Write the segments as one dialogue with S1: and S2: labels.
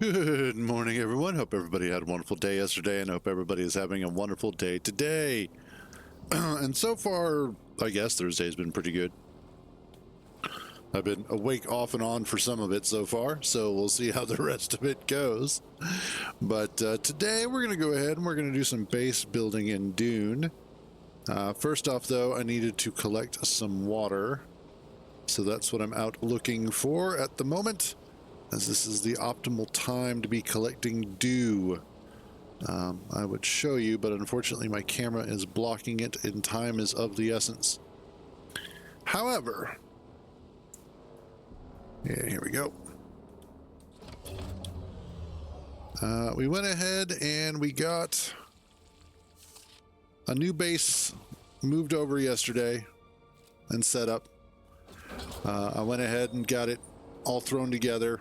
S1: Good morning, everyone. Hope everybody had a wonderful day yesterday, and hope everybody is having a wonderful day today. And so far, I guess Thursday's been pretty good. I've been awake off and on for some of it so far, so we'll see how the rest of it goes. But today we're going to go ahead and we're going to do some base building in Dune. First off, though, I needed to collect some water, so that's what I'm out looking for at the moment, as this is the optimal time to be collecting dew. I would show you, but unfortunately my camera is blocking it, and time is of the essence. However, yeah, here we go. We went ahead and we got a new base moved over yesterday and set up. I went ahead and got it all thrown together.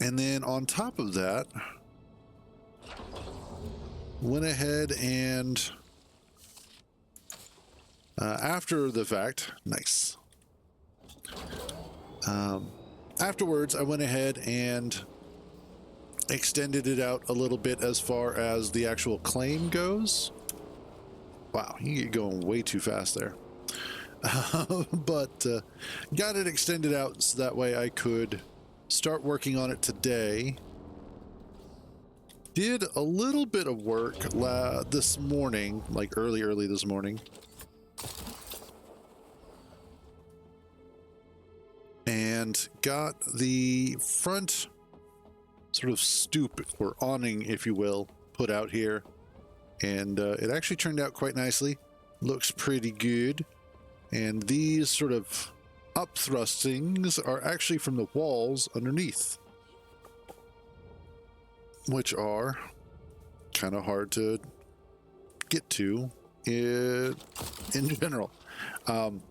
S1: And then on top of that, went ahead and after the fact, nice. Afterwards, I went ahead and extended it out a little bit as far as the actual claim goes. Wow, you get going way too fast there. But got it extended out so that way I could start working on it today. Did a little bit of work this morning, like early this morning. And got the front sort of stoop or awning, if you will, put out here. And it actually turned out quite nicely. Looks pretty good. And these sort of upthrustings are actually from the walls underneath, which are kind of hard to get to in general. But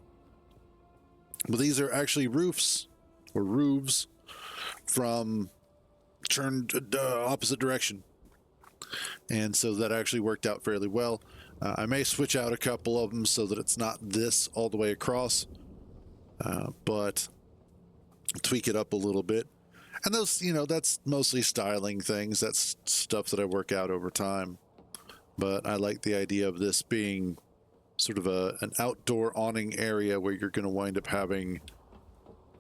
S1: these are actually roofs or roofs from turned opposite direction. And so that actually worked out fairly well. I may switch out a couple of them so that it's not this all the way across, but tweak it up a little bit. And those, that's mostly styling things. That's stuff that I work out over time. But I like the idea of this being sort of an outdoor awning area where you're going to wind up having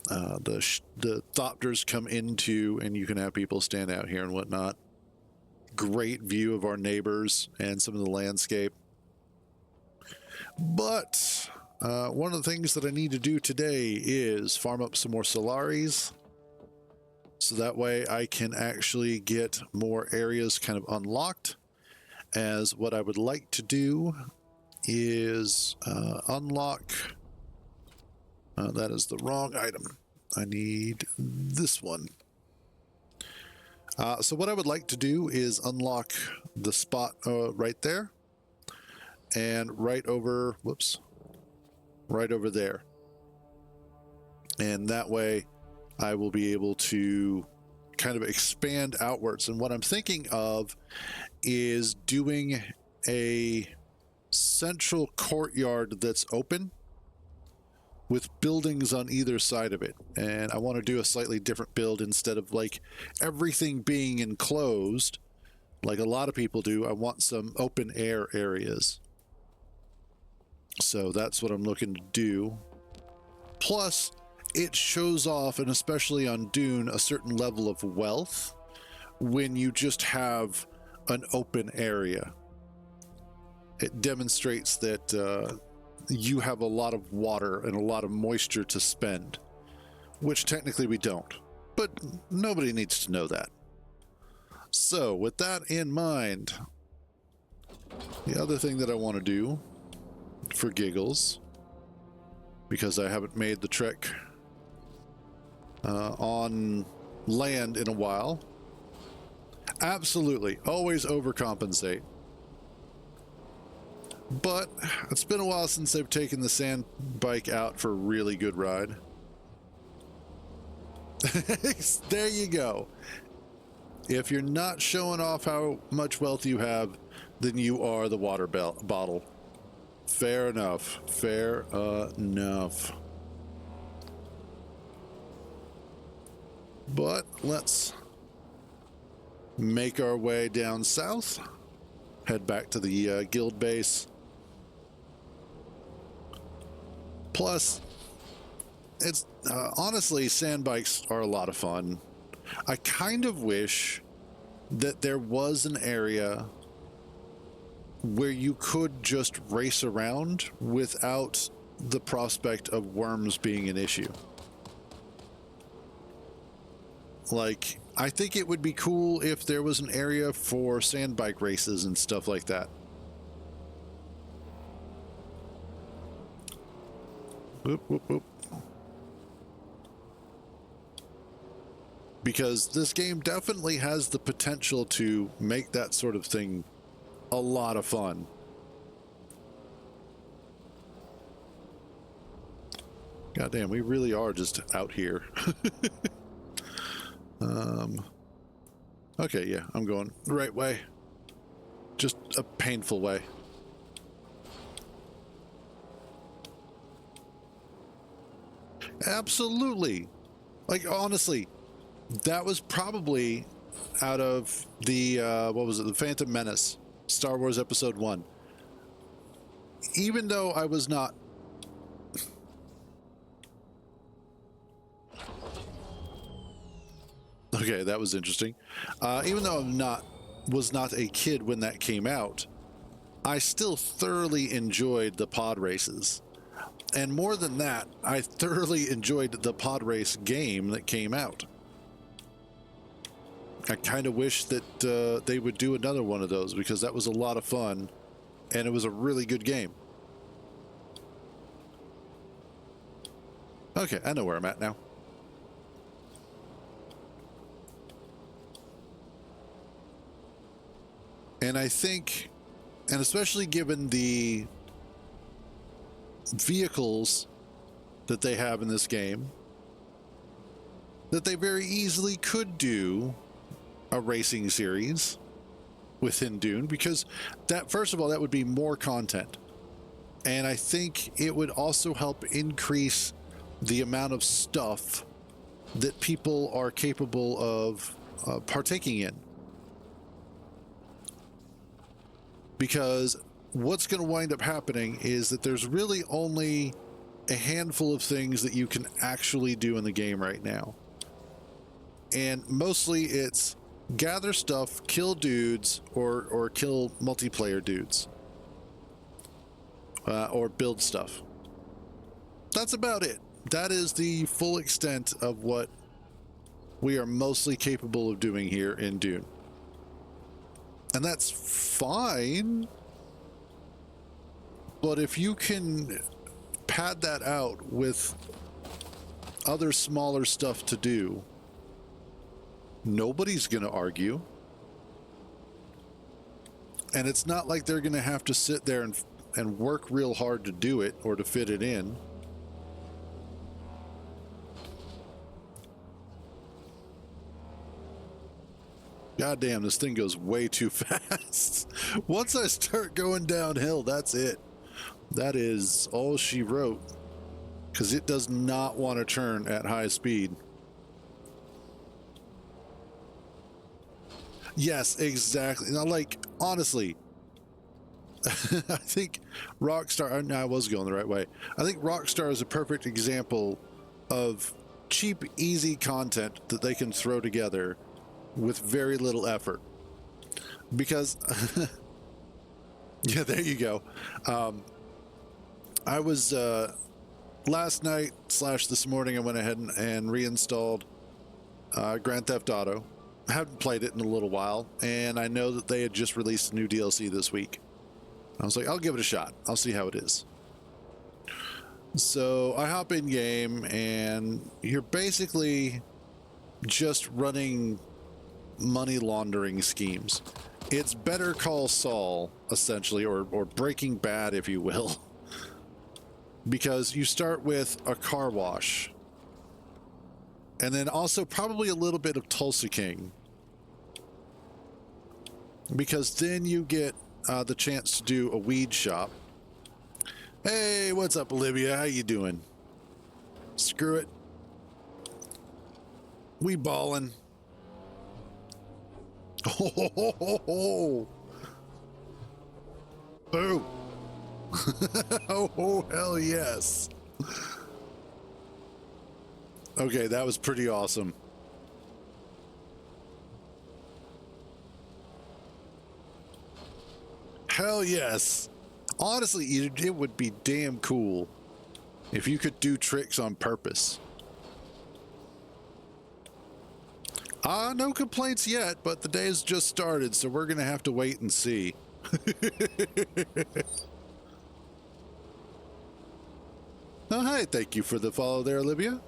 S1: the thopters come into, and you can have people stand out here and whatnot. Great view of our neighbors and some of the landscape. But one of the things that I need to do today is farm up some more Solaris, so that way I can actually get more areas kind of unlocked. As what I would like to do is unlock, that is the wrong item. I need this one. So what I would like to do is unlock the spot right there, and right over there. And that way I will be able to kind of expand outwards. And what I'm thinking of is doing a central courtyard that's open with buildings on either side of it. And I want to do a slightly different build. Instead of like everything being enclosed like a lot of people do, I want some open air areas. So that's what I'm looking to do. Plus, it shows off, and especially on Dune, a certain level of wealth when you just have an open area. It demonstrates that you have a lot of water and a lot of moisture to spend, which technically we don't, but nobody needs to know that. So with that in mind, the other thing that I want to do for giggles, because I haven't made the trek on land in a while, absolutely always overcompensate. But it's been a while since I've taken the sand bike out for a really good ride. There you go. If you're not showing off how much wealth you have, then you are the water bottle. Fair enough. Fair enough. But let's make our way down south, head back to the guild base. Plus, it's honestly, sand bikes are a lot of fun. I kind of wish that there was an area where you could just race around without the prospect of worms being an issue. Like, I think it would be cool if there was an area for sand bike races and stuff like that. Whoop, whoop, whoop. Because this game definitely has the potential to make that sort of thing a lot of fun. Goddamn, we really are just out here. Okay, yeah, I'm going the right way. Just a painful way. Absolutely. Like, honestly, that was probably out of the, what was it? The Phantom Menace, Star Wars Episode 1. Even though I was not... Okay, that was interesting. Even though was not a kid when that came out, I still thoroughly enjoyed the pod races. And more than that, I thoroughly enjoyed the pod race game that came out. I kind of wish that they would do another one of those, because that was a lot of fun and it was a really good game. Okay, I know where I'm at now. And I think, and especially given the vehicles that they have in this game, that they very easily could do a racing series within Dune, because that, first of all, that would be more content. And I think it would also help increase the amount of stuff that people are capable of partaking in. Because what's going to wind up happening is that there's really only a handful of things that you can actually do in the game right now. And mostly it's gather stuff, kill dudes, or kill multiplayer dudes. Or build stuff. That's about it. That is the full extent of what we are mostly capable of doing here in Dune. And that's fine. But if you can pad that out with other smaller stuff to do, nobody's going to argue. And it's not like they're going to have to sit there and work real hard to do it or to fit it in. God damn, this thing goes way too fast. Once I start going downhill, that's it. That is all she wrote. Because it does not want to turn at high speed. Yes, exactly. Now, like, honestly, I think Rockstar, no, I was going the right way. I think Rockstar is a perfect example of cheap, easy content that they can throw together with very little effort. Because, yeah, there you go. I was, last night / this morning, I went ahead and reinstalled Grand Theft Auto. I haven't played it in a little while, and I know that they had just released a new DLC this week. I was like, I'll give it a shot. I'll see how it is. So I hop in game, and you're basically just running money laundering schemes. It's Better Call Saul, essentially, or Breaking Bad, if you will. Because you start with a car wash. And then also probably a little bit of Tulsa King. Because then you get the chance to do a weed shop. Hey, what's up, Olivia? How you doing? Screw it. We ballin'. Oh, boom. Oh, hell yes. Okay, that was pretty awesome. Hell yes. Honestly, it would be damn cool if you could do tricks on purpose. No complaints yet, but the day has just started, so we're going to have to wait and see. Oh, hi, thank you for the follow there, Olivia.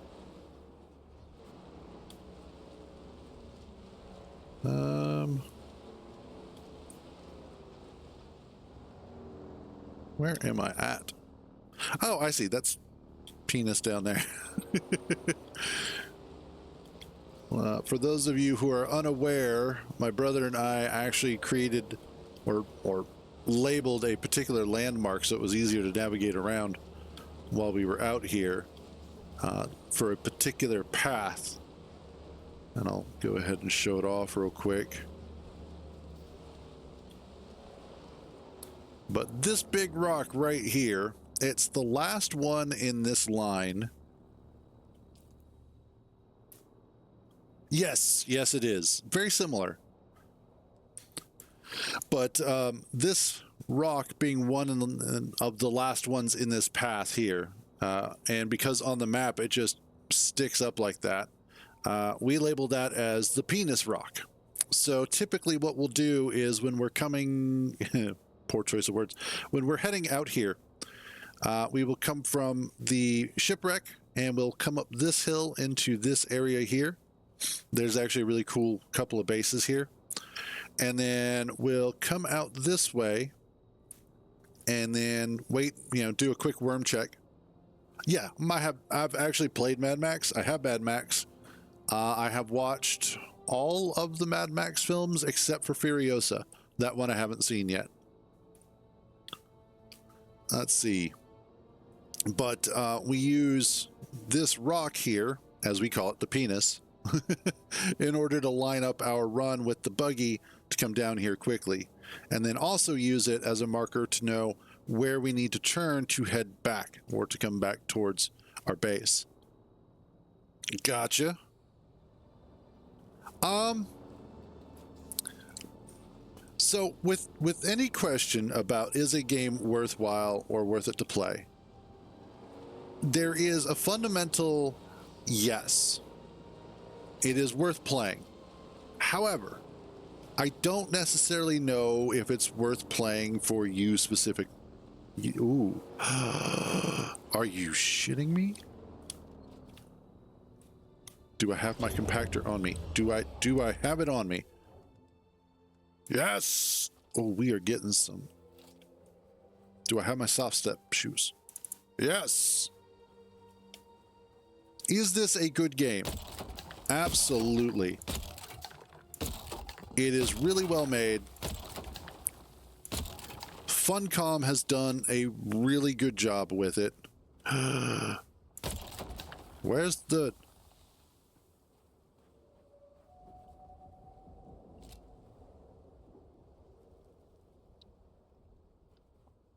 S1: Where am I at? Oh, I see. That's penis down there. For those of you who are unaware, my brother and I actually created or labeled a particular landmark so it was easier to navigate around while we were out here for a particular path. And I'll go ahead and show it off real quick. But this big rock right here, it's the last one in this line. Yes, yes, it is. Very similar. But this rock being one of the last ones in this path here, and because on the map it just sticks up like that, we label that as the penis rock. So typically what we'll do is when we're coming... poor choice of words. When we're heading out here, we will come from the shipwreck and we'll come up this hill into this area here. There's actually a really cool couple of bases here. And then we'll come out this way and then wait, do a quick worm check. Yeah, I've actually played Mad Max. I have Mad Max. I have watched all of the Mad Max films except for Furiosa. That one I haven't seen yet. Let's see. But we use this rock here, as we call it, the penis, in order to line up our run with the buggy to come down here quickly. And then also use it as a marker to know where we need to turn to head back or to come back towards our base. Gotcha. So with any question about is a game worthwhile or worth it to play, there is a fundamental yes. It is worth playing. However, I don't necessarily know if it's worth playing for you specific. Ooh. Are you shitting me? Do I have my compactor on me? Do I have it on me? Yes! Oh, we are getting some. Do I have my soft step shoes? Yes! Is this a good game? Absolutely. It is really well made. Funcom has done a really good job with it. Where's the...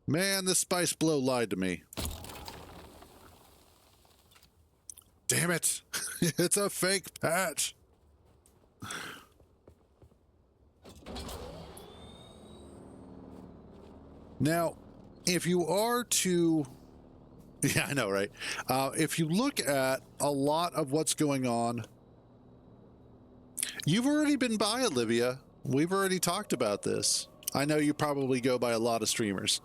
S1: Man, this Spice Blow lied to me. Damn it. It's a fake patch. Now, if you are to... Yeah, I know, right? If you look at a lot of what's going on, you've already been by, Olivia. We've already talked about this. I know you probably go by a lot of streamers.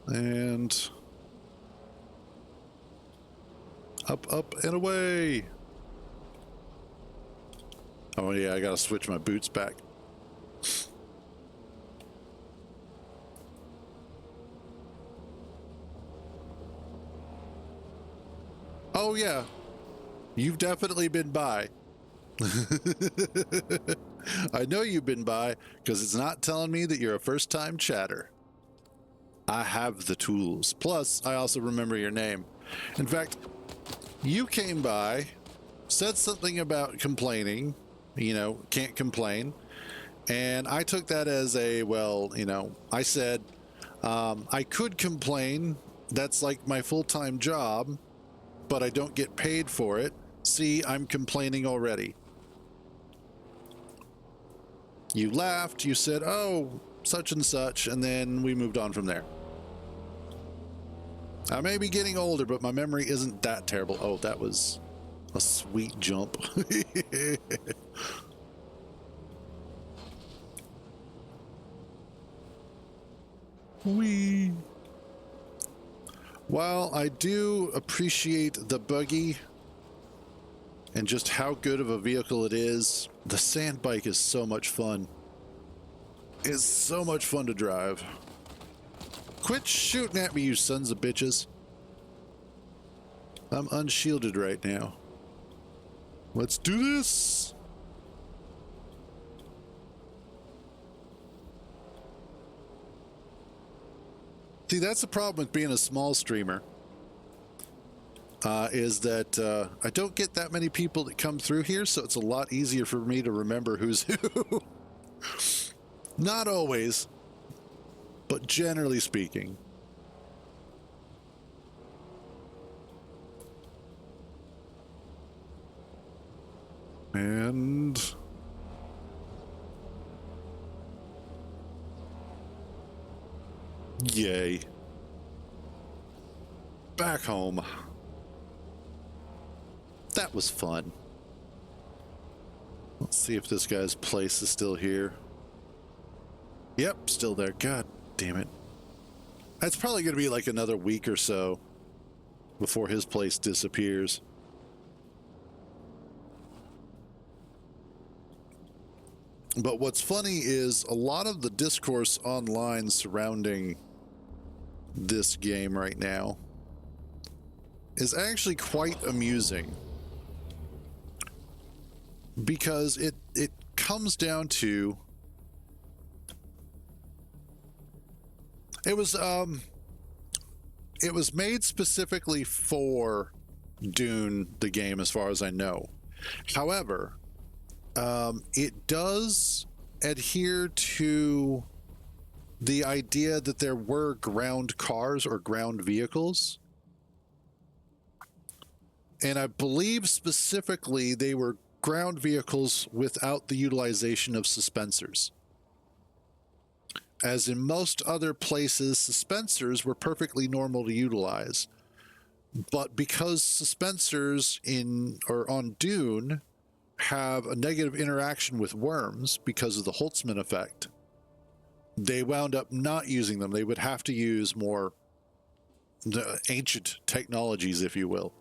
S1: And up, up, and away. Oh yeah, I gotta switch my boots back. Oh yeah, you've definitely been by. I know you've been by because it's not telling me that you're a first-time chatter. I have the tools. Plus, I also remember your name. In fact, you came by, said something about complaining, you know, can't complain. And I took that as a, well, you know, I said, I could complain. That's like my full-time job, but I don't get paid for it. See, I'm complaining already. You laughed, you said, oh, such and such, and then we moved on from there. I may be getting older, but my memory isn't that terrible. Oh, that was a sweet jump. Whee! While I do appreciate the buggy and just how good of a vehicle it is, the sand bike is so much fun. It's so much fun to drive. Quit shooting at me, you sons of bitches. I'm unshielded right now. Let's do this. See, that's the problem with being a small streamer. Is that I don't get that many people that come through here, so it's a lot easier for me to remember who's who. Not always, but generally speaking. And yay. Back home. That was fun. Let's see if this guy's place is still here. Yep, still there. God damn it. It's probably going to be like another week or so before his place disappears. But what's funny is a lot of the discourse online surrounding this game right now is actually quite amusing. Because it comes down to it was made specifically for Dune the game as far as I know. However, it does adhere to the idea that there were ground cars or ground vehicles. And I believe specifically they were ground vehicles without the utilization of suspensors. As in most other places, suspensors were perfectly normal to utilize. But because suspensors on Dune have a negative interaction with worms because of the Holtzman effect, they wound up not using them. They would have to use more the ancient technologies, if you will.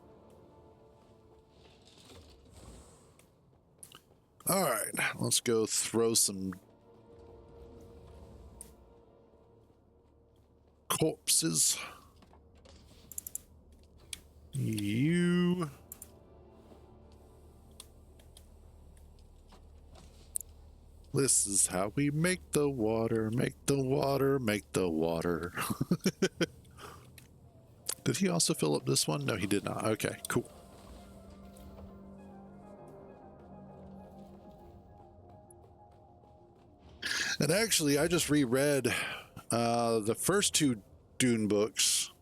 S1: All right, let's go throw some corpses. You. This is how we make the water, make the water, make the water. Did he also fill up this one? No, he did not. Okay, cool. And actually, I just reread the first two Dune books.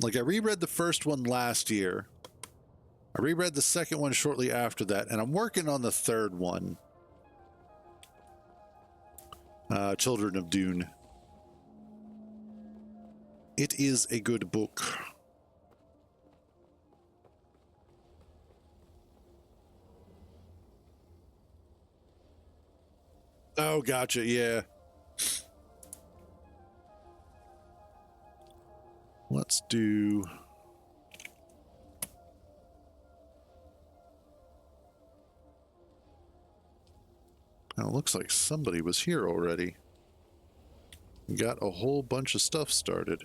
S1: Like, I reread the first one last year. I reread the second one shortly after that, and I'm working on the third one. Children of Dune. It is a good book. Oh, gotcha, yeah. Let's do... Now, it looks like somebody was here already. Got a whole bunch of stuff started.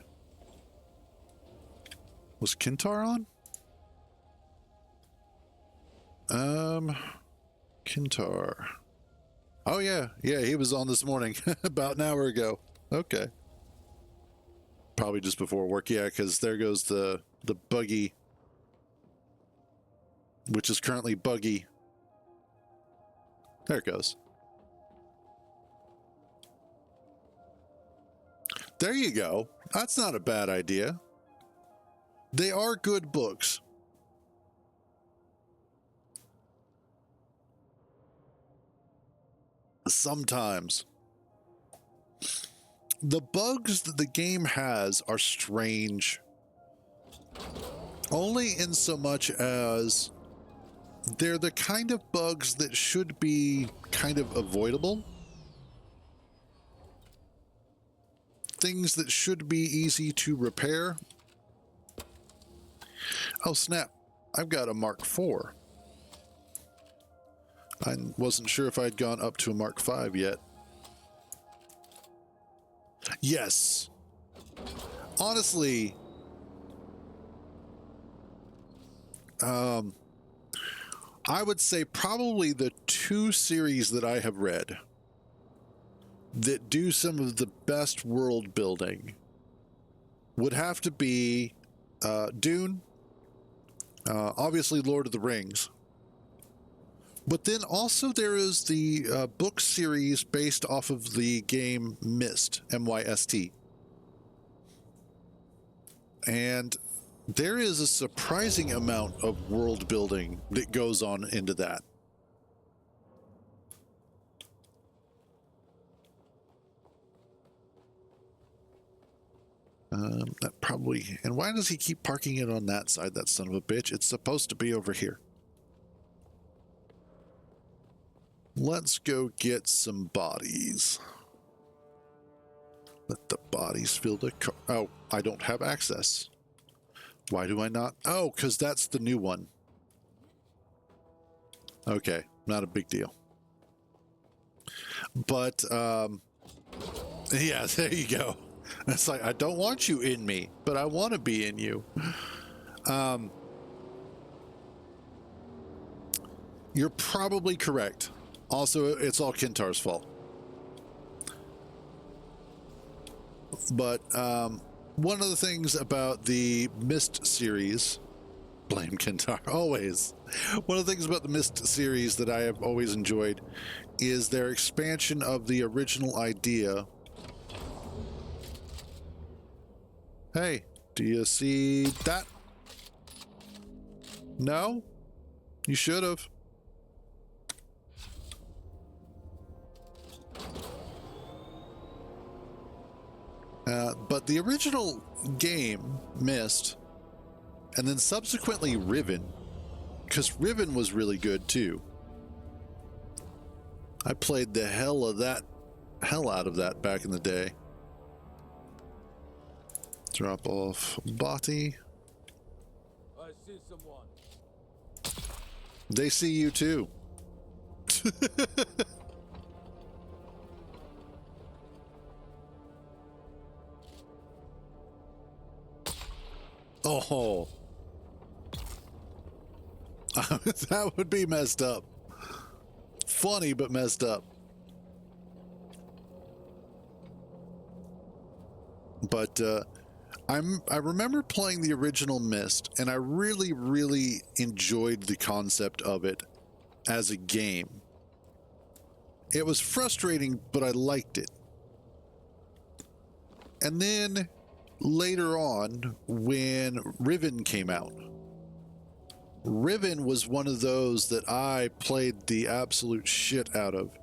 S1: Was Kintar on? Kintar. Oh, yeah. Yeah, he was on this morning. About an hour ago. Okay. probably just before work. Yeah, because there goes the buggy, which is currently buggy. There it goes. There you go. That's not a bad idea. They are good books. Sometimes. The bugs that the game has are strange. Only in so much as they're the kind of bugs that should be kind of avoidable. Things that should be easy to repair. Oh snap, I've got a Mark IV. I wasn't sure if I'd gone up to a Mark V yet. Yes. Honestly, I would say probably the two series that I have read that do some of the best world building would have to be Dune, obviously Lord of the Rings, but then also there is the book series based off of the game Myst, M-Y-S-T. And there is a surprising amount of world building that goes on into that. That probably... And why does he keep parking it on that side, that son of a bitch? It's supposed to be over here. Let's go get some bodies. Let the bodies fill the car. Oh, I don't have access. Why do I not? Oh, because that's the new one. Okay, not a big deal. But, yeah, there you go. It's like, I don't want you in me, but I want to be in you. You're probably correct. Also, it's all Kintar's fault. But one of the things about the Myst series, blame Kintar, always. One of the things about the Myst series that I have always enjoyed is their expansion of the original idea. Hey, do you see that? No? You should have. But the original game, Myst, and then subsequently Riven, because Riven was really good too. I played the hell out of that back in the day. Drop off body.
S2: I see someone.
S1: They see you too. Oh, that would be messed up. Funny, but messed up. But I remember playing the original Myst, and I really, really enjoyed the concept of it as a game. It was frustrating, but I liked it. And then later on, when Riven came out, Riven was one of those that I played the absolute shit out of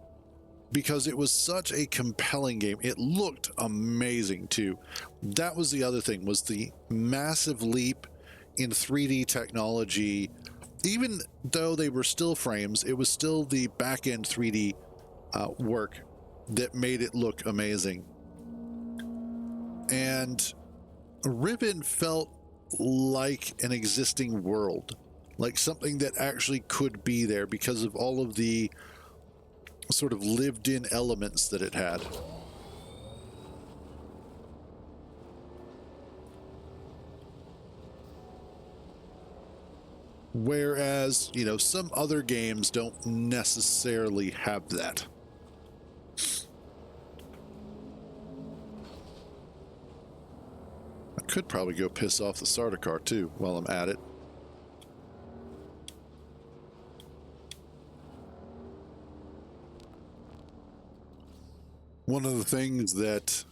S1: because it was such a compelling game. It looked amazing too. That was the other thing, was the massive leap in 3D technology. Even though they were still frames, it was still the back-end 3D work that made it look amazing. And Riven felt like an existing world, like something that actually could be there because of all of the sort of lived-in elements that it had. Whereas, you know, some other games don't necessarily have that. I could probably go piss off the starter car too while I'm at it. One of the things that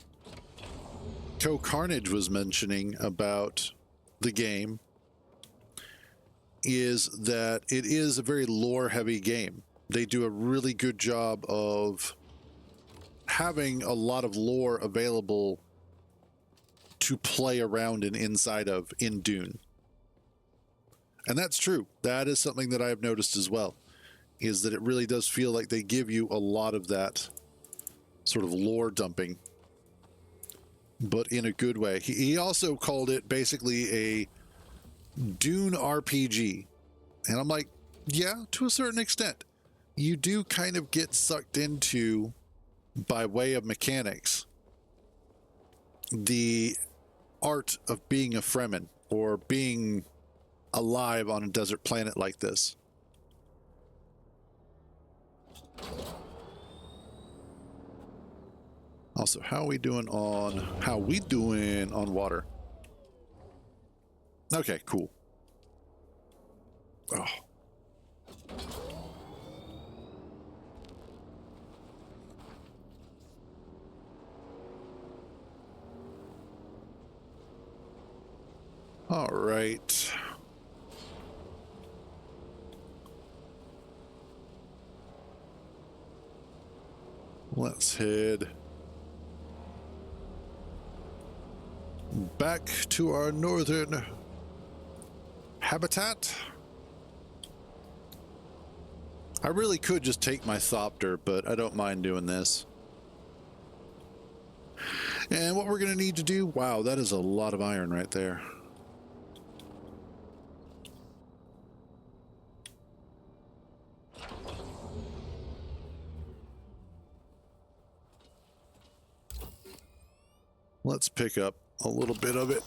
S1: Co-Carnage was mentioning about the game is that it is a very lore-heavy game. They do a really good job of having a lot of lore available to play around in inside of in Dune. And that's true. That is something that I have noticed as well, is that it really does feel like they give you a lot of that sort of lore dumping, but in a good way. He also called it basically a Dune RPG. And I'm like, yeah, to a certain extent. You do kind of get sucked into, by way of mechanics, the art of being a Fremen or being alive on a desert planet like this. Also, how are we doing on water? Okay, cool. Oh. All right. Let's head back to our northern habitat. I really could just take my Thopter, but I don't mind doing this. And what we're going to need to do, wow, that is a lot of iron right there. Let's pick up a little bit of it.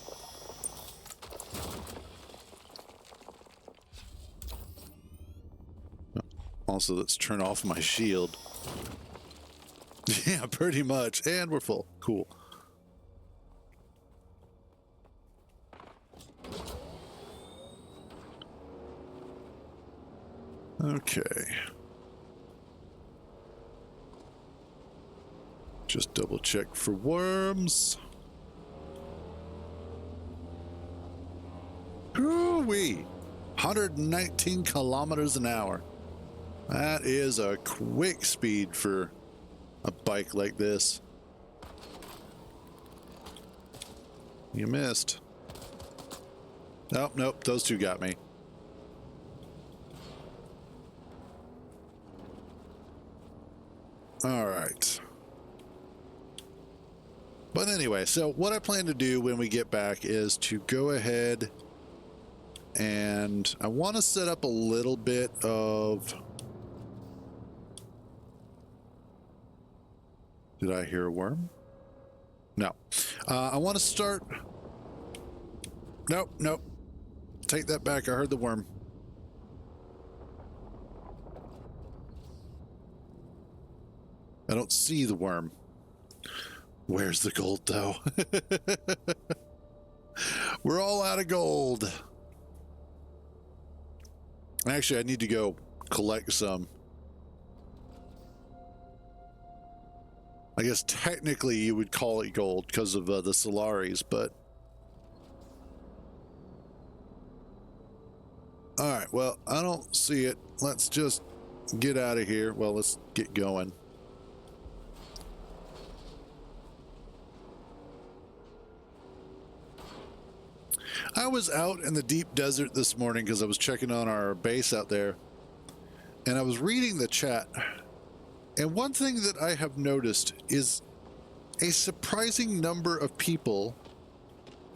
S1: Also, let's turn off my shield. Yeah, pretty much. And we're full. Cool. Okay. Just double check for worms. Hoo-wee! 119 kilometers an hour. That is a quick speed for a bike like this. You missed. Nope, nope, those two got me. All right. But anyway, so what I plan to do when we get back is to go ahead and I want to set up a little bit of... Did I hear a worm? No. I want to start... Nope, nope. Take that back. I heard the worm. I don't see the worm. Where's the gold, though? We're all out of gold. Actually, I need to go collect some. I guess technically you would call it gold because of the Solaris, but... Alright, well, I don't see it. Let's just get out of here. Well, let's get going. I was out in the deep desert this morning because I was checking on our base out there, and I was reading the chat, and one thing that I have noticed is a surprising number of people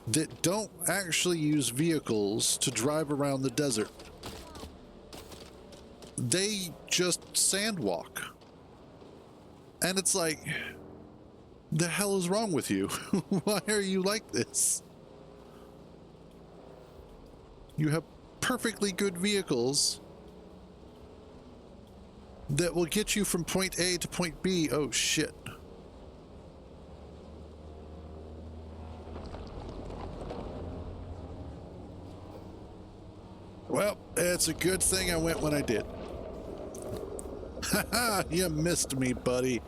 S1: that don't actually use vehicles to drive around the desert. They just sandwalk. And it's like, the hell is wrong with you? Why are you like this? You have perfectly good vehicles that will get you from point A to point B. Oh, shit. Well, it's a good thing I went when I did. Haha, you missed me, buddy.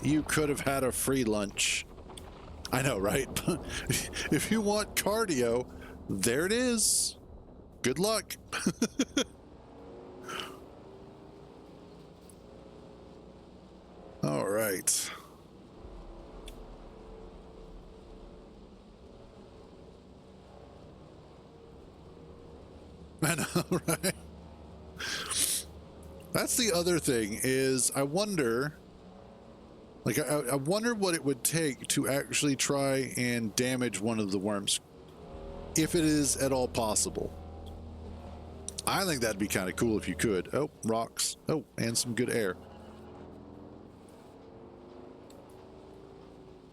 S1: You could have had a free lunch. I know, right? If you want cardio, there it is. Good luck. All right. I know, right? That's the other thing is I wonder, like, I wonder what it would take to actually try and damage one of the worms, if it is at all possible. I think that'd be kind of cool if you could. Oh, rocks. Oh, and some good air.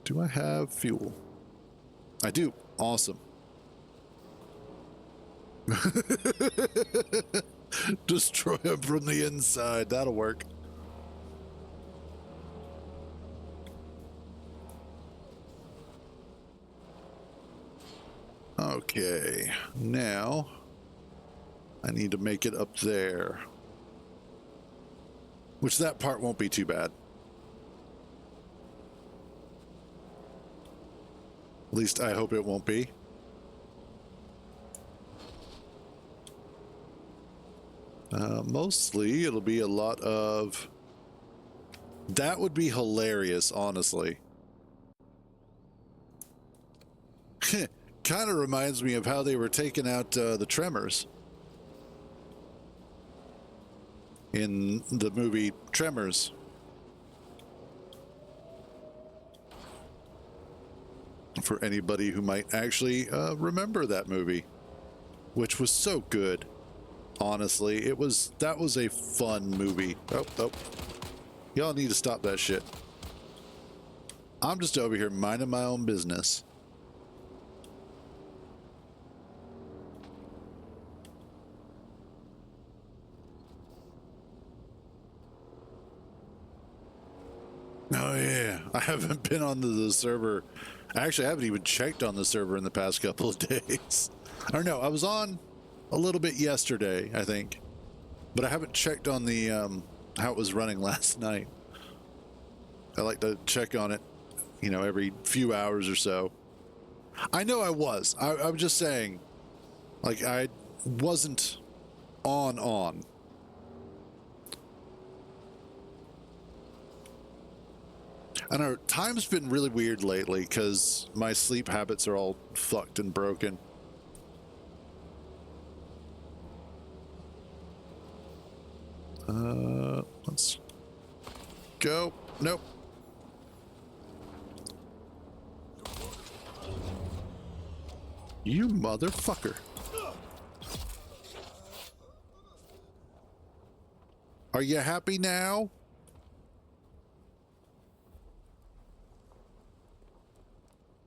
S1: Do I have fuel? I do. Awesome. Destroy him from the inside. That'll work. Okay, now I need to make it up there. Which that part won't be too bad. At least I hope it won't be. Mostly it'll be a lot of... That would be hilarious, honestly. Kind of reminds me of how they were taking out the Tremors in the movie Tremors. For anybody who might actually remember that movie, which was so good. Honestly, that was a fun movie. Oh. Y'all need to stop that shit. I'm just over here minding my own business. Oh yeah, I haven't been on the server. Actually, I haven't even checked on the server in the past couple of days. I don't know. I was on a little bit yesterday, I think, but I haven't checked on the how it was running last night. I like to check on it, you know, every few hours or so. I know I was. I'm just saying, like, I wasn't on. I don't know, time's been really weird lately because my sleep habits are all fucked and broken. Let's go. Nope. You motherfucker. Are you happy now?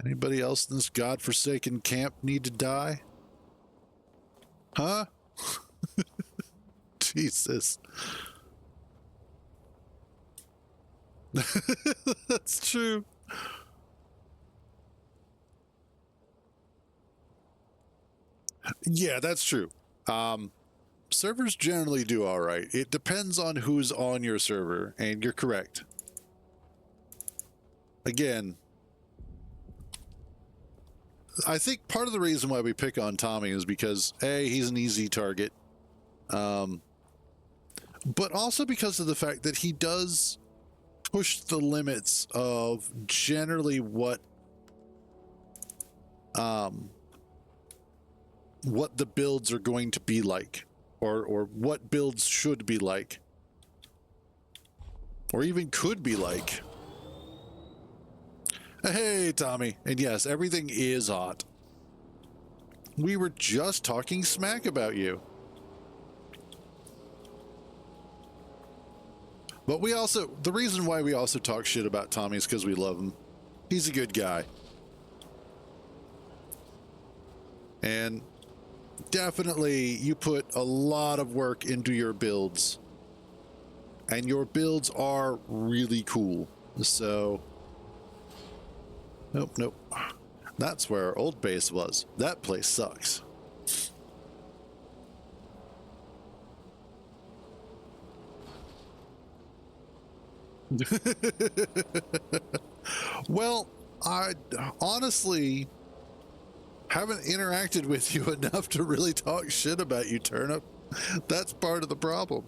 S1: Anybody else in this godforsaken camp need to die? Huh? Jesus. That's true. Yeah, that's true. Servers generally do all right. It depends on who's on your server, and you're correct. Again, I think part of the reason why we pick on Tommy is because A, he's an easy target, but also because of the fact that he does push the limits of generally what the builds are going to be like, or what builds should be like, or even could be like. Hey, Tommy. And yes, everything is hot. We were just talking smack about you. But we also, the reason why we also talk shit about Tommy is because we love him. He's a good guy. And definitely you put a lot of work into your builds. And your builds are really cool. So... Nope. That's where our old base was. That place sucks. Well, I honestly haven't interacted with you enough to really talk shit about you, Turnip. That's part of the problem.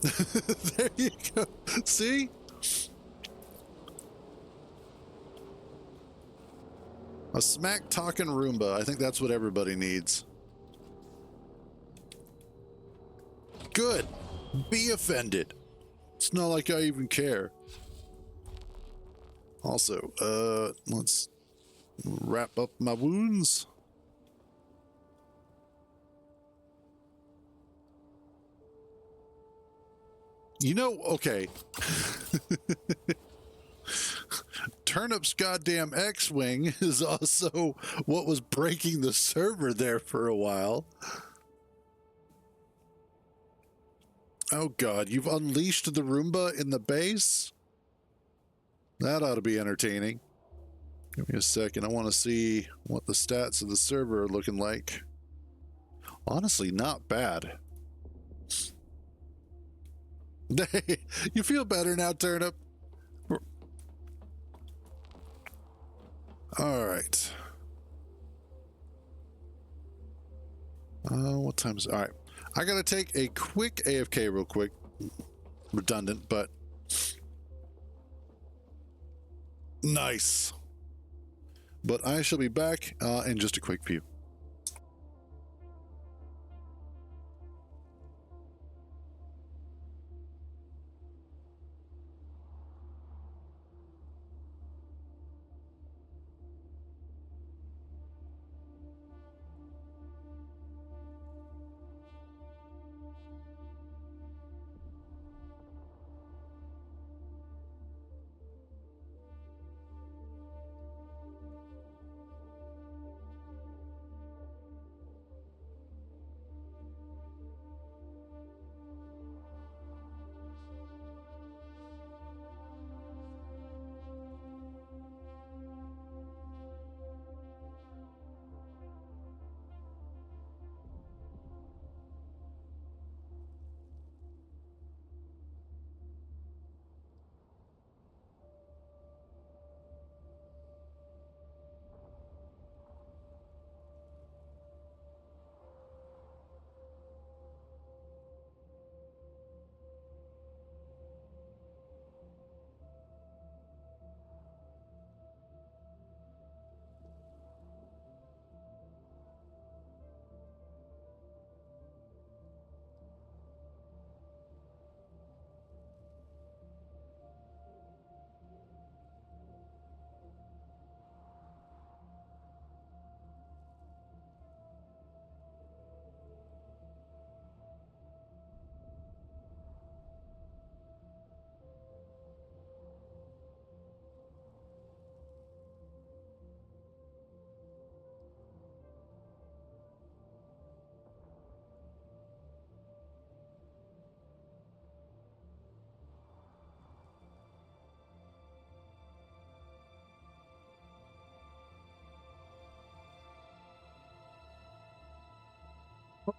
S1: There you go. See? A smack talking Roomba. I think that's what everybody needs. Good. Be offended. It's not like I even care. Also, let's wrap up my wounds. You know, okay. Turnip's goddamn X-Wing is also what was breaking the server there for a while. Oh god, you've unleashed the Roomba in the base? That ought to be entertaining. Give me a second, I want to see what the stats of the server are looking like. Honestly, not bad. You feel better now, Turnip? All right. What time is it? All right. I got to take a quick AFK real quick. Redundant, but nice. But I shall be back in just a quick few.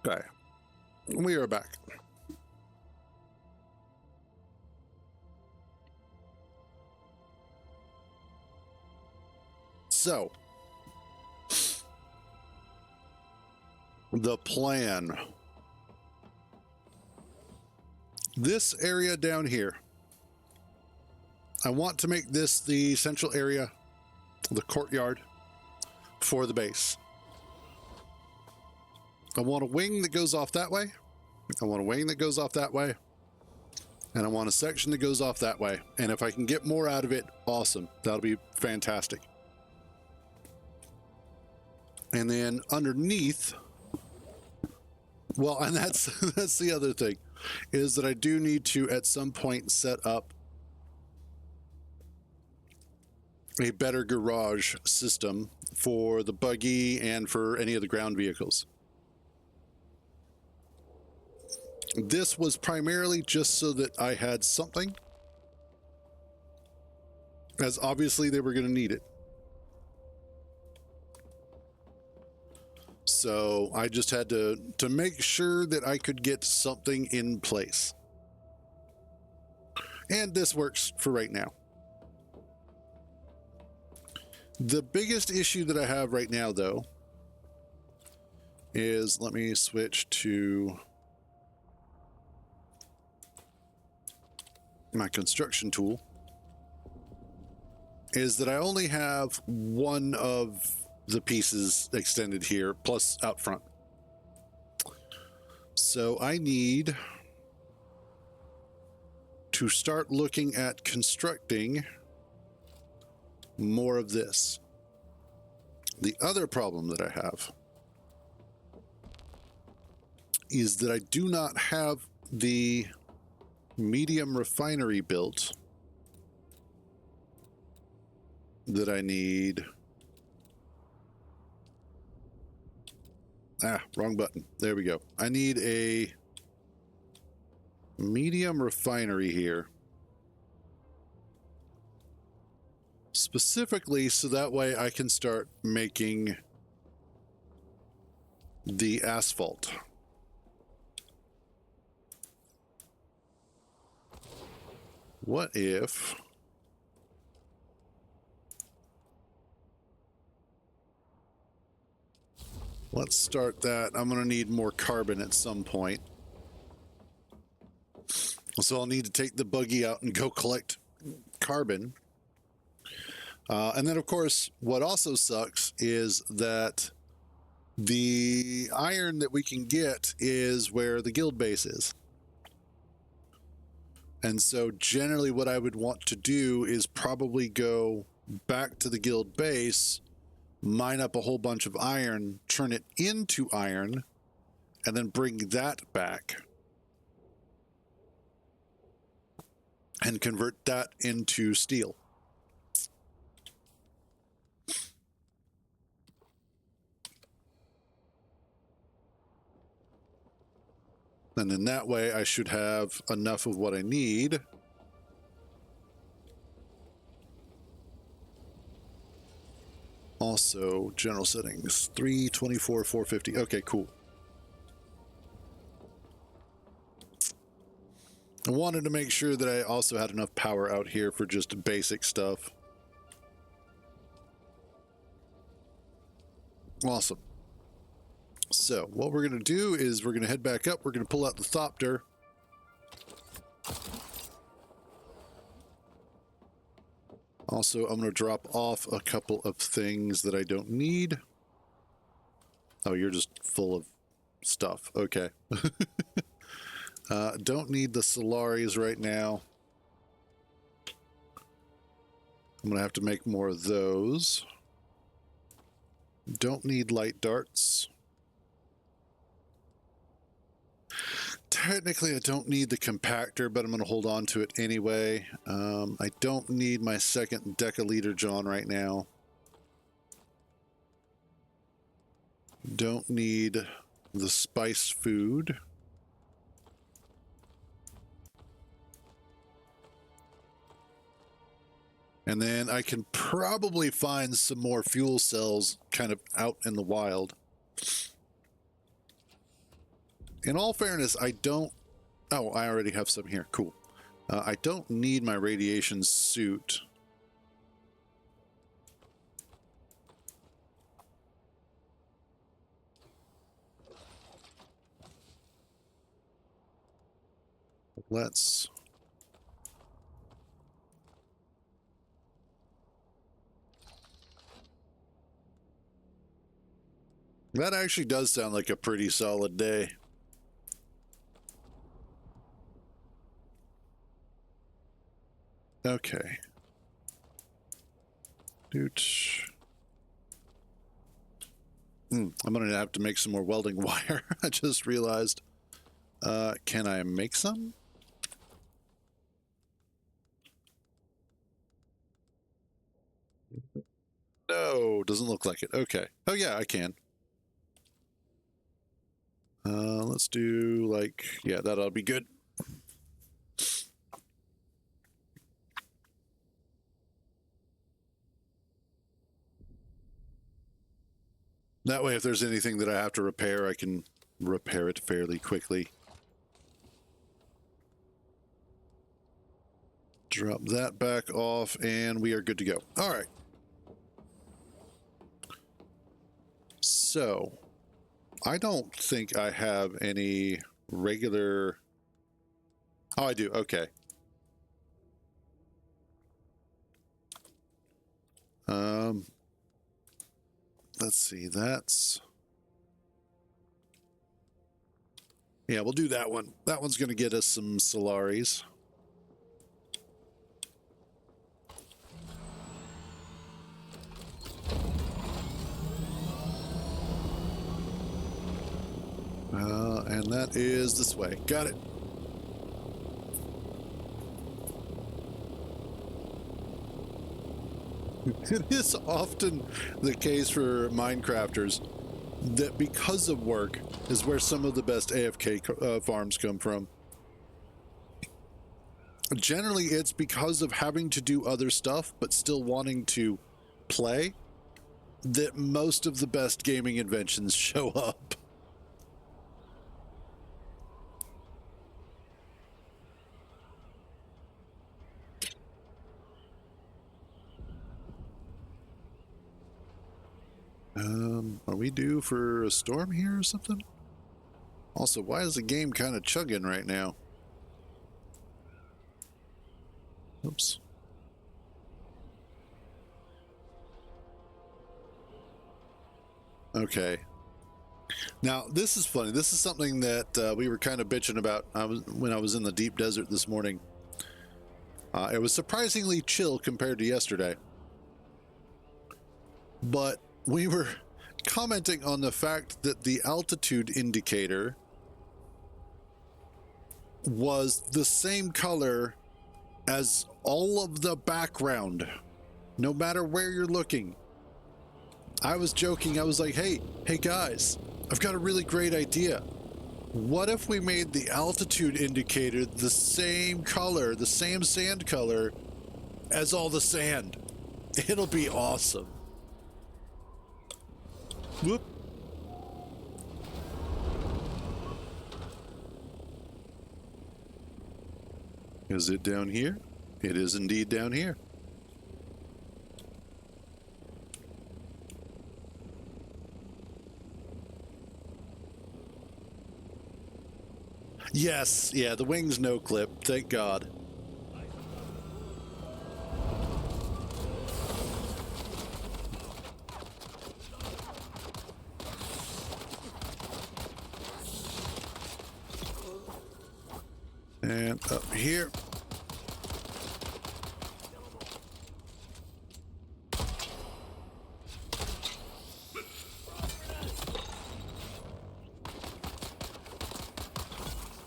S1: Okay. We are back. So, the plan. This area down here, I want to make this the central area, the courtyard for the base. I want a wing that goes off that way. I want a wing that goes off that way. And I want a section that goes off that way. And if I can get more out of it, awesome. That'll be fantastic. And then underneath, well, and that's the other thing, is that I do need to at some point set up a better garage system for the buggy and for any of the ground vehicles. This was primarily just so that I had something, as obviously they were going to need it. So So I just had to make sure that I could get something in place. And this works for right now. The biggest issue that I have right now, though, is, let me switch to my construction tool, is that I only have one of the pieces extended here, plus out front. So I need to start looking at constructing more of this. The other problem that I have is that I do not have the medium refinery built that I need. Wrong button. There we go. I need a medium refinery here. Specifically, so that way I can start making the asphalt. What if... Let's start that. I'm going to need more carbon at some point. So I'll need to take the buggy out and go collect carbon. And then, of course, what also sucks is that the iron that we can get is where the guild base is. And so generally what I would want to do is probably go back to the guild base, mine up a whole bunch of iron, turn it into iron, and then bring that back and convert that into steel. And then that way I should have enough of what I need. Also, general settings, 324, 450. Okay, cool. I wanted to make sure that I also had enough power out here for just basic stuff. Awesome. So what we're going to do is we're going to head back up. We're going to pull out the Thopter. Also, I'm going to drop off a couple of things that I don't need. Oh, you're just full of stuff. Okay. Don't need the Solaris right now. I'm going to have to make more of those. Don't need light darts. Technically, I don't need the compactor, but I'm going to hold on to it anyway. I don't need my second decaliter John right now. Don't need the spiced food. And then I can probably find some more fuel cells kind of out in the wild. In all fairness, I don't... Oh, I already have some here. Cool. I don't need my radiation suit. Let's... That actually does sound like a pretty solid day. Okay. I'm going to have to make some more welding wire. I just realized. Can I make some? No, doesn't look like it. Okay. Oh yeah, I can. Let's do like, yeah, that'll be good. That way, if there's anything that I have to repair, I can repair it fairly quickly. Drop that back off, and we are good to go. All right. So, I don't think I have any regular... Oh, I do. Okay. Let's see. That's... Yeah, we'll do that one. That one's going to get us some Solaris. And that is this way. Got it. It is often the case for Minecrafters that because of work is where some of the best AFK farms come from. Generally, it's because of having to do other stuff but still wanting to play that most of the best gaming inventions show up. Are we due for a storm here or something? Also, why is the game kind of chugging right now? Oops. Okay. Now, this is funny. This is something that we were kind of bitching about when I was in the deep desert this morning. It was surprisingly chill compared to yesterday. But we were commenting on the fact that the altitude indicator was the same color as all of the background, no matter where you're looking. I was joking. I was like, hey guys, I've got a really great idea. What if we made the altitude indicator the same color, the same sand color as all the sand? It'll be awesome. Whoop. Is it down here? It is indeed down here. Yes, yeah, the wings no clip, thank God. And up here.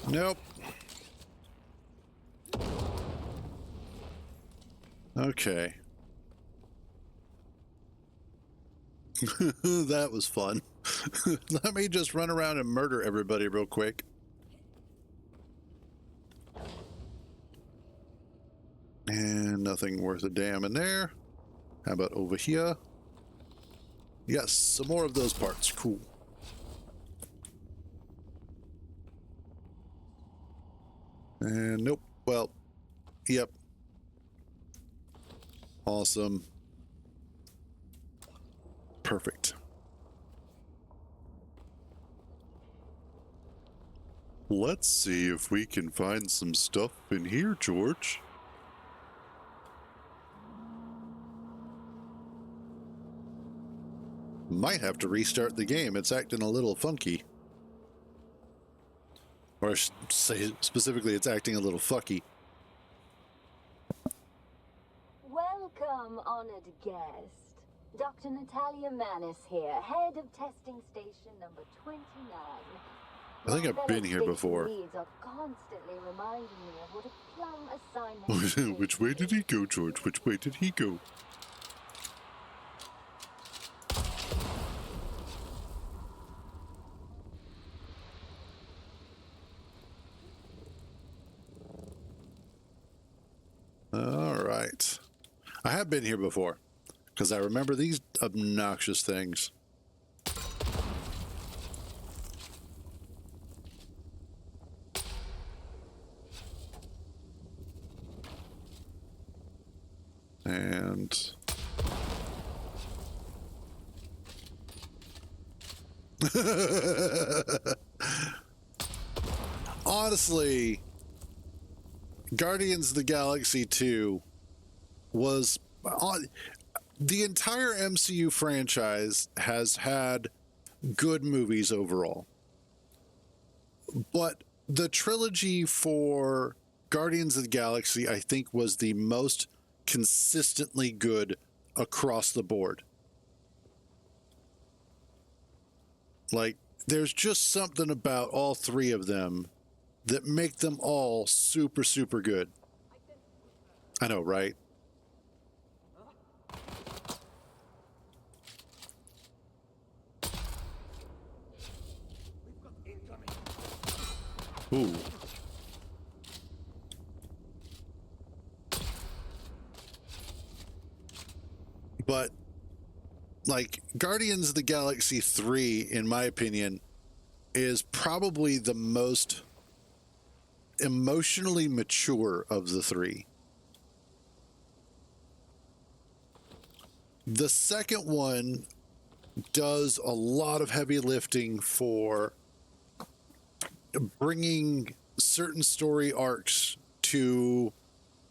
S1: Nope. Okay. That was fun. Let me just run around and murder everybody real quick. And nothing worth a damn in there. How about over here? Yes, some more of those parts. Cool. And nope. Well, yep. Awesome. Perfect. Let's see if we can find some stuff in here, George. Might have to restart the game. It's acting a little funky. Or I should say specifically, it's acting a little fucky.
S3: Welcome, honored guest. Dr. Natalia Manis here, head of testing station number 29.
S1: I think I've been here before.
S3: Leads are constantly reminding me of what a plum assignment.
S1: Which way did he go, George? Which way did he go? All right. I have been here before because I remember these obnoxious things. And honestly, Guardians of the Galaxy 2 was on the entire MCU franchise has had good movies overall. But the trilogy for Guardians of the Galaxy, I think, was the most consistently good across the board. Like, there's just something about all three of them that make them all super, super good. I know, right? Ooh. But, like, Guardians of the Galaxy 3, in my opinion, is probably the most emotionally mature of the three. The second one does a lot of heavy lifting for bringing certain story arcs to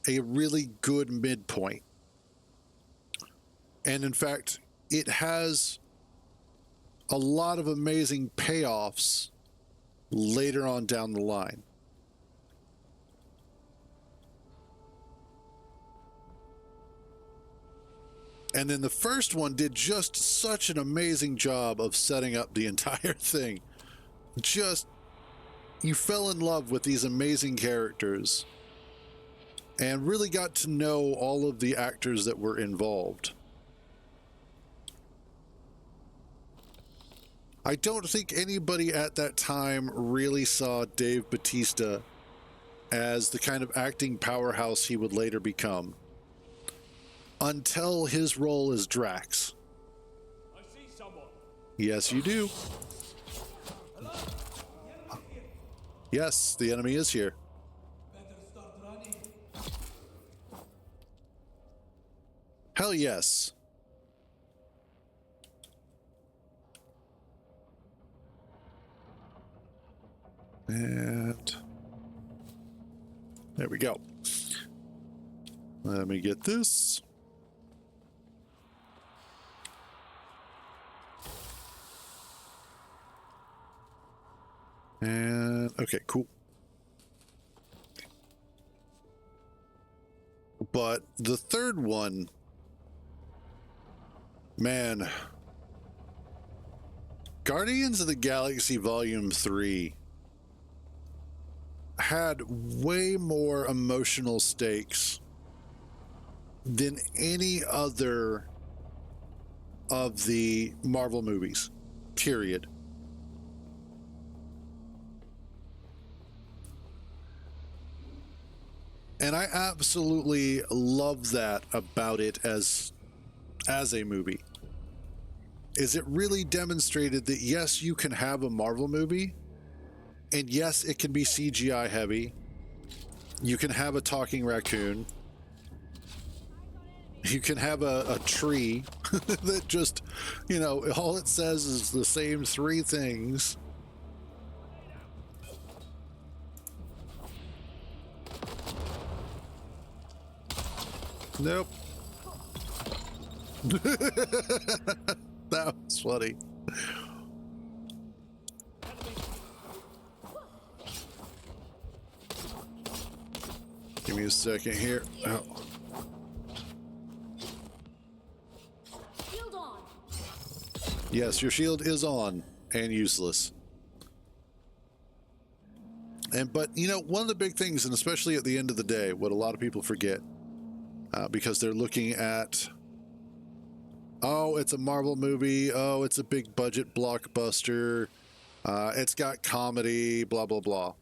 S1: a really good midpoint. And in fact, it has a lot of amazing payoffs later on down the line. And then the first one did just such an amazing job of setting up the entire thing. Just, you fell in love with these amazing characters and really got to know all of the actors that were involved. I don't think anybody at that time really saw Dave Bautista as the kind of acting powerhouse he would later become, until his role as Drax.
S2: I see someone.
S1: Yes, you do.
S2: Hello?
S1: Yes, the enemy is here.
S2: Better start running.
S1: Hell yes. And there we go. Let me get this. And okay, cool. But the third one, man, Guardians of the Galaxy Volume 3 had way more emotional stakes than any other of the Marvel movies, period. And I absolutely love that about it as a movie. Is it really demonstrated that yes, you can have a Marvel movie, and yes, it can be CGI heavy. You can have a talking raccoon. You can have a tree that just, you know, all it says is the same three things. Nope. That was funny. Give me a second here. Oh.
S4: Shield on.
S1: Yes, your shield is on and useless. But you know, one of the big things, and especially at the end of the day, what a lot of people forget, because they're looking at, oh, it's a Marvel movie, oh, it's a big budget blockbuster, it's got comedy, blah, blah, blah.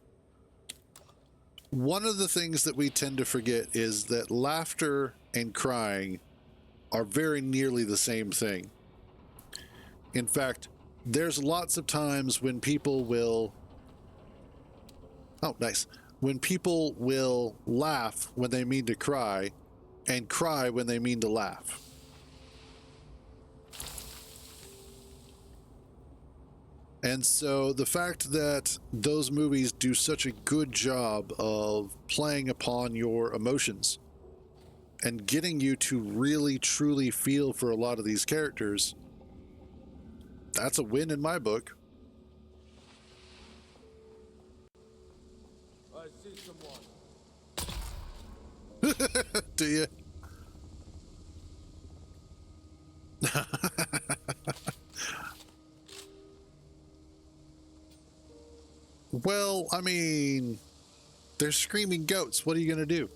S1: One of the things that we tend to forget is that laughter and crying are very nearly the same thing. In fact, there's lots of times when people will, oh, nice, when people will laugh when they mean to cry, and cry when they mean to laugh. And so the fact that those movies do such a good job of playing upon your emotions and getting you to really truly feel for a lot of these characters, that's a win in my book.
S2: I see someone.
S1: Do you? Well, I mean, they're screaming goats. What are you going to do?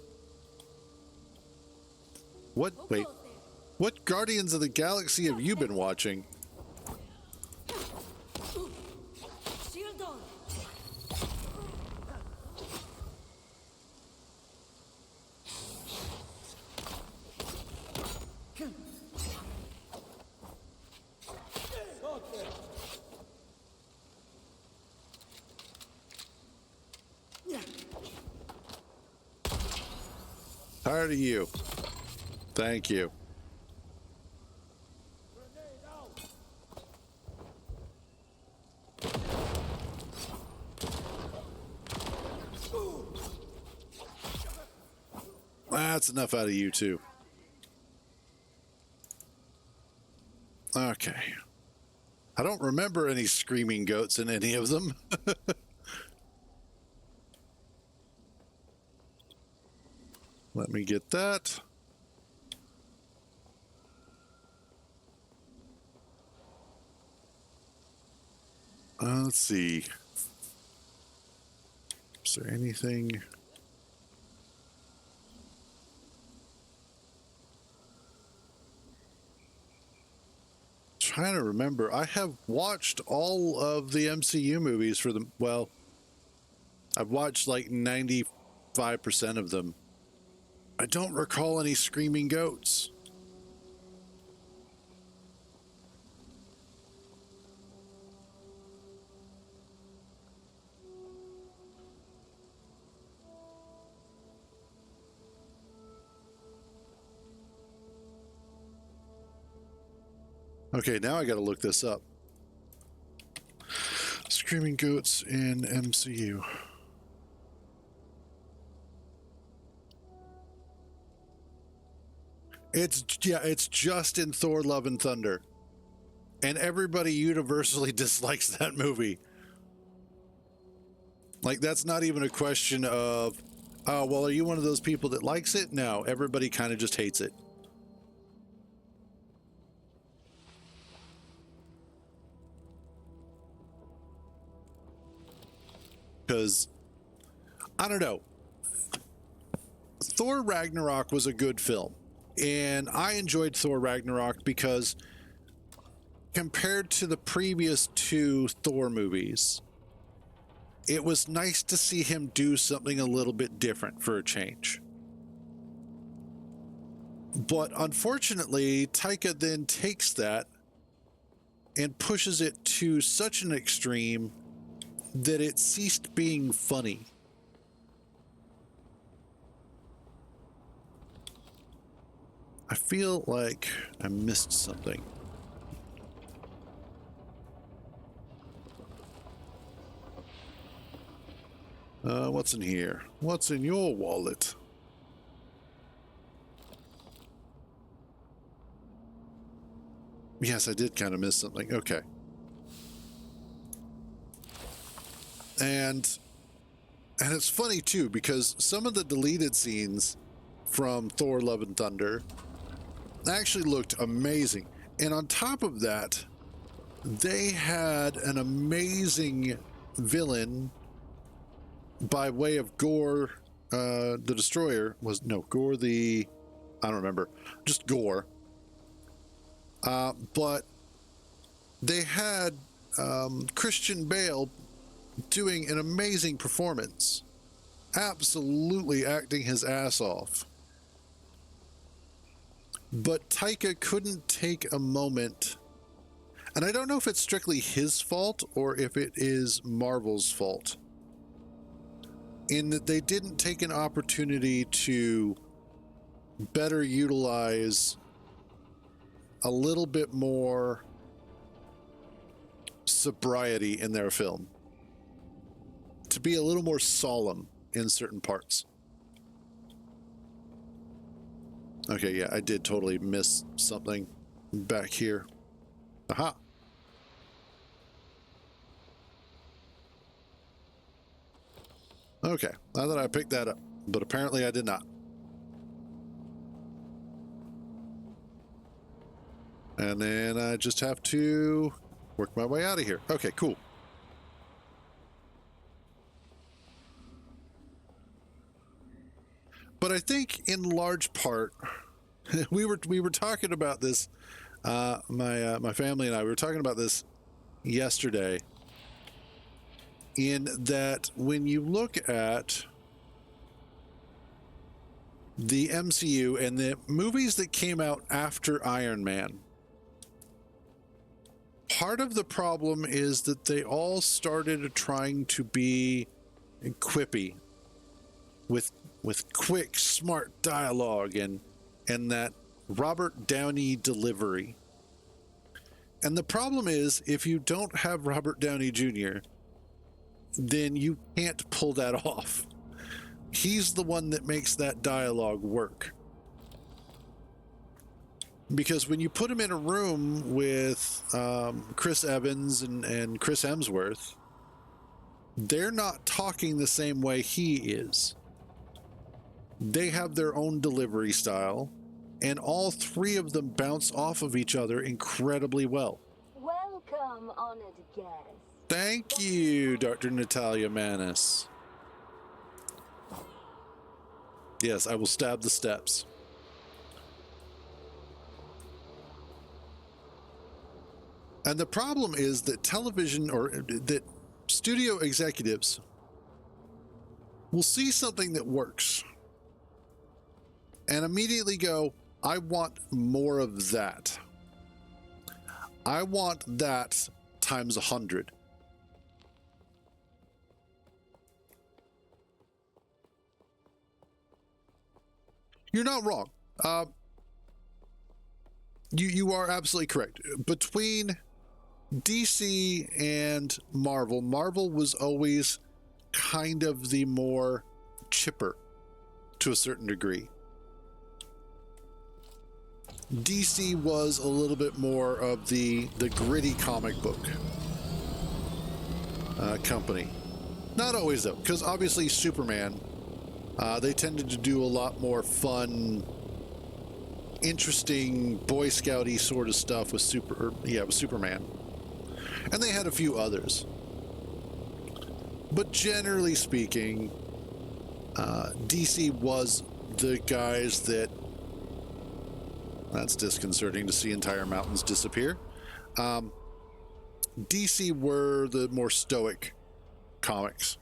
S1: Wait, what Guardians of the Galaxy have you been watching?
S4: Shield on.
S1: Tired of you. Thank you. That's enough out of you two. Okay. I don't remember any screaming goats in any of them. Let me get that. Let's see. Is there anything? Trying to remember. I have watched all of the MCU movies for them. Well, I've watched like 95% of them. I don't recall any screaming goats. Okay, now I got to look this up. Screaming goats in MCU. It's just in Thor: Love and Thunder. And everybody universally dislikes that movie. Like, that's not even a question of, oh, well, are you one of those people that likes it? No, everybody kind of just hates it. Because, I don't know. Thor Ragnarok was a good film. And I enjoyed Thor Ragnarok because compared to the previous two Thor movies, it was nice to see him do something a little bit different for a change. But unfortunately, Taika then takes that and pushes it to such an extreme that it ceased being funny. I feel like I missed something. What's in here? What's in your wallet? Yes, I did kind of miss something. Okay. And it's funny too, because some of the deleted scenes from Thor: Love and Thunder actually looked amazing. And on top of that, they had an amazing villain by way of Gore, the Destroyer. Gore the... I don't remember. Just Gore. But they had Christian Bale doing an amazing performance. Absolutely acting his ass off. But Taika couldn't take a moment, and I don't know if it's strictly his fault or if it is Marvel's fault, in that they didn't take an opportunity to better utilize a little bit more sobriety in their film, to be a little more solemn in certain parts. Okay, yeah, I did totally miss something back here. Aha. Okay, I thought I picked that up, but apparently I did not. And then I just have to work my way out of here. Okay, cool. But I think in large part, we were talking about this. My family and I, we were talking about this yesterday. In that, when you look at the MCU and the movies that came out after Iron Man, part of the problem is that they all started trying to be quippy with quick, smart dialogue and that Robert Downey delivery. And the problem is, if you don't have Robert Downey Jr., then you can't pull that off. He's the one that makes that dialogue work. Because when you put him in a room with Chris Evans and Chris Hemsworth, they're not talking the same way he is. They have their own delivery style, and all three of them bounce off of each other incredibly well.
S3: Welcome, honored guest.
S1: Thank you, Dr. Natalia Manis. Yes, I will stab the steps. And the problem is that television, or that studio executives, will see something that works and immediately go, I want more of that. I want that times 100. You're not wrong. You are absolutely correct. Between DC and Marvel, Marvel was always kind of the more chipper to a certain degree. DC was a little bit more of the gritty comic book company. Not always, though, because obviously Superman, they tended to do a lot more fun, interesting Boy Scouty sort of stuff with with Superman. And they had a few others. But generally speaking, DC was the guys that... That's disconcerting to see entire mountains disappear. DC were the more stoic comics.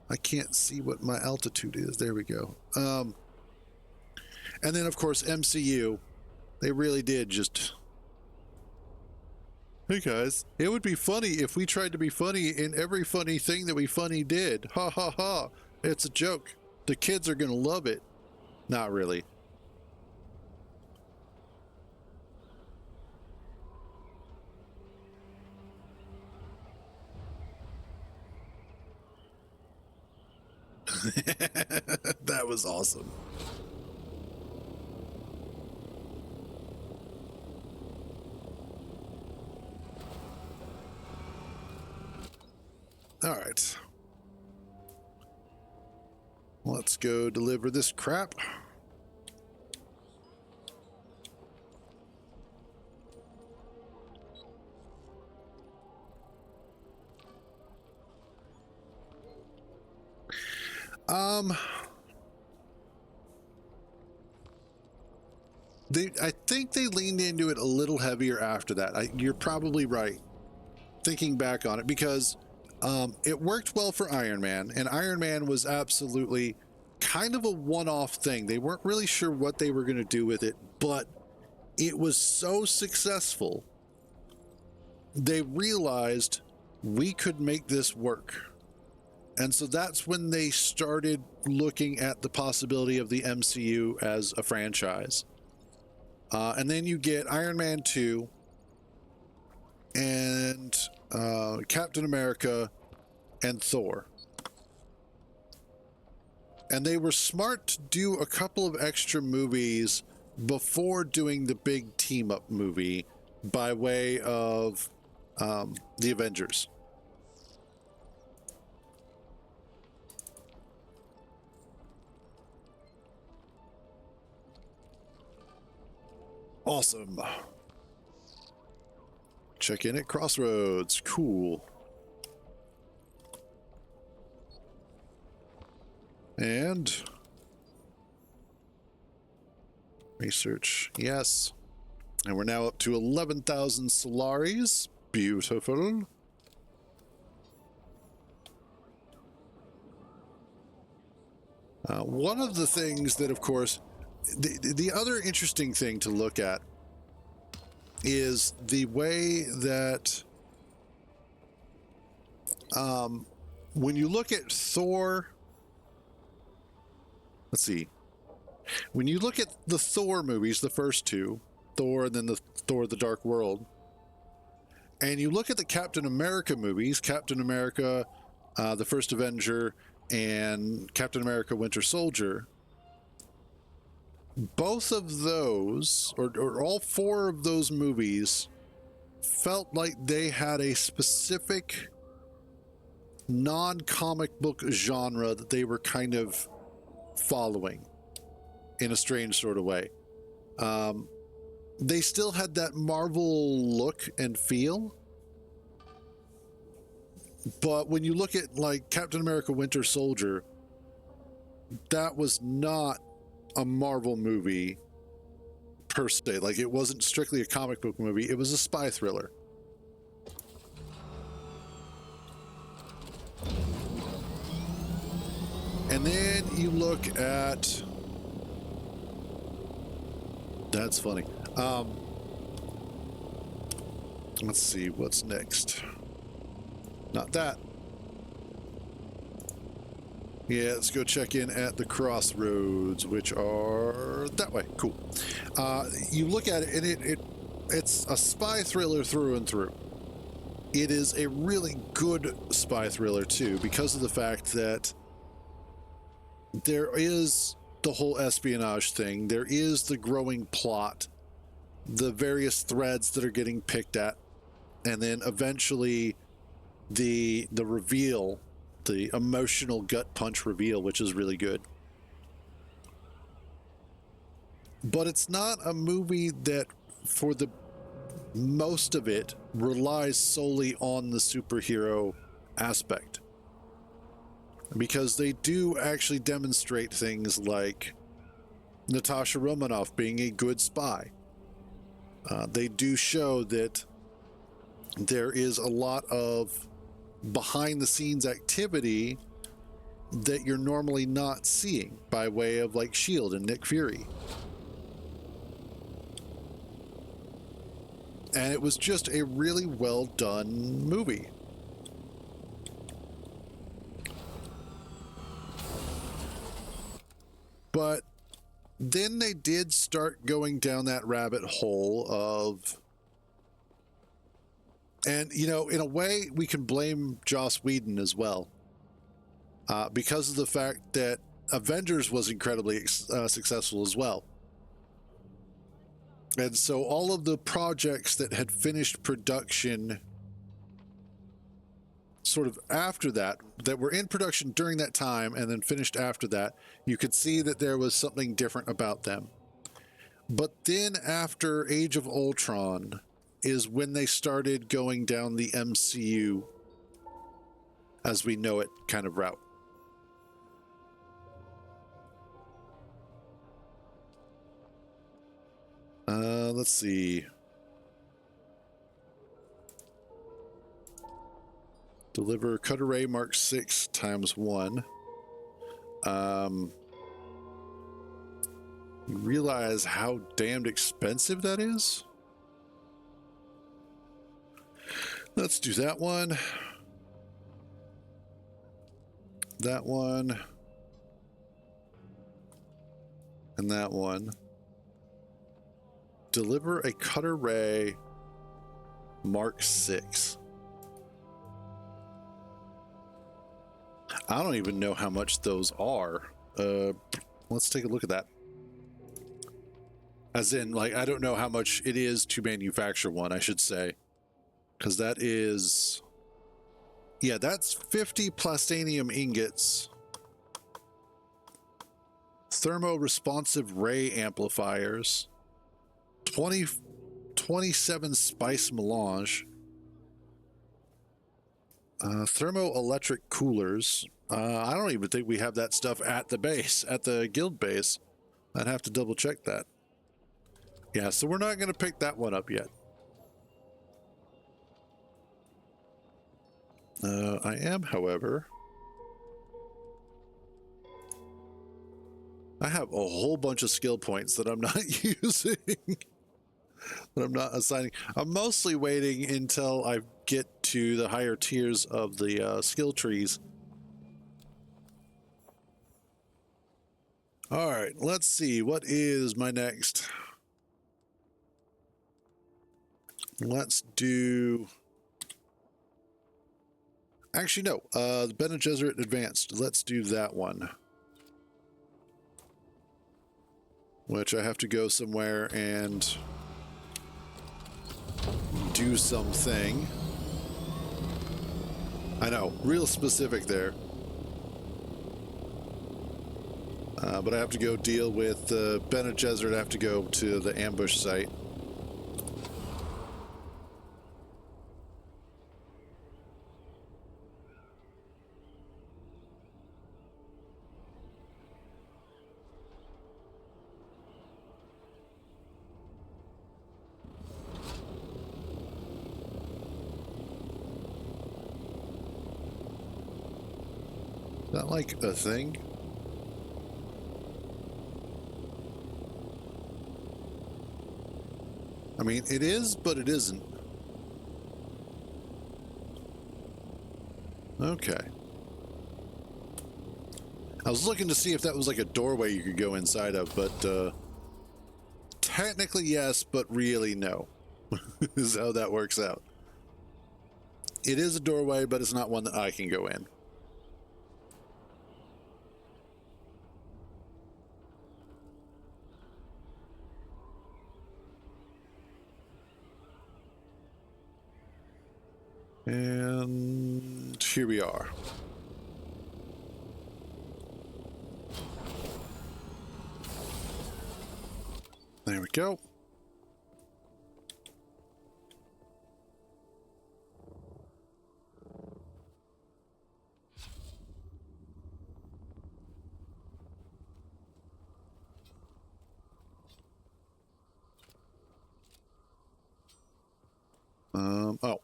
S1: I can't see what my altitude is. There we go. And then, of course, MCU. They really did just... Hey guys, it would be funny if we tried to be funny in every funny thing that we funny did. Ha ha ha. It's a joke. The kids are going to love it. Not really. That was awesome. All right. Let's go deliver this crap. I think they leaned into it a little heavier after that. You're probably right, thinking back on it, because it worked well for Iron Man, and Iron Man was absolutely kind of a one-off thing. They weren't really sure what they were going to do with it, but it was so successful, they realized we could make this work. And so that's when they started looking at the possibility of the MCU as a franchise. And then you get Iron Man 2 and Captain America and Thor. And they were smart to do a couple of extra movies before doing the big team-up movie by way of the Avengers. Awesome. Check in at Crossroads. Cool. And research. Yes. And we're now up to 11,000 Solaris. Beautiful. One of the things that, of course, the other interesting thing to look at is the way that when you look at Thor, let's see, when you look at the Thor movies, the first two, Thor and then the Thor the Dark World, and you look at the Captain America movies, Captain America, the First Avenger, and Captain America Winter Soldier, both of those, or all four of those movies, felt like they had a specific non-comic book genre that they were kind of following in a strange sort of way. They still had that Marvel look and feel, but when you look at like Captain America Winter Soldier, that was not a Marvel movie per se. Like, it wasn't strictly a comic book movie, it was a spy thriller. And then you look at, that's funny. Let's see what's next. Not that. Yeah, let's go check in at the Crossroads, which are that way. Cool. You look at it, and it's a spy thriller through and through. It is a really good spy thriller, too, because of the fact that there is the whole espionage thing. There is the growing plot, the various threads that are getting picked at, and then eventually the reveal, the emotional gut punch reveal, which is really good. But it's not a movie that, for the most of it, relies solely on the superhero aspect, because they do actually demonstrate things like Natasha Romanoff being a good spy. They do show that there is a lot of behind the scenes activity that you're normally not seeing by way of like S.H.I.E.L.D. and Nick Fury. And it was just a really well done movie. But then they did start going down that rabbit hole of, and, you know, in a way, we can blame Joss Whedon as well, because of the fact that Avengers was incredibly successful as well. And so all of the projects that had finished production sort of after that, that were in production during that time and then finished after that, you could see that there was something different about them. But then after Age of Ultron is when they started going down the MCU as we know it kind of route. Let's see. Deliver cut array Mark 6 ×1. You realize how damned expensive that is? Let's do that one. that one. And that one. Deliver a cutter ray Mark 6. I don't even know how much those are. Let's take a look at that. As in, like, I don't know how much it is to manufacture one, I should say. Because that is... Yeah, that's 50 plastanium ingots. Thermo-responsive ray amplifiers. 27 spice melange. Thermoelectric coolers. I don't even think we have that stuff at the base, at the guild base. I'd have to double check that. Yeah, so we're not going to pick that one up yet. I am, however... I have a whole bunch of skill points that I'm not using. That I'm not assigning. I'm mostly waiting until I get to the higher tiers of the skill trees. All right, let's see. What is my next? Let's do... Actually, no. The Bene Gesserit Advanced. Let's do that one. Which I have to go somewhere and do something. I know, real specific there. But I have to go deal with Bene Gesserit. I have to go to the ambush site. Is that like a thing? I mean, it is, but it isn't. Okay. I was looking to see if that was like a doorway you could go inside of, but technically yes, but really no. Is how that works out. It is a doorway, but it's not one that I can go in. And here we are. There we go. Oh.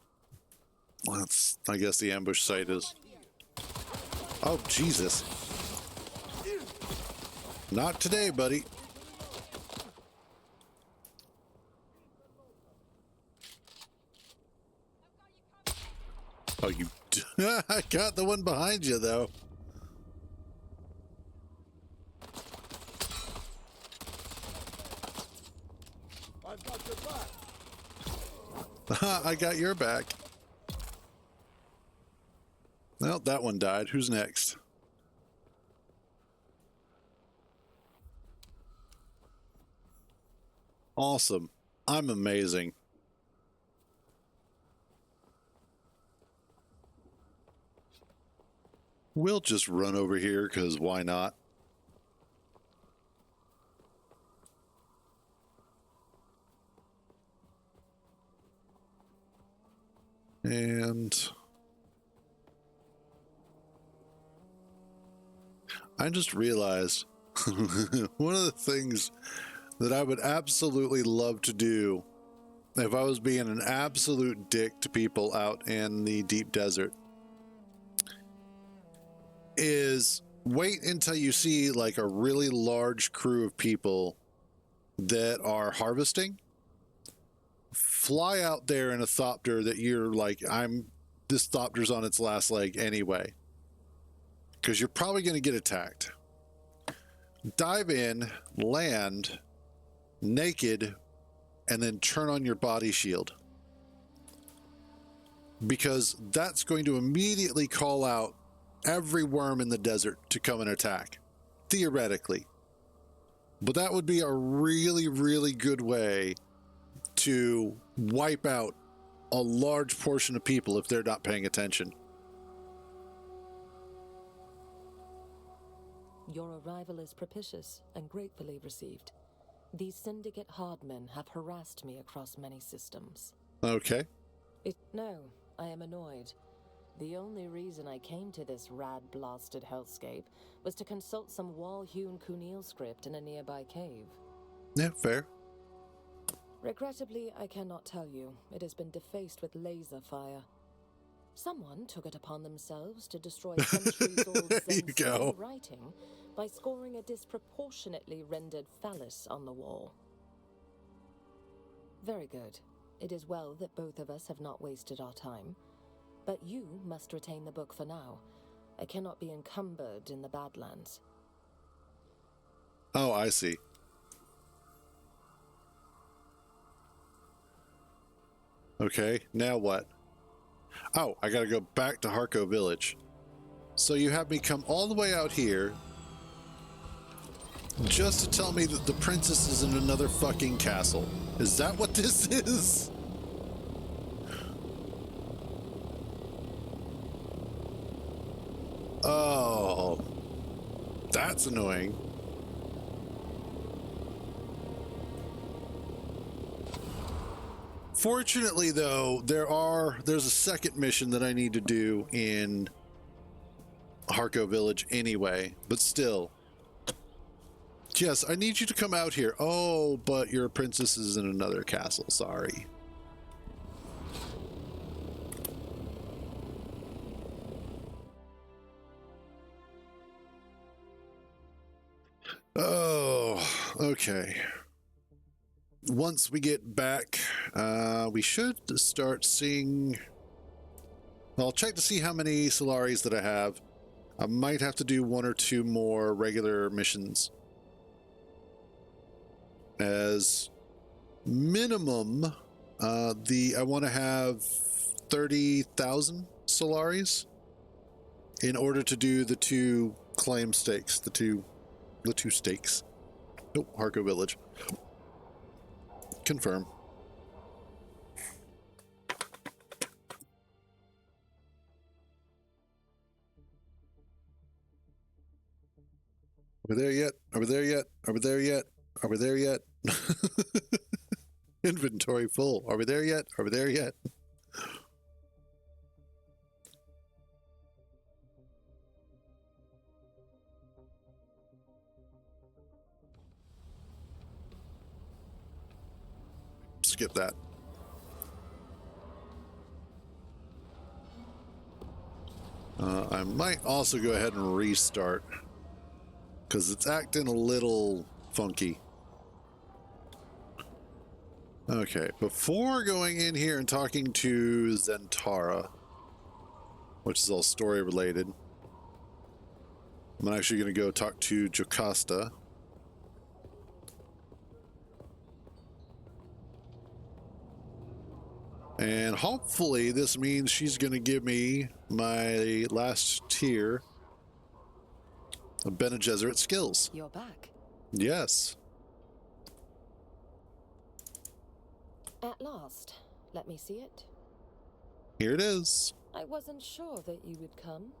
S1: That's, I guess the ambush site is... Oh, Jesus. Not today, buddy. Oh, you... I got the one behind you, though.
S2: I've got your back.
S1: I got your back. Well, that one died. Who's next? Awesome. I'm amazing. We'll just run over here, because why not? And... I just realized one of the things that I would absolutely love to do if I was being an absolute dick to people out in the deep desert is wait until you see like a really large crew of people that are harvesting. Fly out there in a thopter that you're like, this thopter's on its last leg anyway. because you're probably going to get attacked. Dive in, land, naked, and then turn on your body shield. Because that's going to immediately call out every worm in the desert to come and attack. Theoretically. But that would be a really, really good way to wipe out a large portion of people if they're not paying attention.
S5: Your arrival is propitious and gratefully received. These syndicate hardmen have harassed me across many systems.
S1: Okay.
S5: No, I am annoyed. The only reason I came to this rad-blasted hellscape was to consult some wall-hewn Kunil script in a nearby cave.
S1: Yeah, fair.
S5: Regrettably, I cannot tell you. It has been defaced with laser fire. Someone took it upon themselves to destroy centuries-old
S1: There you go.
S5: writing by scoring a disproportionately rendered phallus on the wall. Very good. It is well that both of us have not wasted our time. But you must retain the book for now. I cannot be encumbered in the Badlands.
S1: Oh, I see. Okay, now what? Oh, I gotta go back to Harko Village. So you have me come all the way out here just to tell me that the princess is in another fucking castle. Is that what this is? Oh, that's annoying. Fortunately, though, there's a second mission that I need to do in Harko Village anyway, but still. Yes, I need you to come out here. Oh, but your princess is in another castle. Sorry. Oh, okay. Once we get back, we should start seeing... I'll check to see how many Solaris that I have. I might have to do one or two more regular missions. As minimum, I want to have 30,000 Solaris in order to do the two claim stakes, the two stakes. Oh, Harko Village. Confirm. Are we there yet? Are we there yet? Are we there yet? Are we there yet? Inventory full. Are we there yet? Are we there yet? Skip that. I might also go ahead and restart because it's acting a little funky. Okay, before going in here and talking to Zentara, which is all story related, I'm actually going to go talk to Jocasta. And hopefully this means she's going to give me my last tier of Bene Gesserit skills.
S5: You're back.
S1: Yes.
S5: At last. Let me see it.
S1: Here it is.
S5: I wasn't sure that you would come.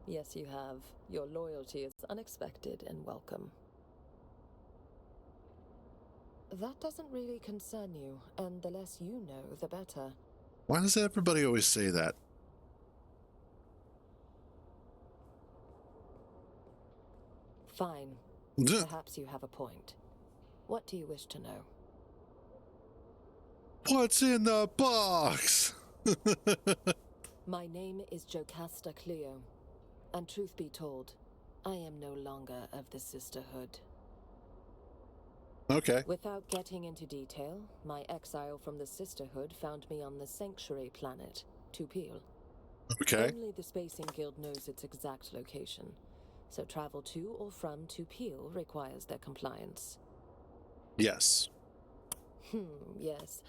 S5: Yes, you have. Your loyalty is unexpected and welcome. That doesn't really concern you, and the less you know, the better.
S1: Why does everybody always say that?
S5: Fine. Perhaps you have a point. What do you wish to know?
S1: What's in the box?
S5: My name is Jocasta Cleo, and truth be told, I am no longer of the Sisterhood.
S1: Okay.
S5: Without getting into detail, my exile from the Sisterhood found me on the sanctuary planet, Tupil.
S1: Okay.
S5: Only the Spacing Guild knows its exact location, so travel to or from Tupil requires their compliance.
S1: Yes.
S5: Yes.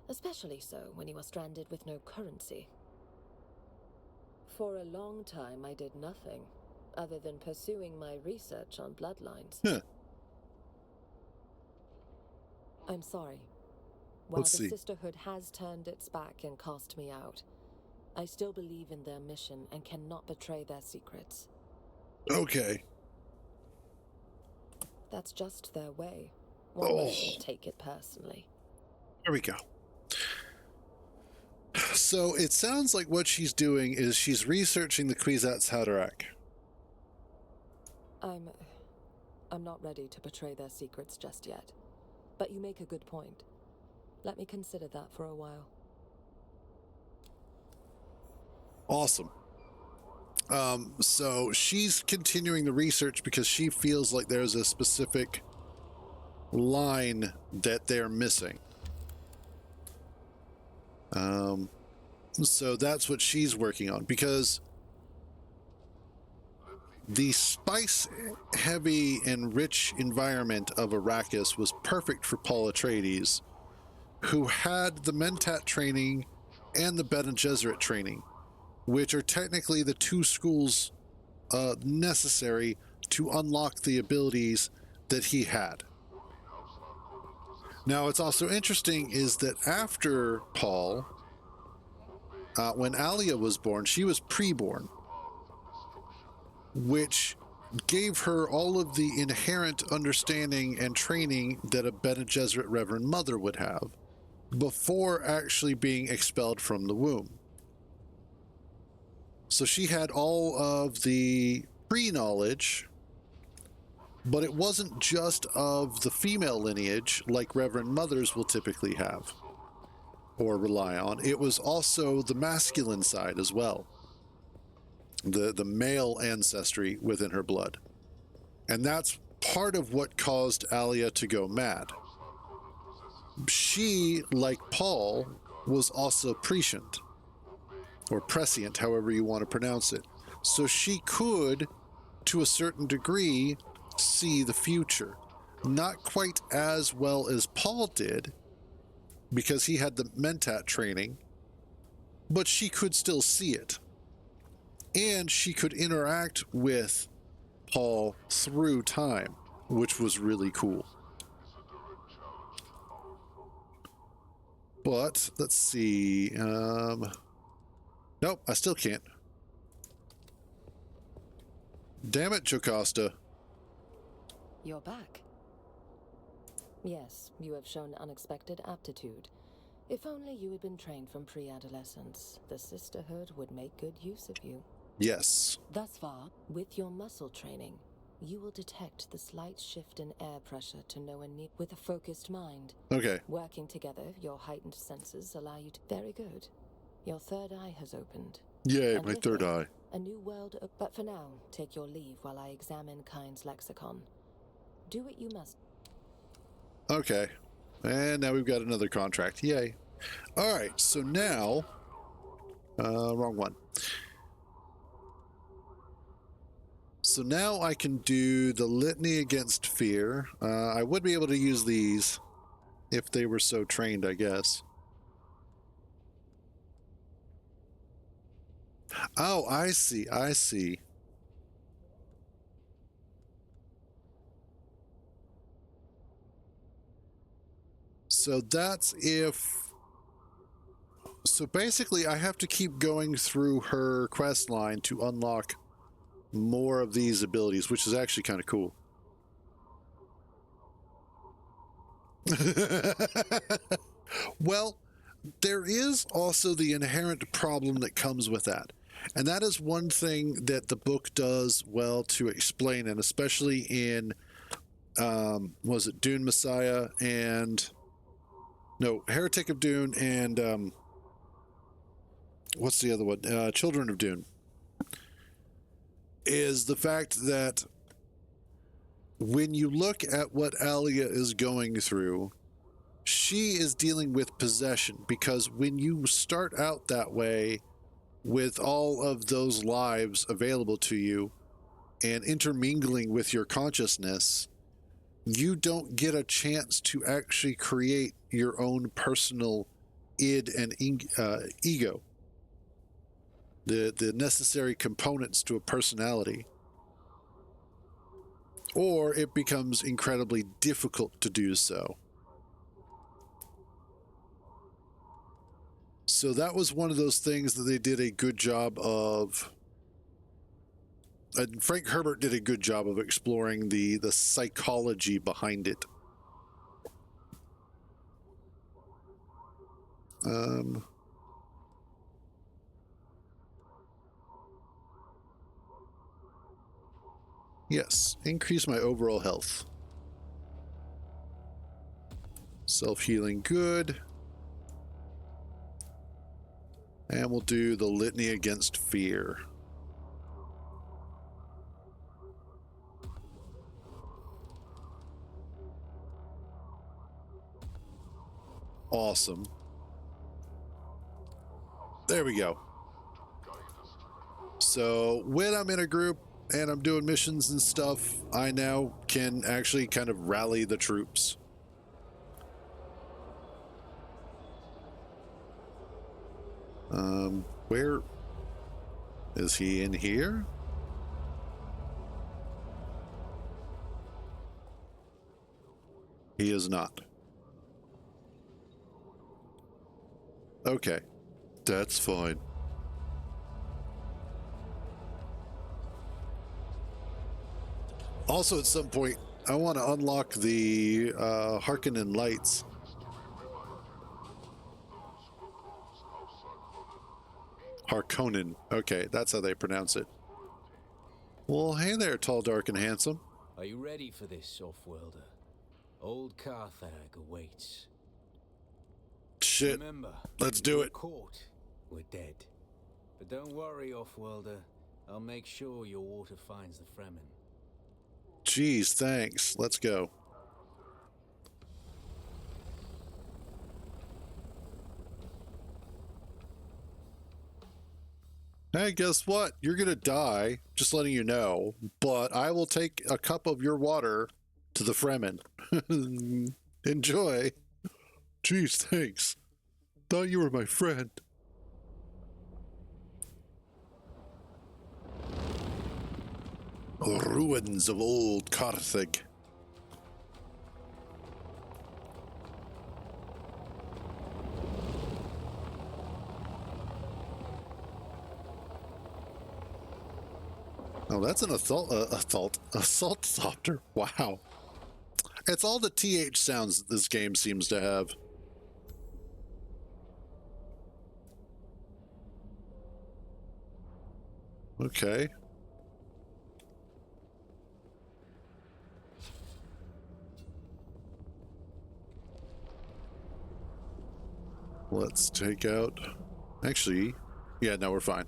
S5: Especially so when you are stranded with no currency. For a long time, I did nothing, other than pursuing my research on bloodlines.
S1: Huh.
S5: I'm sorry. While
S1: Let's
S5: the
S1: see.
S5: Sisterhood has turned its back and cast me out, I still believe in their mission and cannot betray their secrets.
S1: Okay.
S5: That's just their way. One
S1: Oh.
S5: mustn't take it personally.
S1: There we go. So it sounds like what she's doing is she's researching the Kwisatz Haderach.
S5: I'm not ready to betray their secrets just yet. But you make a good point. Let me consider that for a while.
S1: Awesome. So she's continuing the research because she feels like there's a specific line that they're missing. So that's what she's working on, because the spice-heavy and rich environment of Arrakis was perfect for Paul Atreides, who had the Mentat training and the Bene Gesserit training, which are technically the two schools necessary to unlock the abilities that he had. Now, what's also interesting is that after Paul, when Alia was born, she was preborn, which gave her all of the inherent understanding and training that a Bene Gesserit Reverend Mother would have before actually being expelled from the womb. So she had all of the pre-knowledge, but it wasn't just of the female lineage like Reverend Mothers will typically have or rely on. It was also the masculine side as well. The male ancestry within her blood. And that's part of what caused Alia to go mad. She, like Paul, was also prescient, or prescient, however you want to pronounce it. So she could, to a certain degree, see the future. Not quite as well as Paul did, because he had the Mentat training, but she could still see it. And she could interact with Paul through time, which was really cool. But let's see. Nope, I still can't. Damn it, Jocasta.
S5: You're back. Yes, you have shown unexpected aptitude. If only you had been trained from pre-adolescence, the Sisterhood would make good use of you.
S1: Yes.
S5: Thus far, with your muscle training, you will detect the slight shift in air pressure to know a need with a focused mind.
S1: Okay.
S5: Working together, your heightened senses allow you to... Very good. Your third eye has opened.
S1: Yay,
S5: And
S1: my
S5: with
S1: third
S5: it,
S1: eye.
S5: A new world... But for now, take your leave while I examine Kind's lexicon. Do what you must.
S1: Okay. And now we've got another contract. Yay. All right, so now... wrong one. So now I can do the Litany Against Fear. I would be able to use these if they were so trained, I guess. Oh, I see. I see. So that's if... So basically, I have to keep going through her quest line to unlock more of these abilities, which is actually kind of cool. Well, there is also the inherent problem that comes with that. And that is one thing that the book does well to explain, and especially in, was it Dune Messiah and... No, Heretic of Dune and... what's the other one? Children of Dune. Is the fact that when you look at what Alia is going through, she is dealing with possession, because when you start out that way with all of those lives available to you and intermingling with your consciousness, you don't get a chance to actually create your own personal id and ego, the necessary components to a personality, or it becomes incredibly difficult to do so. So that was one of those things that they did a good job of. And Frank Herbert did a good job of exploring the psychology behind it. Yes, increase my overall health. Self-healing, good. And we'll do the litany against fear. Awesome. There we go. So when I'm in a group and I'm doing missions and stuff, I now can actually kind of rally the troops. Where is he? In here? He is not. Okay, that's fine. Also, at some point, I want to unlock the Harkonnen lights. Harkonnen. Okay, that's how they pronounce it. Well, hey there, tall, dark, and handsome.
S6: Are you ready for this, off-worlder? Old Carthag awaits.
S1: Shit.
S6: Remember,
S1: Let's do it.
S6: Caught, we're dead. But don't worry, off-worlder. I'll make sure your water finds the Fremen.
S1: Jeez, thanks. Let's go. Hey, guess what? You're gonna die, just letting you know, but I will take a cup of your water to the Fremen. Enjoy. Jeez, thanks. Thought you were my friend. Ruins of old Carthage. Oh, that's an assault softer. Wow. It's all the TH sounds that this game seems to have. Okay. Let's take out... Actually, yeah, no, we're fine.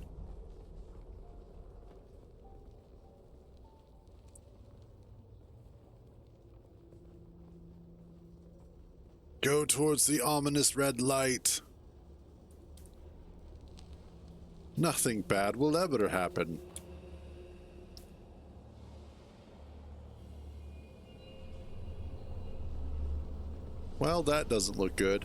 S1: Go towards the ominous red light. Nothing bad will ever happen. Well, that doesn't look good.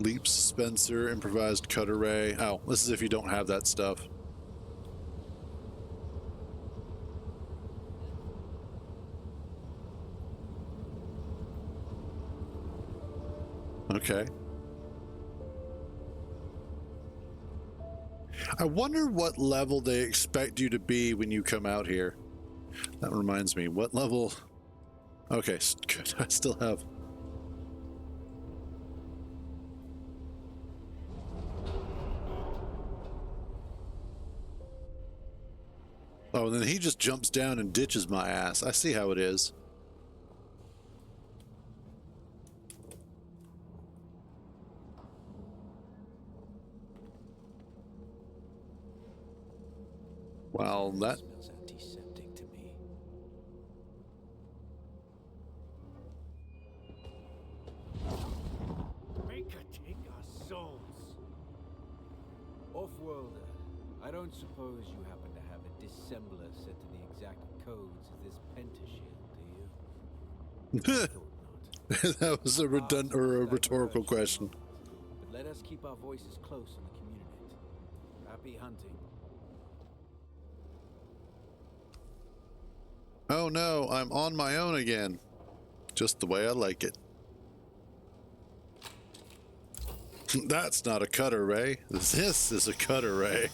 S1: Leap dispenser, improvised cut array. Oh, this is if you don't have that stuff. Okay. I wonder what level they expect you to be when you come out here. That reminds me, what level? Okay, good. I still have... Oh, and then he just jumps down and ditches my ass. I see how it is. Well, that
S6: smells antiseptic to me.
S2: Make her take our souls.
S6: Off-worlder, I don't suppose you happen to have a dissembler set to the exact codes of this pentashield, do you? I thought not.
S1: that was a redundant or a rhetorical question.
S6: But let us keep our voices close on the community. Happy hunting.
S1: Oh no, I'm on my own again. Just the way I like it. That's not a cutter ray. This is a cutter ray.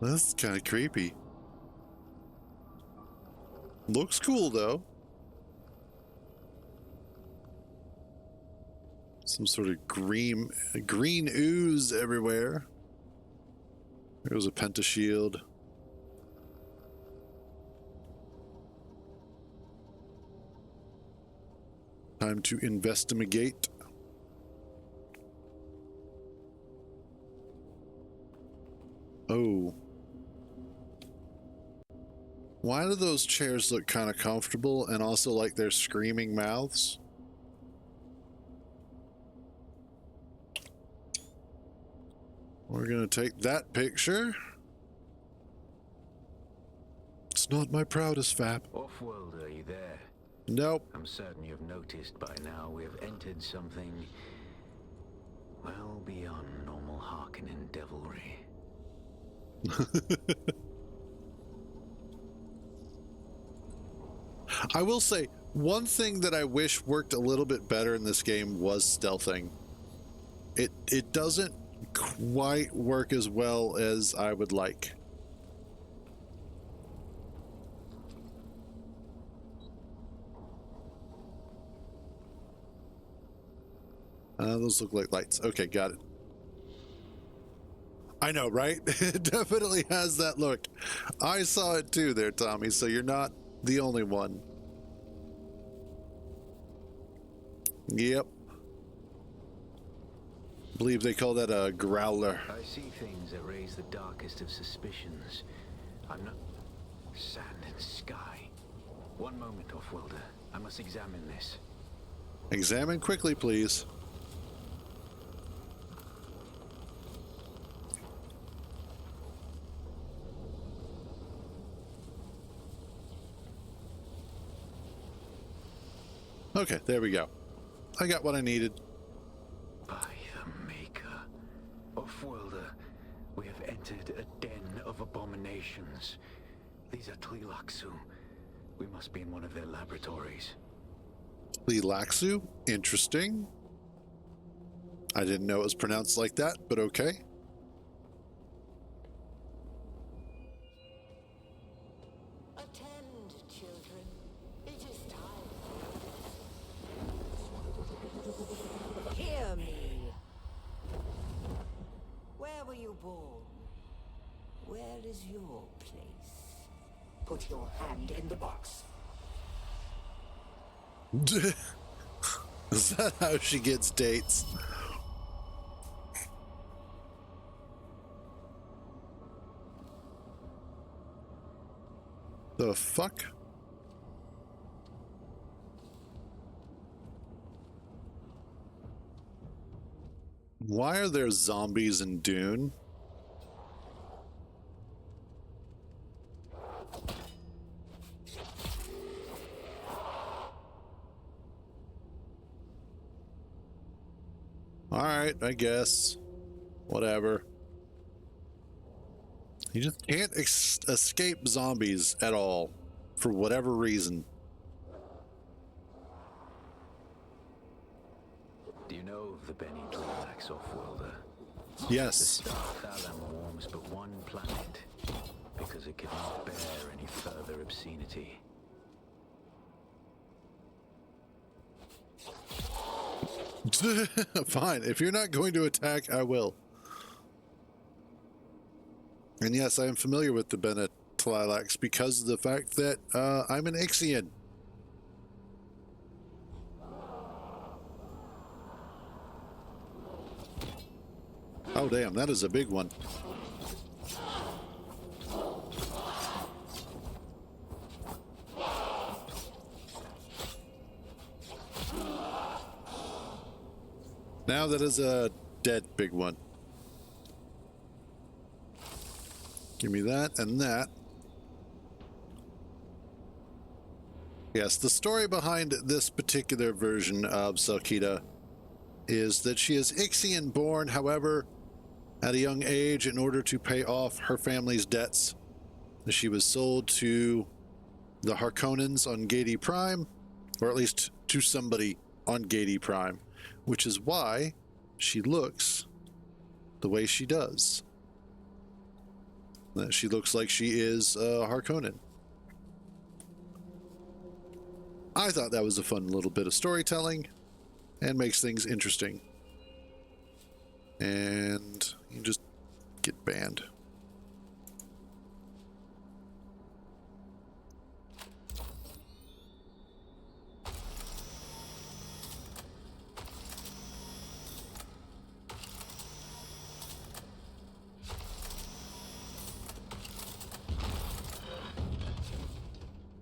S1: That's kind of creepy. Looks cool though. Some sort of green ooze everywhere. There was a pentashield. Time to investigate. Oh. Why do those chairs look kind of comfortable and also like they're screaming mouths? We're gonna take that picture. It's not my proudest fap.
S6: Off-worlder, are you there?
S1: Nope.
S6: I'm certain you've noticed by now we have entered something well beyond normal Harkonnen devilry.
S1: I will say, one thing that I wish worked a little bit better in this game was stealthing. It doesn't quite work as well as I would like. Those look like lights. Okay, got it. I know, right? It definitely has that look. I saw it too there, Tommy, so you're not the only one. Yep. Believe they call that a growler.
S6: I see things that raise the darkest of suspicions. I'm not... Sand and sky. One moment, Off-worlder. I must examine this.
S1: Examine quickly, please. Okay, there we go. I got what I needed.
S6: By the Maker. Off-worlder, we have entered a den of abominations. These are Tleilaxu. We must be in one of their laboratories.
S1: Tleilaxu? Interesting. I didn't know it was pronounced like that, but okay.
S4: Attend, children. It is time. Hear me. Where were you born? Where is your place? Put your hand in the box.
S1: Is that how she gets dates? The fuck? Why are there zombies in Dune? Alright, I guess. Whatever. You just can't escape zombies at all, for whatever reason.
S6: Do you know of the Benny Tleilax, Off-worlder?
S1: Yes.
S6: The star Thalam warms but one planet, because it cannot bear any further obscenity.
S1: Fine. If you're not going to attack, I will. And yes, I am familiar with the Bene Tleilax because of the fact that I'm an Ixian. Oh, damn, that is a big one. Now that is a dead big one. Give me that and that. Yes, the story behind this particular version of Selkida is that she is Ixian born, however, at a young age, in order to pay off her family's debts, she was sold to the Harkonnens on Gedi Prime, or at least to somebody on Gedi Prime, which is why she looks the way she does. She looks like she is a Harkonnen. I thought that was a fun little bit of storytelling and makes things interesting. And you just get banned.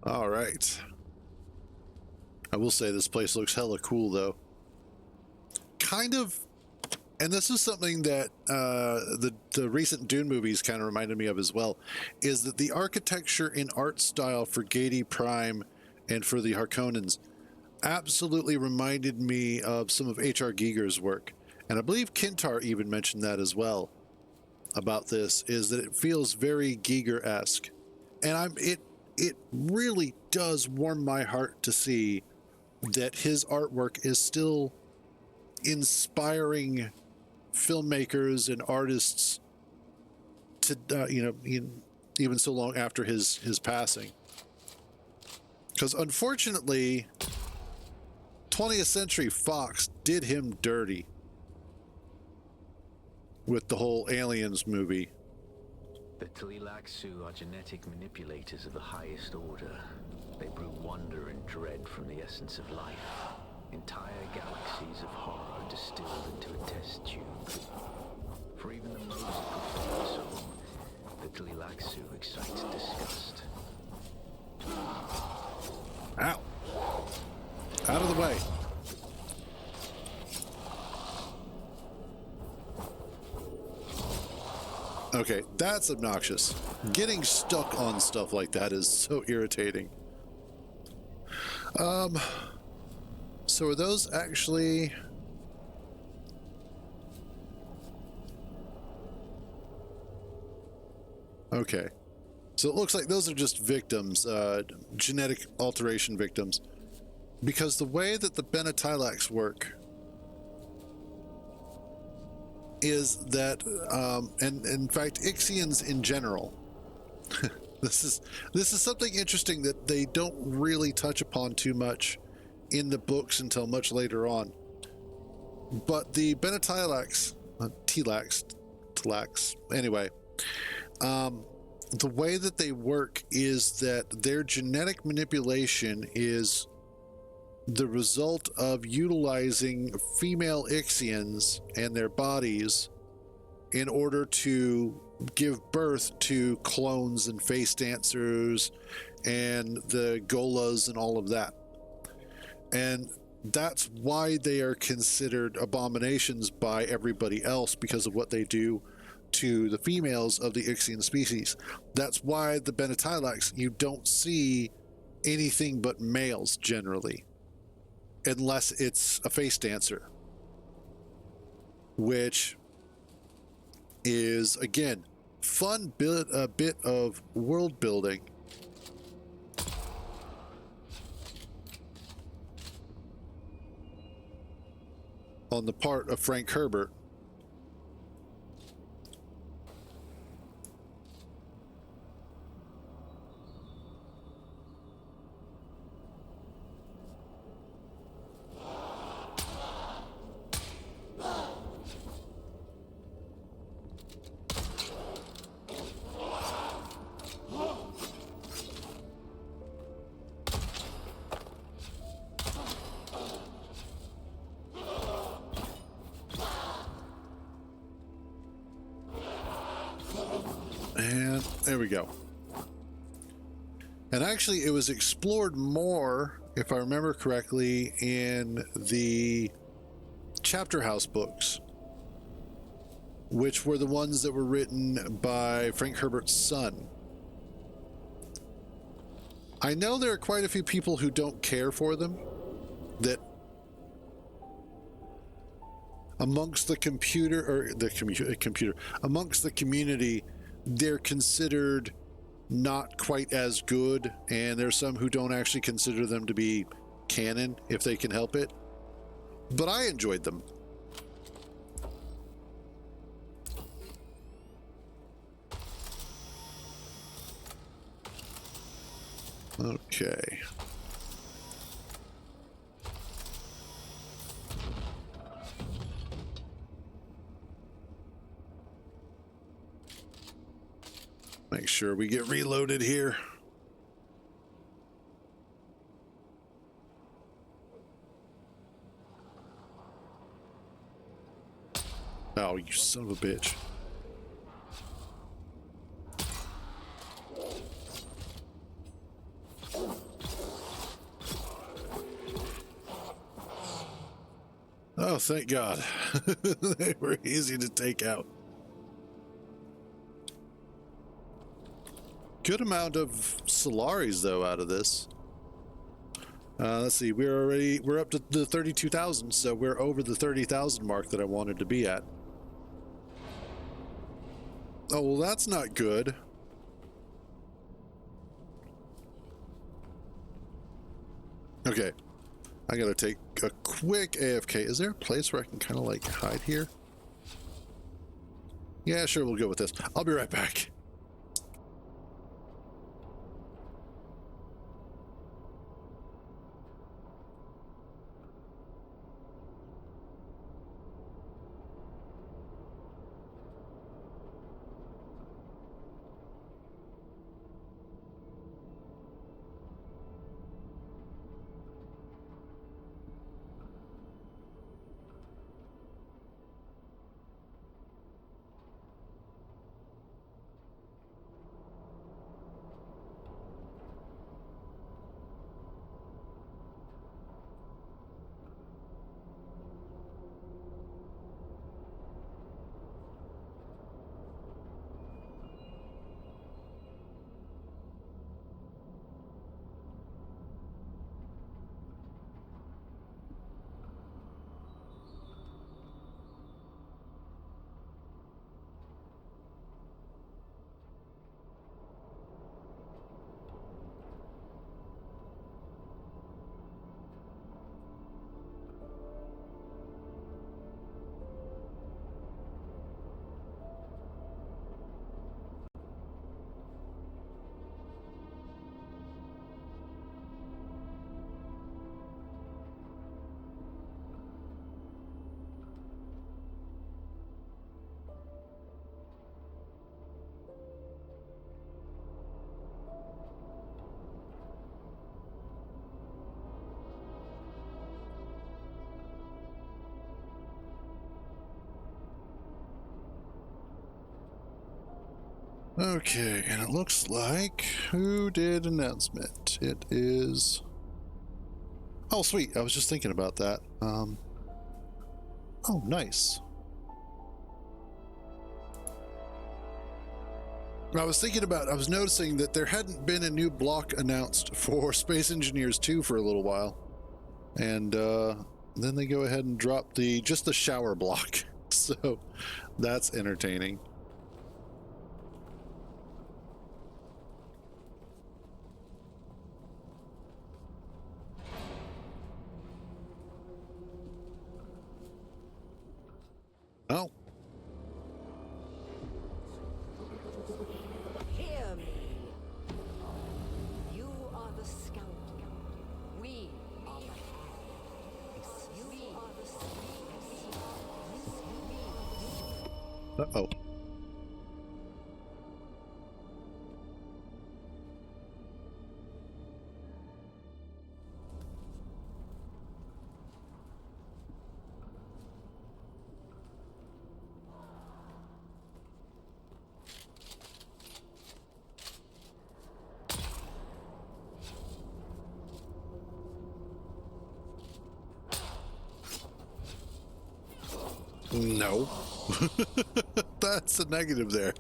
S1: All right. I will say this place looks hella cool, though. Kind of, and this is something that the recent Dune movies kind of reminded me of as well, is that the architecture and art style for Gedi Prime and for the Harkonnens absolutely reminded me of some of H.R. Giger's work. And I believe Kintar even mentioned that as well about this, is that it feels very Giger-esque. And it really does warm my heart to see that his artwork is still inspiring filmmakers and artists to, even so long after his passing. Because unfortunately, 20th Century Fox did him dirty with the whole Aliens movie.
S6: The Tlilaxu are genetic manipulators of the highest order. They brew wonder and dread from the essence of life. Entire galaxies of horror distilled into a test tube. For even the most profound soul, the Tlilaxu excites disgust.
S1: Ow! Out of the way. Okay, that's obnoxious. Getting stuck on stuff like that is so irritating. So are those actually... Okay. So it looks like those are just victims, genetic alteration victims. Because the way that the Benetilax work is that, and in fact, Ixians in general, this is something interesting that they don't really touch upon too much in the books until much later on. But the Benetilax, Tlax, anyway, the way that they work is that their genetic manipulation is the result of utilizing female Ixians and their bodies in order to give birth to clones and face dancers and the Golas and all of that. And that's why they are considered abominations by everybody else, because of what they do to the females of the Ixian species. That's why the Benetilax, you don't see anything but males generally, unless it's a face dancer, which is, again, a bit of world building. On the part of Frank Herbert. And there we go. And actually, it was explored more, if I remember correctly, in the Chapter House books, which were the ones that were written by Frank Herbert's son. I know there are quite a few people who don't care for them, that amongst the amongst the community, they're considered not quite as good, and there's some who don't actually consider them to be canon if they can help it. But I enjoyed them. Okay. Make sure we get reloaded here. Oh, you son of a bitch. Oh, thank God. They were easy to take out. Good amount of Solaris, though, out of this. Let's see, we're up to the 32,000, so we're over the 30,000 mark that I wanted to be at. Oh, well, that's not good. Okay, I gotta take a quick AFK. Is there a place where I can kind of like hide here? Yeah, sure, we'll go with this. I'll be right back. Okay, and it looks like who did announcement? It is. Oh, sweet. I was just thinking about that. Oh, nice. I was noticing that there hadn't been a new block announced for Space Engineers 2 for a little while. And then they go ahead and drop just the shower block. So that's entertaining. Oh.
S4: Hear me. You are the scout. We are the hands. You are the scout.
S1: Uh-oh. No. That's a negative there.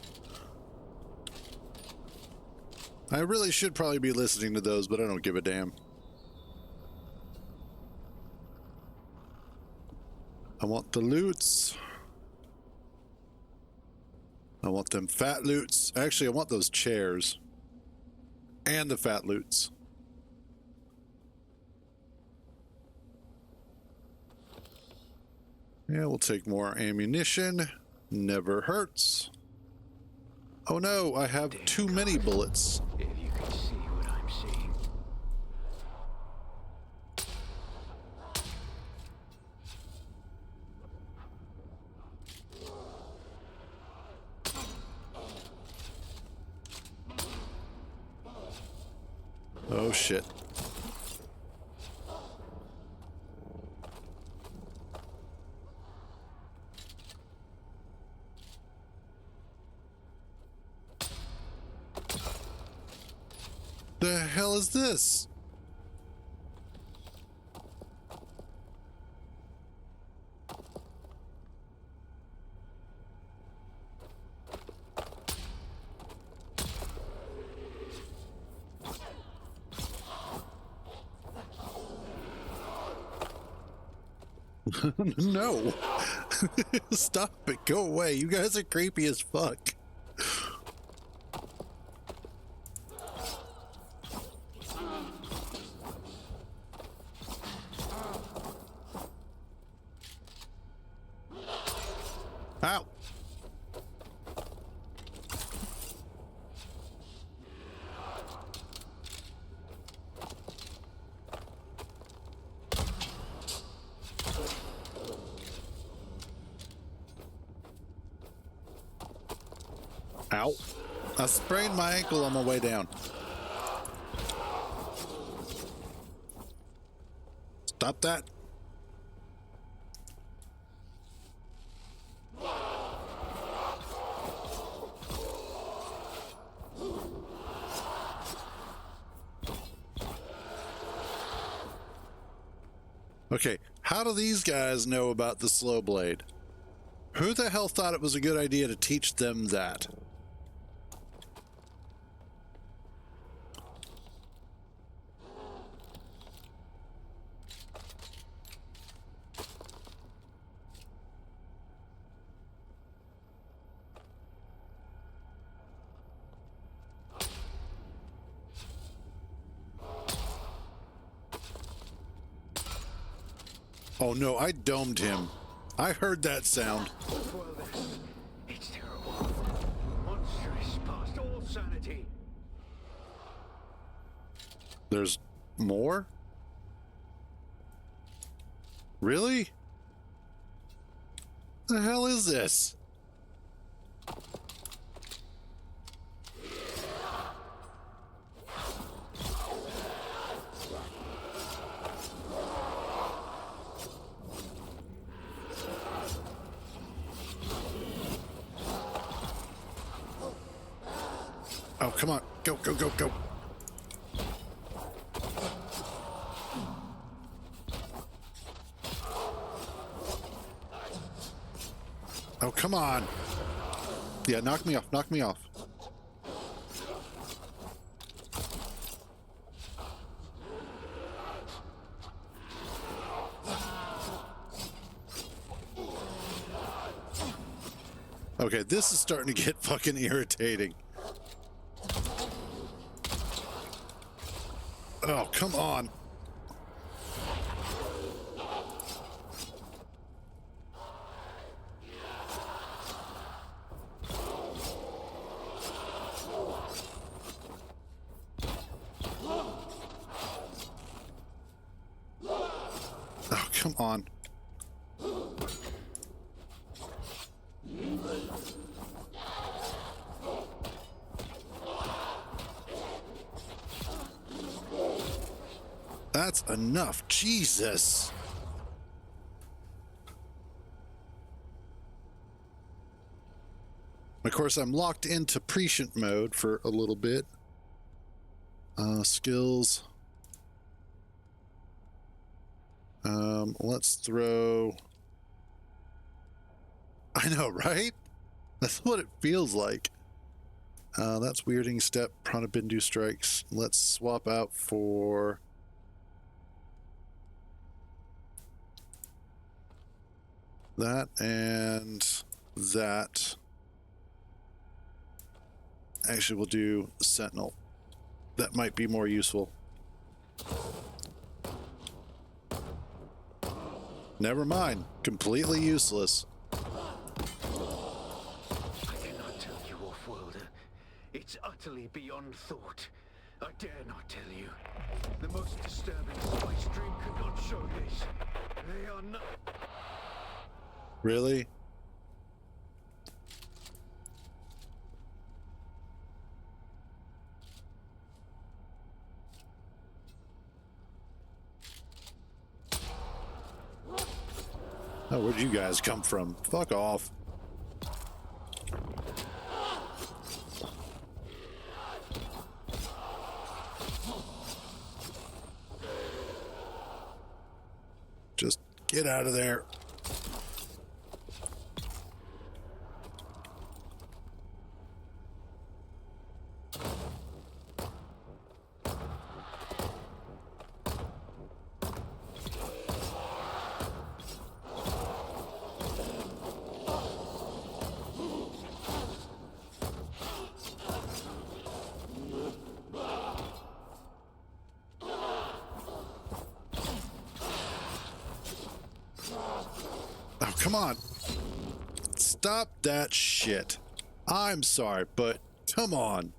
S1: I really should probably be listening to those, but I don't give a damn. I want the loots. I want them fat loots. Actually, I want those chairs. And the fat loots. Yeah, we'll take more ammunition. Never hurts. Oh no, I have too many bullets.
S6: If you could see what I'm seeing.
S1: Oh shit. The hell is this? No. Stop it. Go away. You guys are creepy as fuck. Ow. Ow. I sprained my ankle on my way down. Stop that. Okay, how do these guys know about the slow blade? Who the hell thought it was a good idea to teach them that? Oh no, I domed him. I heard that sound.
S6: Well, it's terrible. Monstrous past all sanity.
S1: There's more? Really? The hell is this? Oh, come on. Go, go, go, go. Oh, come on. Yeah, knock me off. Knock me off. Okay, this is starting to get fucking irritating. Oh, come on. Oh, come on. That's enough. Jesus. Of course, I'm locked into prescient mode for a little bit. Skills. Let's throw I know, right? That's what it feels like. That's Weirding Step, Prana Bindu Strikes. Let's swap out for... that and that. Actually, we'll do Sentinel. That might be more useful. Never mind. Completely useless.
S6: I cannot tell you, Off-Worlder. It's utterly beyond thought. I dare not tell you. The most disturbing spice dream could not show this. They are not...
S1: Really? Oh, where'd you guys come from? Fuck off. Just get out of there. Oh, come on. Stop that shit. I'm sorry, but come on.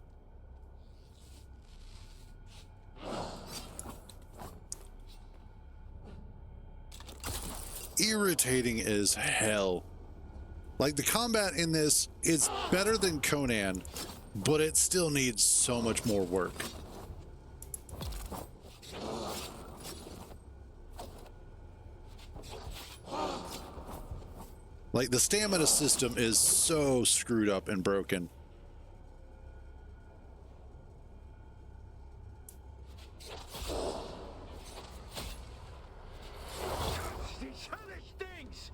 S1: Irritating as hell. Like, the combat in this is better than Conan, but it still needs so much more work. Like, the stamina system is so screwed up and broken.
S6: These hellish things!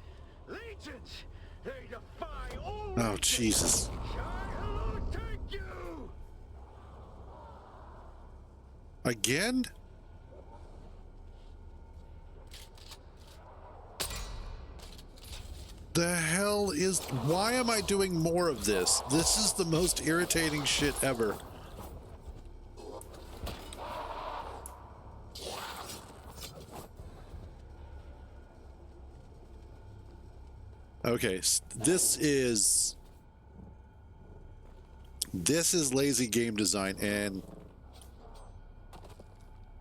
S6: Legions! They defy all...
S1: Oh, Jesus.
S6: Hello, thank you!
S1: Again? The hell is... Why am I doing more of this? This is the most irritating shit ever. Okay, this is lazy game design, and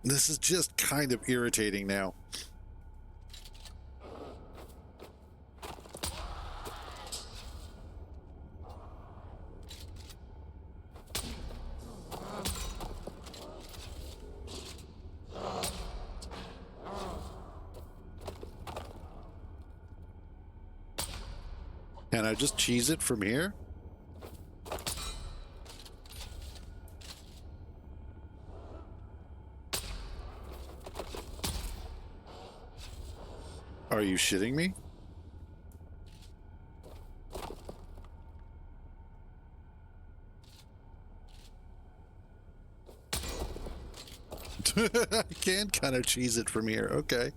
S1: this is just kind of irritating now. Can I just cheese it from here? Are you shitting me? I can kind of cheese it from here. Okay.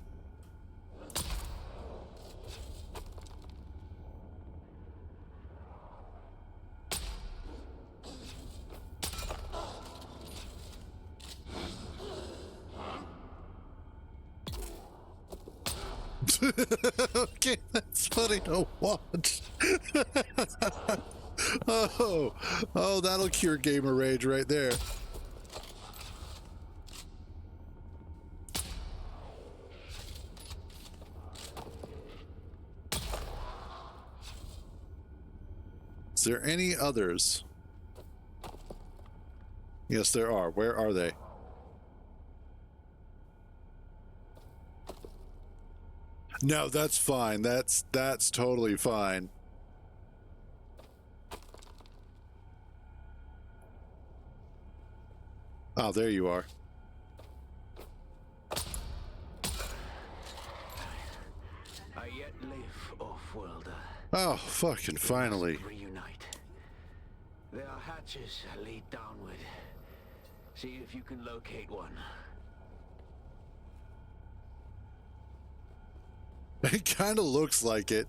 S1: Okay, that's funny to watch. Oh, that'll cure gamer rage right there. Is there any others? Yes, there are. Where are they? No, that's fine. That's totally fine. Oh, there you are.
S6: I yet live, off-worlder.
S1: Oh, fucking finally.
S6: Reunite. There are hatches that lead downward. See if you can locate one.
S1: It kind of looks like it.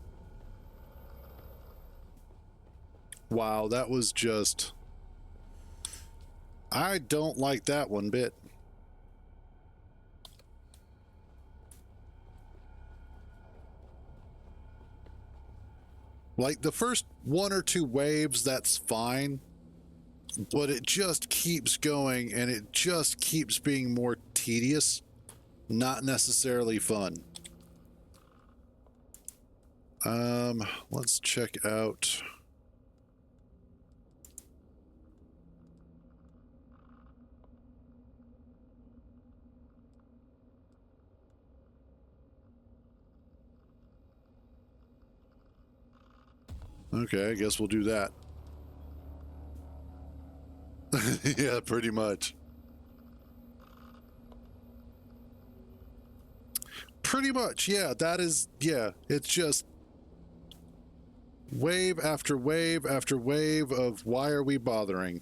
S1: Wow, that was just... I don't like that one bit. Like, the first one or two waves, that's fine. But it just keeps going, and it just keeps being more tedious. Not necessarily fun. Let's check out... Okay, I guess we'll do that. Yeah, pretty much. Pretty much, yeah, that is, yeah, it's just wave after wave after wave of why are we bothering?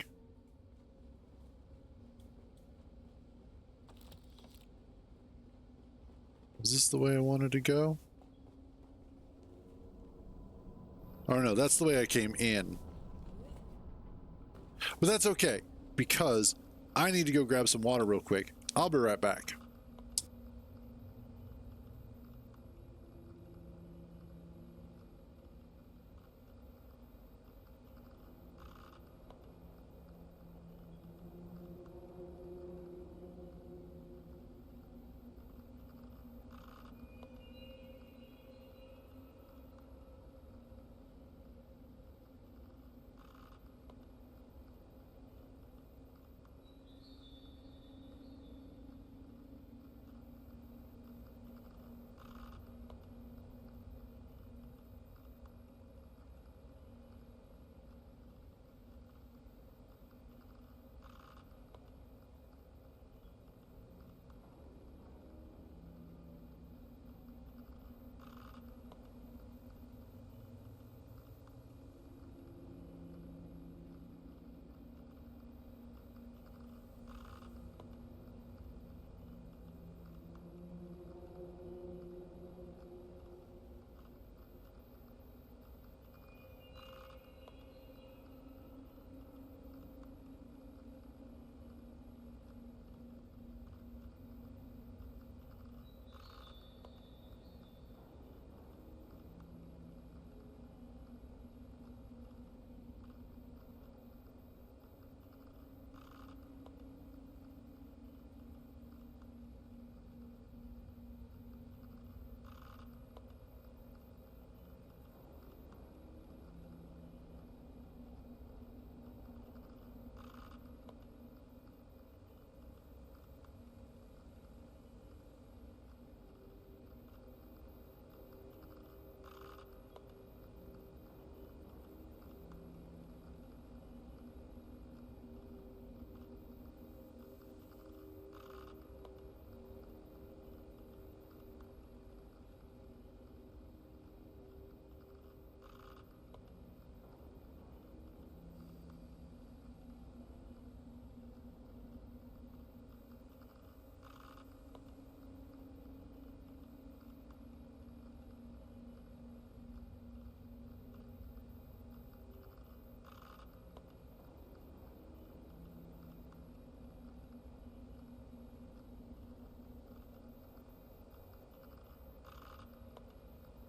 S1: Is this the way I wanted to go? Oh no, that's the way I came in. But that's okay, because I need to go grab some water real quick. I'll be right back.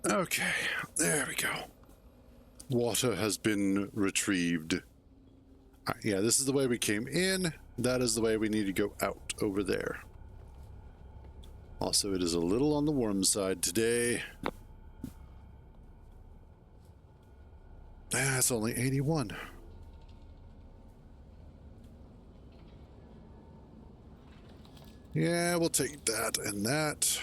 S1: Okay, there we go. Water has been retrieved. Yeah, this is the way we came in. That is the way we need to go out over there. Also, it is a little on the warm side today. It's only 81. Yeah, we'll take that and that.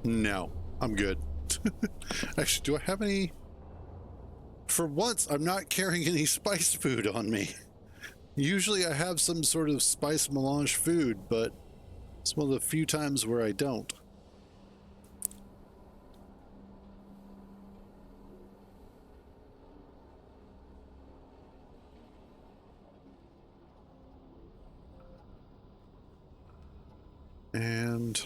S1: No, I'm good. Actually, do I have any? For once, I'm not carrying any spiced food on me. Usually I have some sort of spice melange food, but it's one of the few times where I don't. And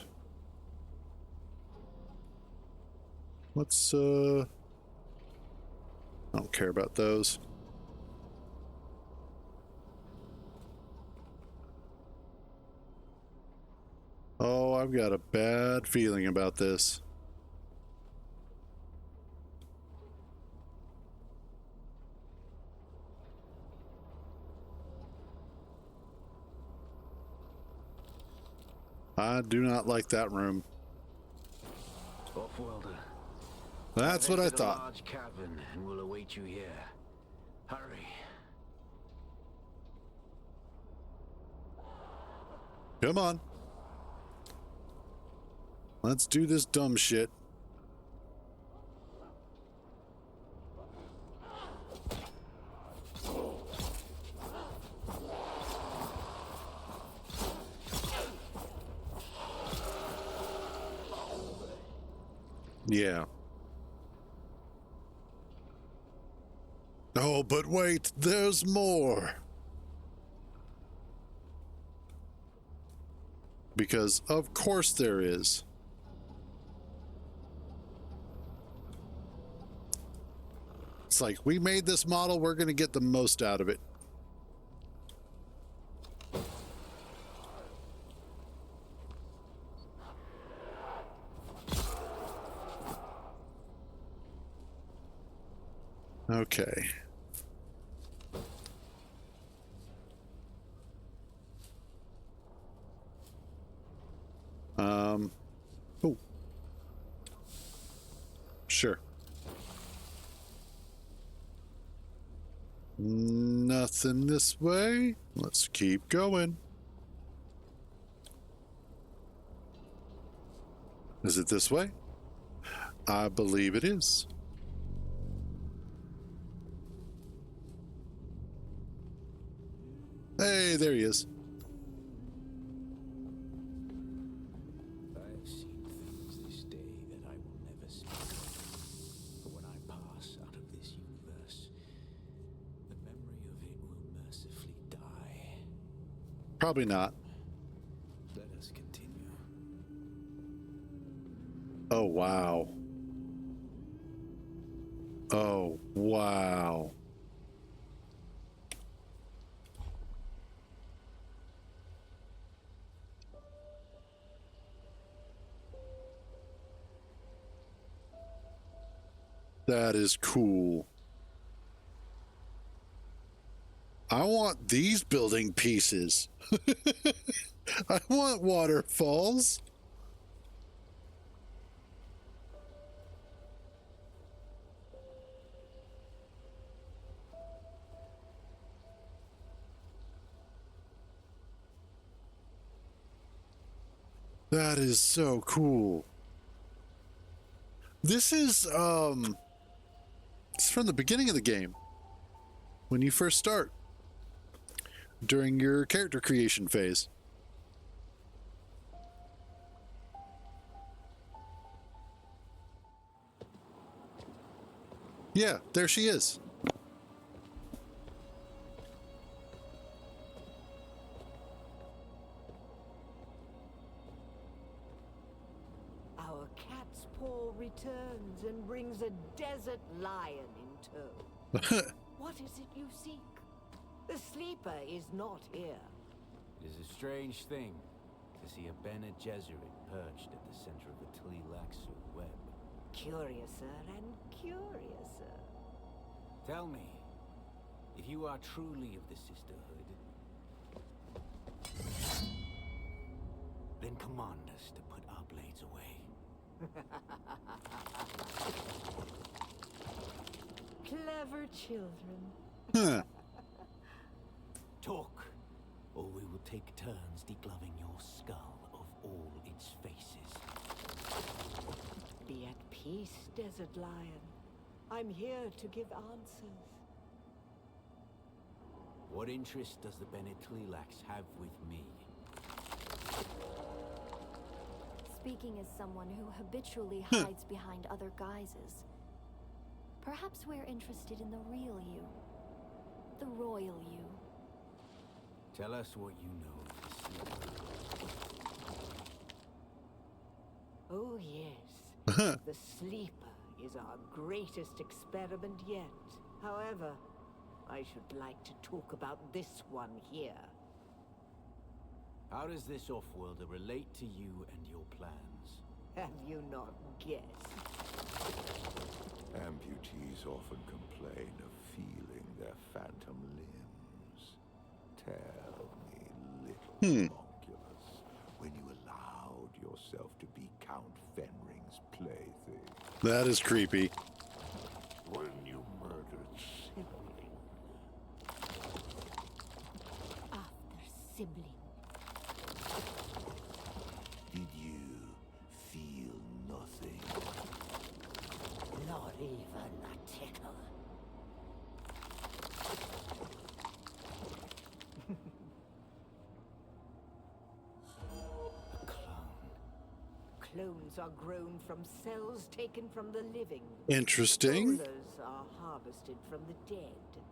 S1: let's I don't care about those. Oh, I've got a bad feeling about this. I do not like that room.
S6: Off-worlder.
S1: That's what I
S6: Entered a
S1: thought.
S6: large cavern and will await you here. Hurry.
S1: Come on. Let's do this dumb shit. Yeah. Oh, but wait, there's more. Because of course there is. It's like, we made this model, we're going to get the most out of it. Okay. Oh. Sure. Nothing this way. Let's keep going. Is it this way? I believe it is. Hey, there he is.
S6: I've seen things this day that I will never speak of. But when I pass out of this universe, the memory of it will mercifully die.
S1: Probably not.
S6: Let us continue.
S1: Oh, wow. Oh, wow. That is cool. I want these building pieces. I want waterfalls. That is so cool. This is it's from the beginning of the game. When you first start. During your character creation phase. Yeah, there she is.
S4: Our cat's paw returns and brings a desert lion in tow. What is it you seek? The sleeper is not here.
S7: It is a strange thing to see a Bene Gesserit perched at the center of the Tlilaxu web.
S4: Curiouser and curiouser.
S7: Tell me, if you are truly of the Sisterhood, then command us to put our blades away.
S4: Clever children.
S1: Huh.
S7: Talk, or we will take turns degloving your skull of all its faces.
S4: peace, Desert Lion. I'm here to give answers.
S7: What interest does the Bene Tleilax have with me?
S8: Speaking as someone who habitually hides behind other guises, perhaps we're interested in the real you. The royal you.
S7: Tell us what you know of the Sleeper.
S4: Oh yes, the Sleeper is our greatest experiment yet. However, I should like to talk about this one here.
S7: How does this off-worlder relate to you and your plans?
S4: Have you not guessed?
S9: Amputees often complain of feeling their phantom limbs. Tell me, little homunculus, when you allowed yourself to be Count Fenring's plaything.
S1: That is creepy.
S9: When you murdered sibling.
S8: After sibling.
S9: Did you feel nothing?
S4: Not even a tickle.
S7: A clone.
S4: Clones are grown from cells taken from the living.
S1: Interesting.
S4: Solars are harvested from the dead.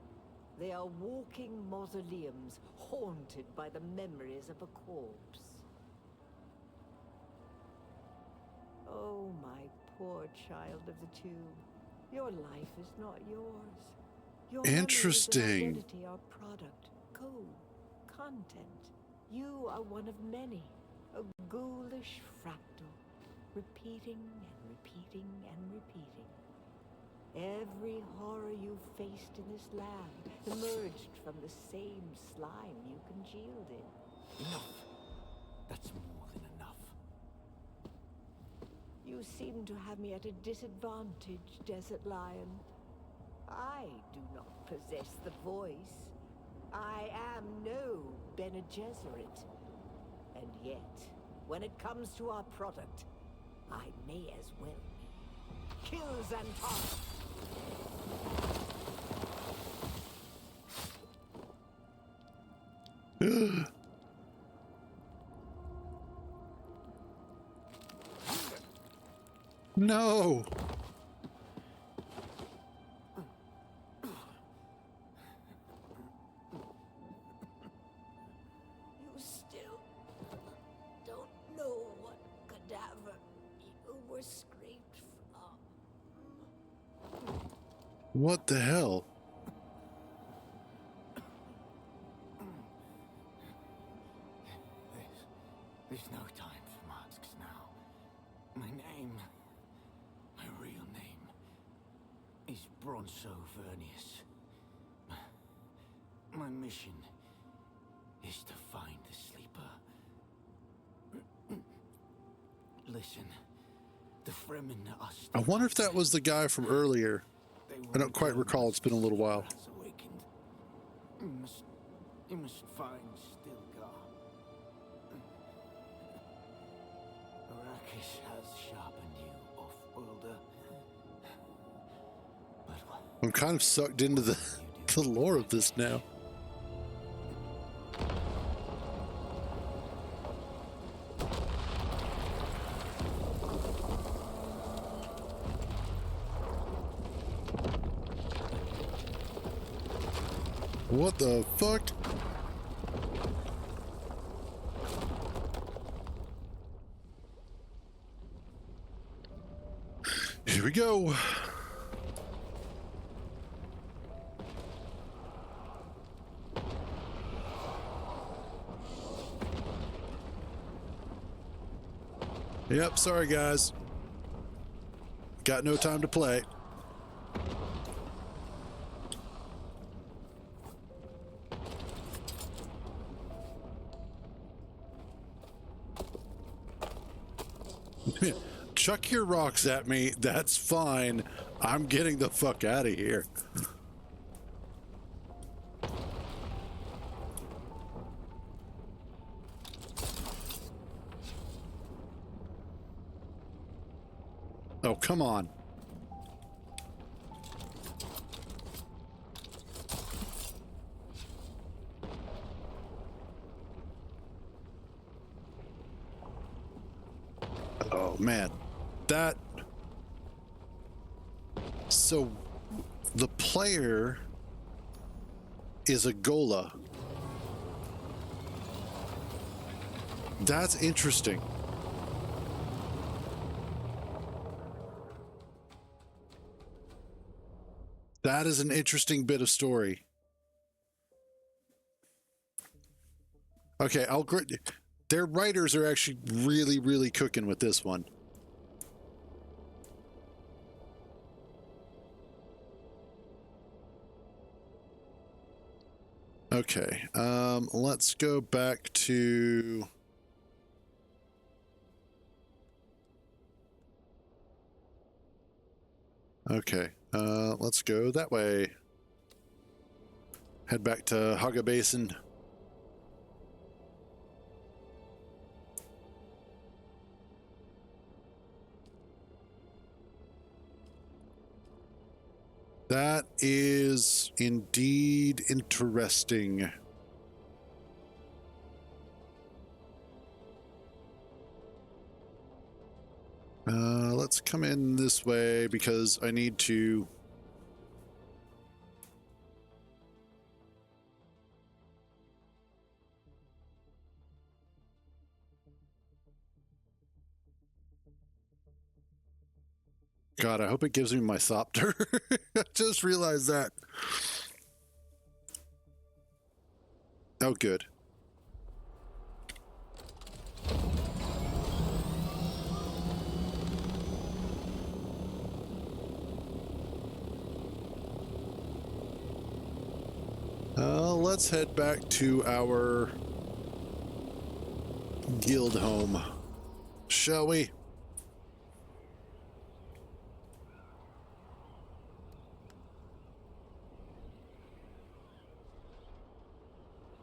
S4: They are walking mausoleums, haunted by the memories of a corpse. Oh, my poor child of the tomb. Your life is not yours. Your
S1: Interesting.
S4: memories and identity are product, code, content. You are one of many, a ghoulish fractal, repeating and repeating and repeating. Every horror you faced in this land emerged from the same slime you congealed in.
S7: Enough. That's more than enough.
S4: You seem to have me at a disadvantage, Desert Lion. I do not possess the voice. I am no Bene Gesserit. And yet, when it comes to our product, I may as well be. Kill Xantar!
S1: No.
S4: You still don't know what cadaver you were scraped from.
S1: What the hell?
S7: There's no time for masks now. My name, my real name, is Bronso Vernius. My mission is to find the Sleeper. Listen, the Fremen are
S1: I wonder if that was the guy from earlier. I don't quite recall. It's been a little while.
S7: Has awakened. You must find Stilgar. Arrakis has sharpened you, off-worlder. But what
S1: I'm kind of sucked into the lore of this now. What the fuck? Here we go. Yep, sorry guys. Got no time to play. Chuck your rocks at me. That's fine. I'm getting the fuck out of here. Oh, come on. Oh, man. That... So, the player is a Gola. That's interesting. That is an interesting bit of story. Okay, their writers are actually really, really cooking with this one. Okay, let's go back to... Okay, let's go that way. Head back to Hagga Basin. That is indeed interesting. Let's come in this way because I need to... God, I hope it gives me my Thopter. I just realized that. Oh, good. Let's head back to our guild home, shall we?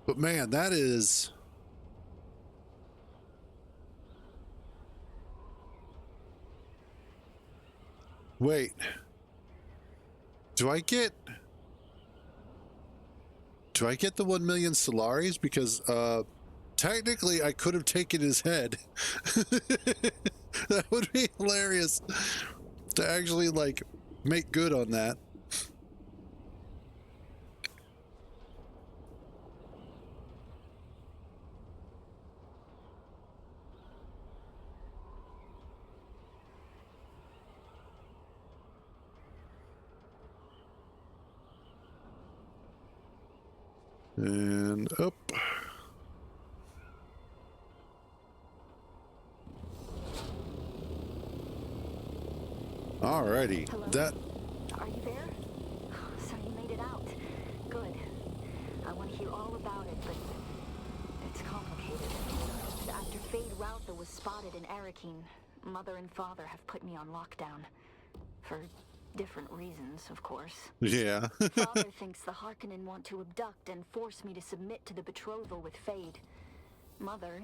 S1: But man, that is... Wait. Do I get the 1 million Solaris? Because technically I could have taken his head. That would be hilarious to actually like make good on that. And up. Alrighty.
S8: Hello?
S1: That...
S8: Are you there? So you made it out. Good. I want to hear all about it, but it's complicated. After Fade Routha was spotted in Arakeen, Mother and Father have put me on lockdown. For different reasons, of course.
S1: Yeah.
S8: Father thinks the Harkonnen want to abduct and force me to submit to the betrothal with Fade. Mother,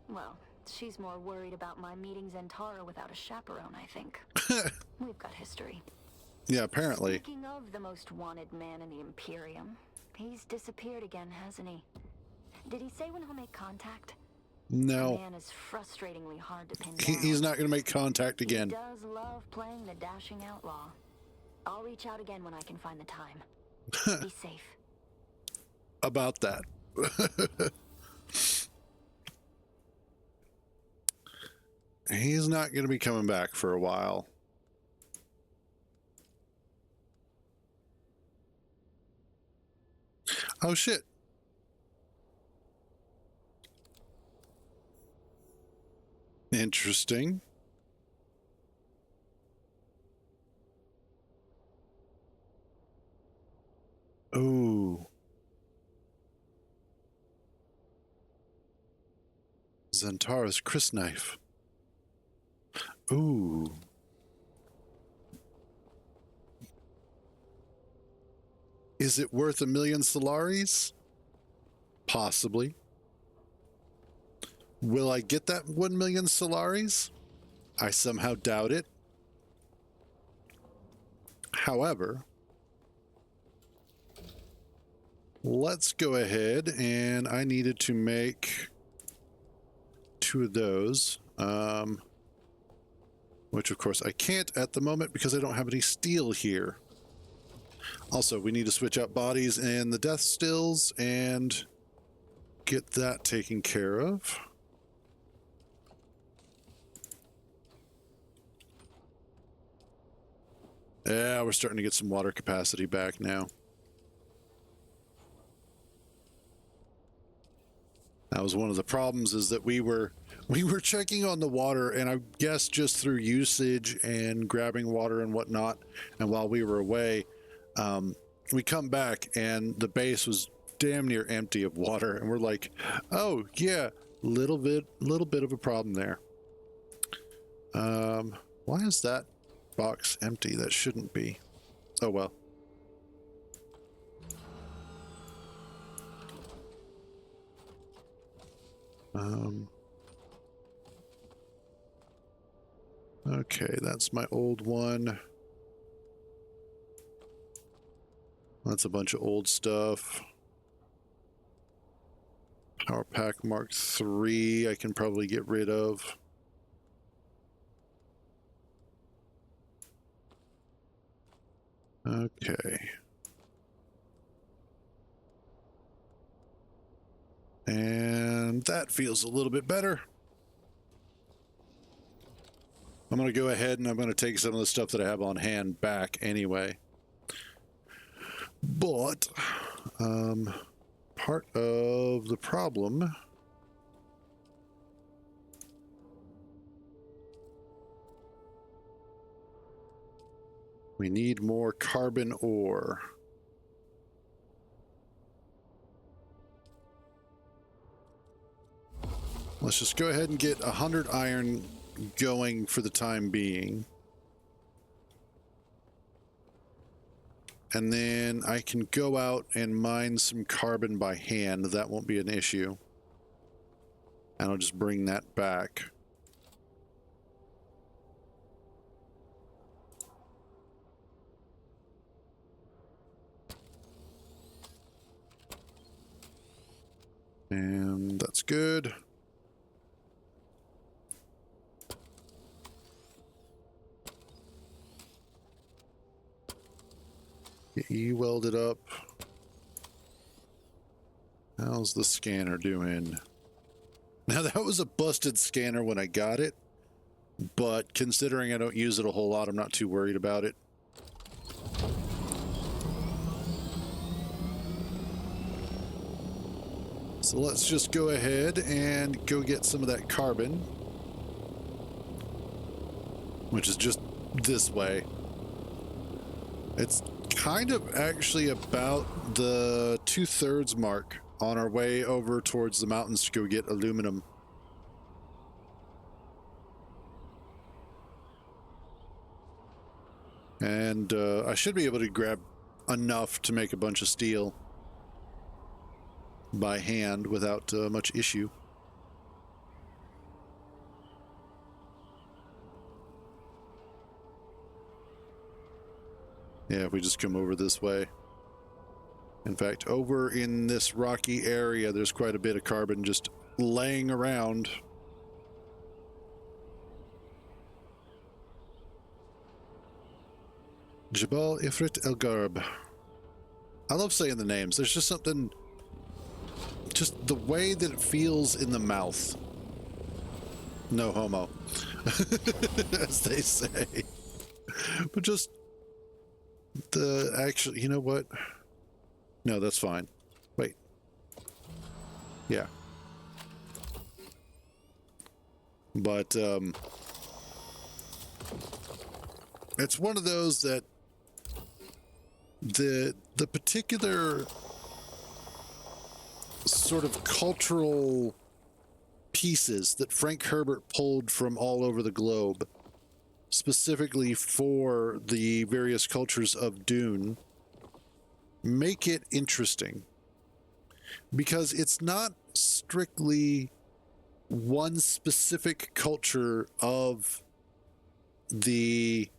S8: well, she's more worried about my meeting Zentara without a chaperone, I think. We've got history.
S1: Yeah, apparently.
S8: Speaking of the most wanted man in the Imperium, he's disappeared again, hasn't he? Did he say when he'll make contact?
S1: No.
S8: The man is frustratingly hard to pin down.
S1: He's not going to make contact again.
S8: He does love playing the dashing outlaw. I'll reach out again when I can find the time. Be safe.
S1: About that. He's not going to be coming back for a while. Oh, shit. Interesting. Ooh. Zentara's crysknife. Ooh. Is it worth 1 million Solaris? Possibly. Will I get that 1 million Solaris? I somehow doubt it. However, let's go ahead, and I needed to make 2 of those, which of course I can't at the moment because I don't have any steel here. Also, we need to switch out bodies and the death stills and get that taken care of. Yeah, we're starting to get some water capacity back now. That was one of the problems, is that we were checking on the water, and I guess just through usage and grabbing water and whatnot, and while we were away, we come back and the base was damn near empty of water, and we're like, oh yeah, little bit of a problem there. Why is that box empty? That shouldn't be. Oh well. Okay, that's my old one. That's a bunch of old stuff. Power Pack Mark III I can probably get rid of. Okay. And that feels a little bit better. I'm going to go ahead and I'm going to take some of the stuff that I have on hand back anyway. But, part of the problem we need more carbon ore. Let's just go ahead and get 100 iron going for the time being. And then I can go out and mine some carbon by hand. That won't be an issue. And I'll just bring that back. And that's good. Get you welded up. How's the scanner doing? Now that was a busted scanner when I got it, but considering I don't use it a whole lot, I'm not too worried about it. So let's just go ahead and go get some of that carbon, which is just this way. It's kind of actually about the 2/3 mark on our way over towards the mountains to go get aluminum. And I should be able to grab enough to make a bunch of steel by hand without much issue. Yeah, if we just come over this way. In fact, over in this rocky area, there's quite a bit of carbon just laying around. Jabal Ifrit El Garb. I love saying the names. There's just something, just the way that it feels in the mouth. No homo, as they say. But just the actual, you know what? No, that's fine. Wait. Yeah. But it's one of those that the particular sort of cultural pieces that Frank Herbert pulled from all over the globe, specifically for the various cultures of Dune, make it interesting. Because it's not strictly one specific culture of the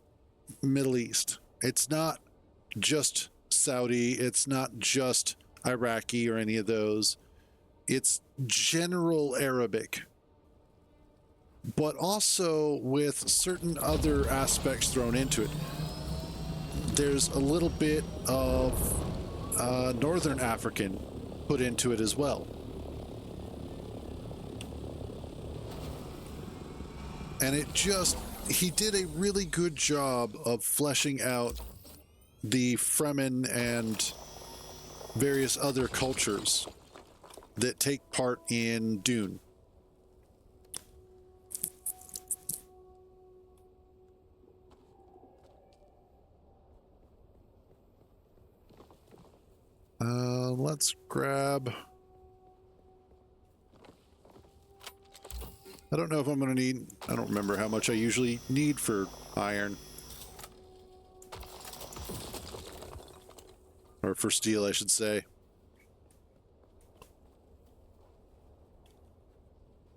S1: Middle East. It's not just Saudi, it's not just Iraqi or any of those. It's general Arabic, but also with certain other aspects thrown into it. There's a little bit of Northern African put into it as well. And he did a really good job of fleshing out the Fremen and various other cultures that take part in Dune. Let's grab... I don't know if I'm going to need... I don't remember how much I usually need for iron. Or for steel, I should say.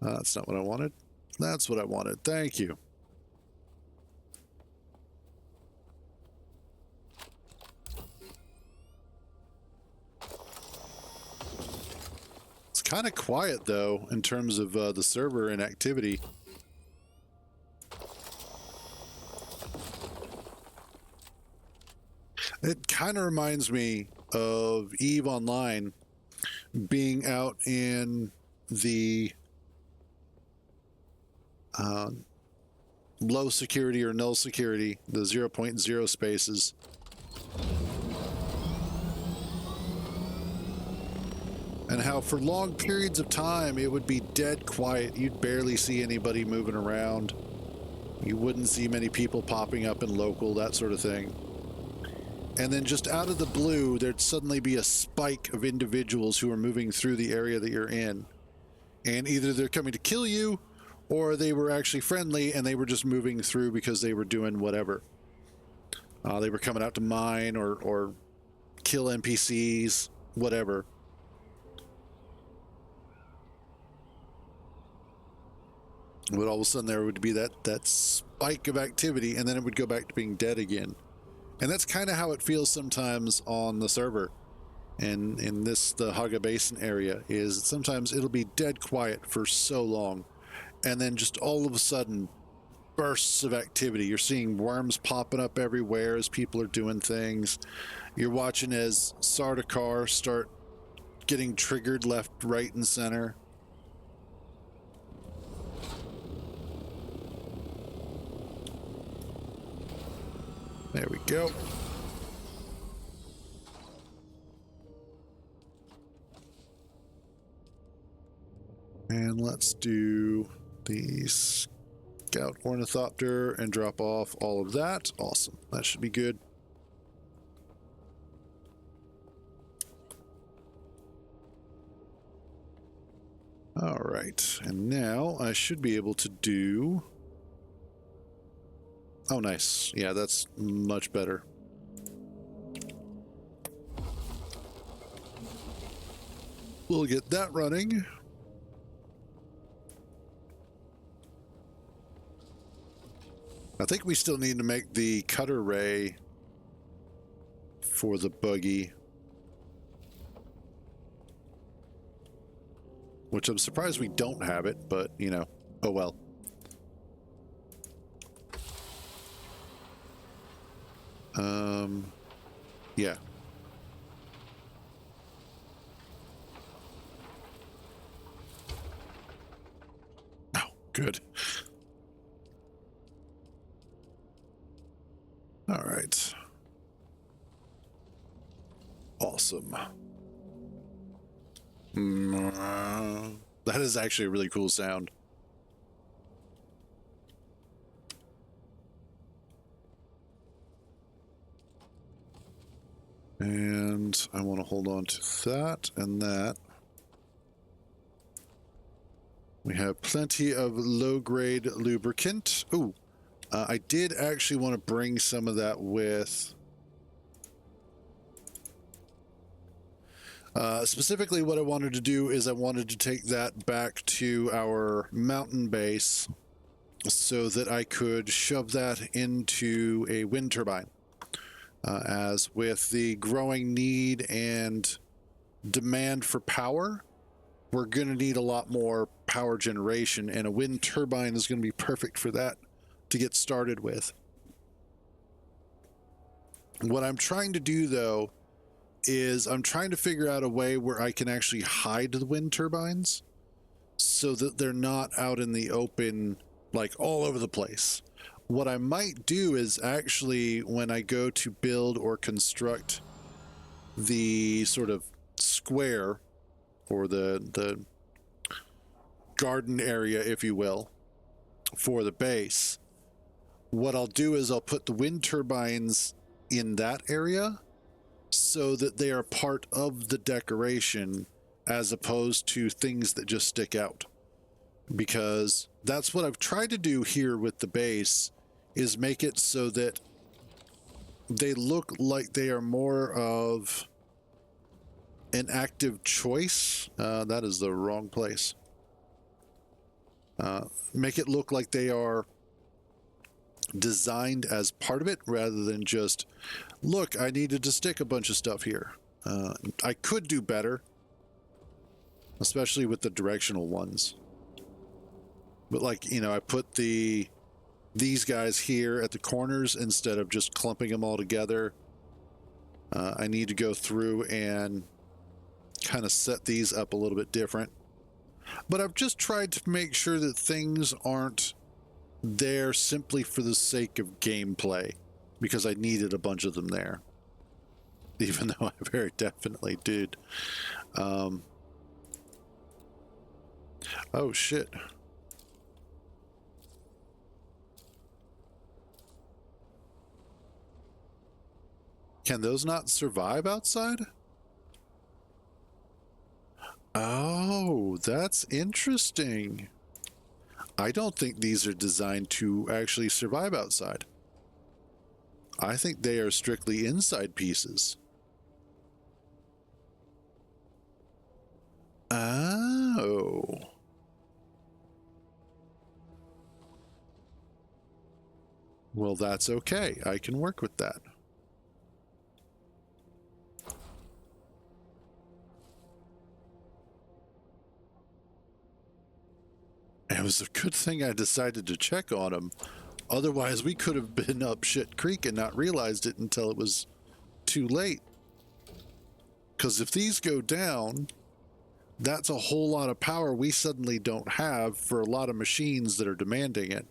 S1: That's not what I wanted. That's what I wanted. Thank you. It's kind of quiet, though, in terms of the server and activity. It kind of reminds me of EVE Online being out in the low security or null security, the 0.0 spaces. And how for long periods of time it would be dead quiet. You'd barely see anybody moving around. You wouldn't see many people popping up in local, that sort of thing. And then just out of the blue, there'd suddenly be a spike of individuals who are moving through the area that you're in. And either they're coming to kill you, or they were actually friendly and they were just moving through because they were doing whatever. They were coming out to mine or kill NPCs, whatever. But all of a sudden there would be that spike of activity, and then it would go back to being dead again. And that's kind of how it feels sometimes on the server. And in the Hagga Basin area, is sometimes it'll be dead quiet for so long. And then just all of a sudden, bursts of activity. You're seeing worms popping up everywhere as people are doing things. You're watching as Sardaukar start getting triggered left, right, and center. There we go. And let's do the Scout Ornithopter and drop off all of that. Awesome. That should be good. All right. And now I should be able to do... Oh, nice. Yeah, that's much better. We'll get that running. I think we still need to make the cutter ray for the buggy. Which I'm surprised we don't have it, but, you know, oh well. Yeah. Oh, good. All right. Awesome. That is actually a really cool sound. And I want to hold on to that and that. We have plenty of low-grade lubricant. Ooh, I did actually want to bring some of that with. Specifically, what I wanted to do is I wanted to take that back to our mountain base so that I could shove that into a wind turbine. as with the growing need and demand for power, we're going to need a lot more power generation, and a wind turbine is going to be perfect for that to get started with. What I'm trying to do, though, is I'm trying to figure out a way where I can actually hide the wind turbines so that they're not out in the open, like all over the place. What I might do is actually, when I go to build or construct the sort of square or the garden area, if you will, for the base, what I'll do is I'll put the wind turbines in that area so that they are part of the decoration as opposed to things that just stick out. Because that's what I've tried to do here with the base, is make it so that they look like they are more of an active choice. That is the wrong place. Make it look like they are designed as part of it rather than just, look, I needed to stick a bunch of stuff here. I could do better, especially with the directional ones. But like, you know, I put these guys here at the corners instead of just clumping them all together. I need to go through and kind of set these up a little bit different. But I've just tried to make sure that things aren't there simply for the sake of gameplay, because I needed a bunch of them there, even though I very definitely did. Oh shit. Can those not survive outside? Oh, that's interesting. I don't think these are designed to actually survive outside. I think they are strictly inside pieces. Oh. Well, that's okay. I can work with that. It was a good thing I decided to check on them. Otherwise, we could have been up shit creek and not realized it until it was too late. Because if these go down, that's a whole lot of power we suddenly don't have for a lot of machines that are demanding it.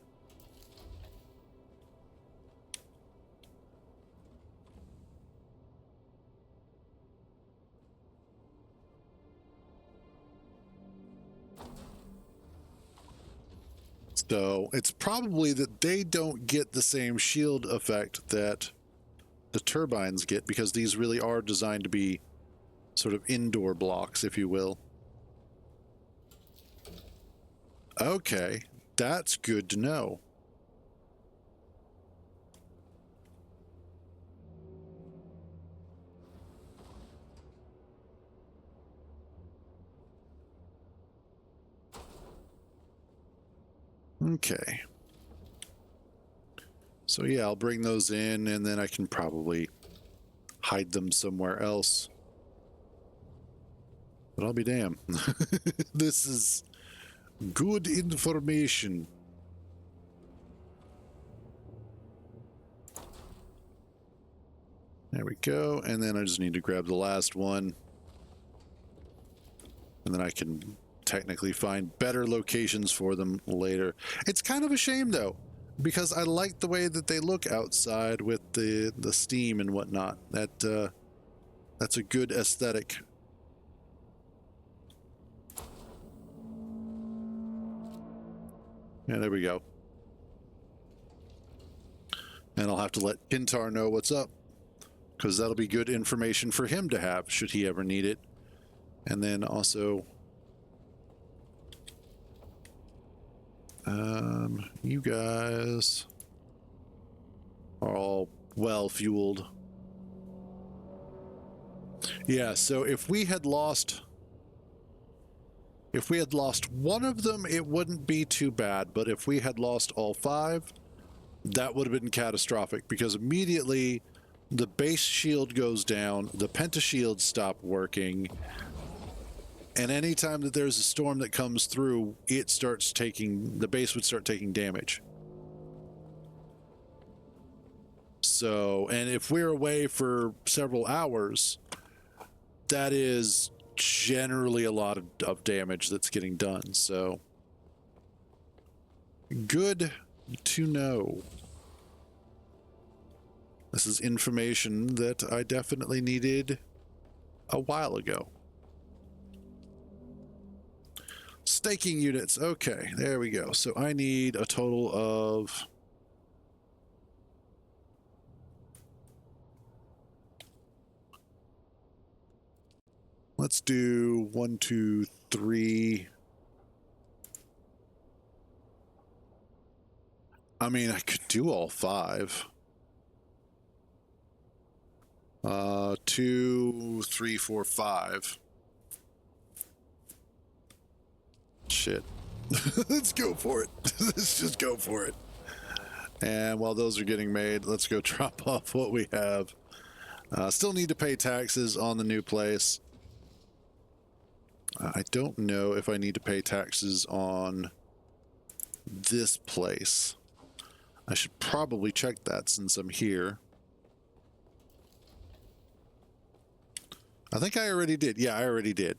S1: So it's probably that they don't get the same shield effect that the turbines get, because these really are designed to be sort of indoor blocks, if you will. Okay, that's good to know. Okay. So yeah, I'll bring those in, and then I can probably hide them somewhere else. But I'll be damned. This is good information. There we go. And then I just need to grab the last one. And then I can technically find better locations for them later. It's kind of a shame, though, because I like the way that they look outside with the steam and whatnot. That's a good aesthetic. Yeah, there we go. And I'll have to let Kintar know what's up, because that'll be good information for him to have should he ever need it. And then also, you guys are all well fueled. Yeah, so if we had lost one of them, it wouldn't be too bad, but if we had lost all 5, that would have been catastrophic, because immediately the base shield goes down, the pentashields stop working, and anytime that there's a storm that comes through, the base would start taking damage. So, and if we're away for several hours, that is generally a lot of damage that's getting done. So, good to know. This is information that I definitely needed a while ago. Staking units. Okay, there we go. So I need a total of... Let's do 1, 2, 3. I mean, I could do all 5. 2, 3, 4, 5. Shit. Let's go for it. Let's just go for it. And while those are getting made, let's go drop off what we have. Still need to pay taxes on the new place. I don't know if I need to pay taxes on this place. I should probably check that since I'm here. I think I already did. Yeah, I already did.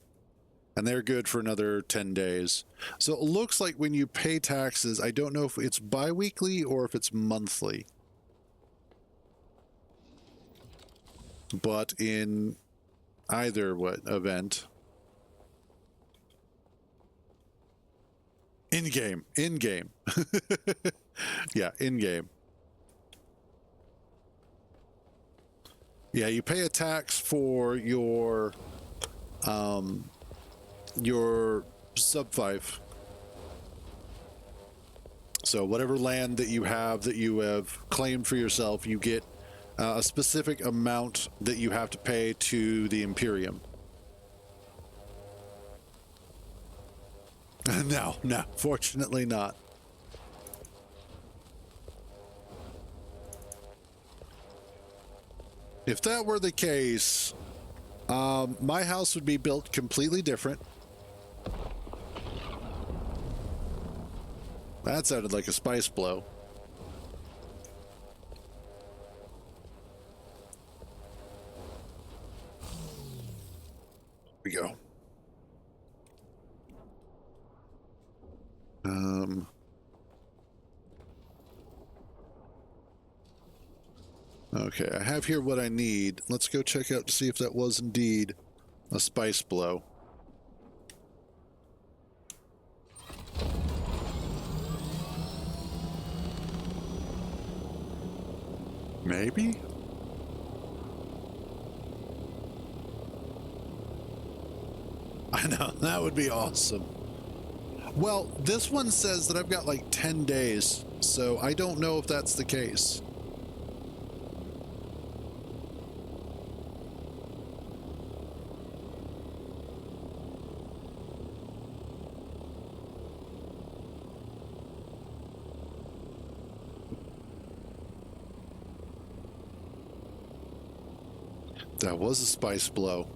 S1: And they're good for another 10 days. So it looks like when you pay taxes, I don't know if it's bi-weekly or if it's monthly. But in either event... In-game. In-game. Yeah, in-game. Yeah, you pay a tax for your sub-5. So whatever land that you have claimed for yourself, you get a specific amount that you have to pay to the Imperium. No, fortunately not. If that were the case, my house would be built completely different. That sounded like a spice blow. Here we go. Okay, I have here what I need. Let's go check out to see if that was indeed a spice blow. Maybe? I know, that would be awesome. Well, this one says that I've got like 10 days, so I don't know if that's the case. That was a spice blow.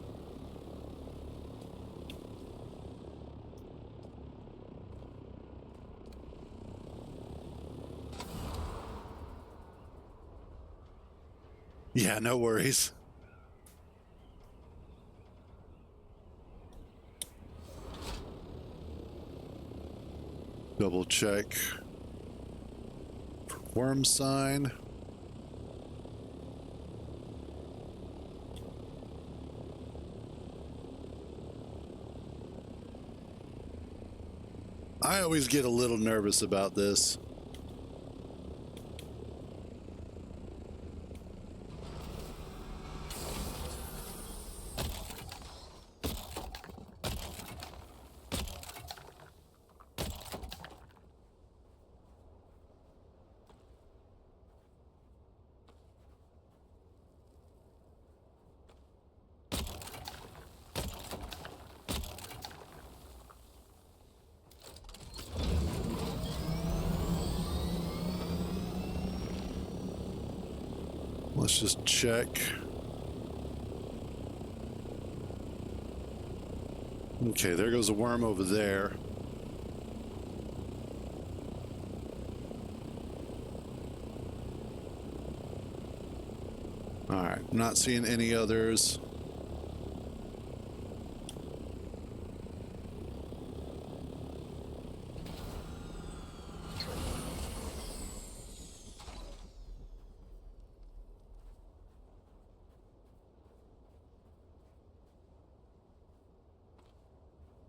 S1: Yeah, no worries. Double check for worm sign. I always get a little nervous about this. Let's just check. Okay, there goes a worm over there. Alright, not seeing any others.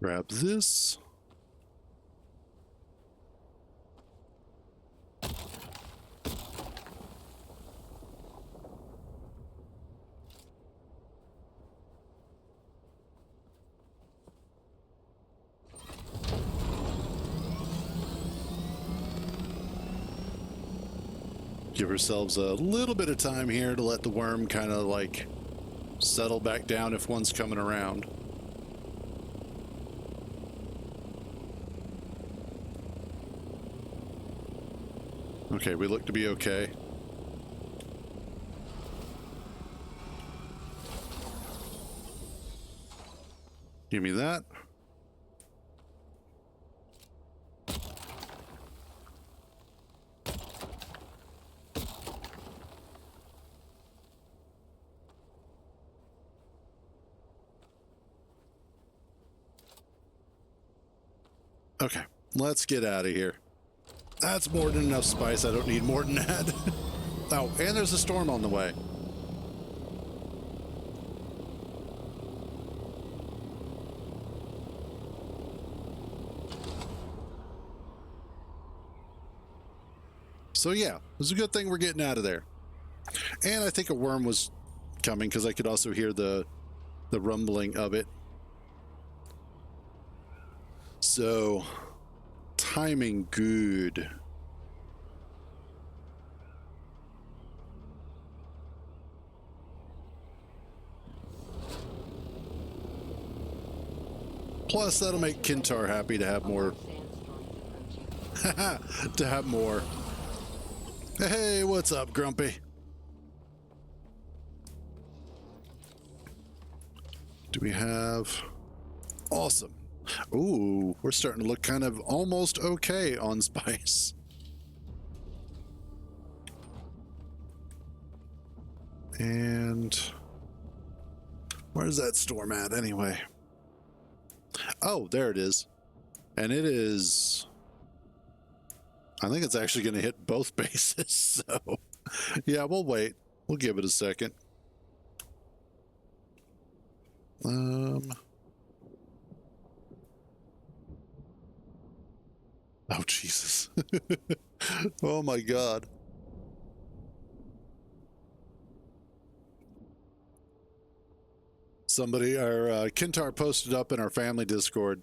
S1: Grab this. Give ourselves a little bit of time here to let the worm kind of like settle back down if one's coming around. Okay, we look to be okay. Give me that. Okay, let's get out of here. That's more than enough spice. I don't need more than that. Oh, and there's a storm on the way. So yeah, it was a good thing we're getting out of there. And I think a worm was coming because I could also hear the rumbling of it. So, timing good. Plus, that'll make Kintar happy to have more. To have more. Hey, what's up, Grumpy? Do we have... Awesome. Ooh, we're starting to look kind of almost okay on spice. And where's that storm at anyway? Oh, there it is. And it is... I think it's actually going to hit both bases, so... Yeah, we'll wait. We'll give it a second. Oh, Jesus. Oh, my God. Somebody, our Kintar posted up in our family Discord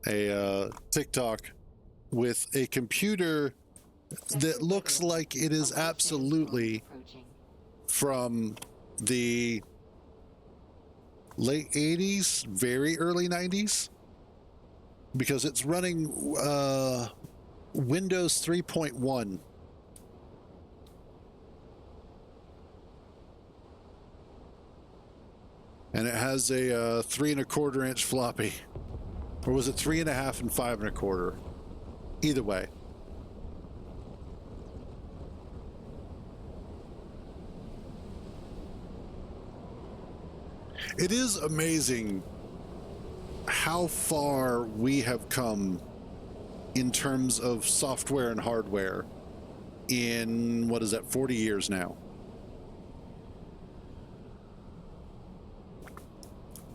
S1: a TikTok with a computer that looks like it is absolutely from the late 80s, very early 90s. Because it's running Windows 3.1. And it has a 3 1/4 inch floppy. Or was it 3.5 and 5 1/4? Either way. It is amazing how far we have come in terms of software and hardware in, what is that, 40 years now.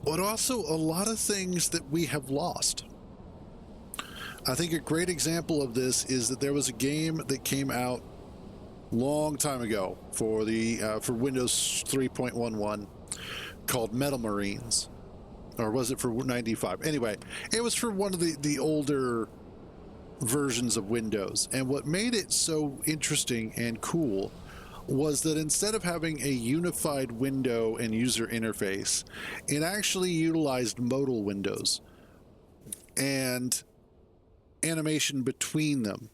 S1: But also a lot of things that we have lost. I think a great example of this is that there was a game that came out long time ago for the for Windows 3.11 called Metal Marines. Or was it for 95? Anyway, it was for one of the older versions of Windows. And what made it so interesting and cool was that instead of having a unified window and user interface, it actually utilized modal windows and animation between them.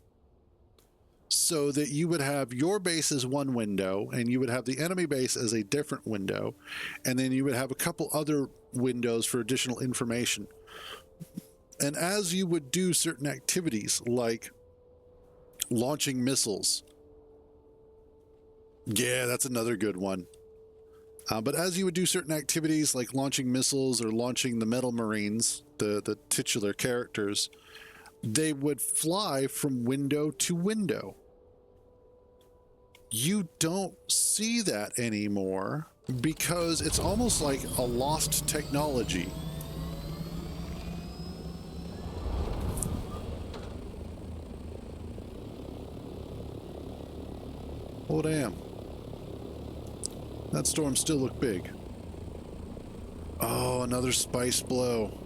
S1: so that you would have your base as one window and you would have the enemy base as a different window, and then you would have a couple other windows for additional information. And as you would do certain activities like launching missiles, yeah, that's another good one. But as you would do certain activities like launching missiles or launching the metal marines, the titular characters, they would fly from window to window. You don't see that anymore because it's almost like a lost technology. Oh, damn. That storm still looked big. Oh, another spice blow.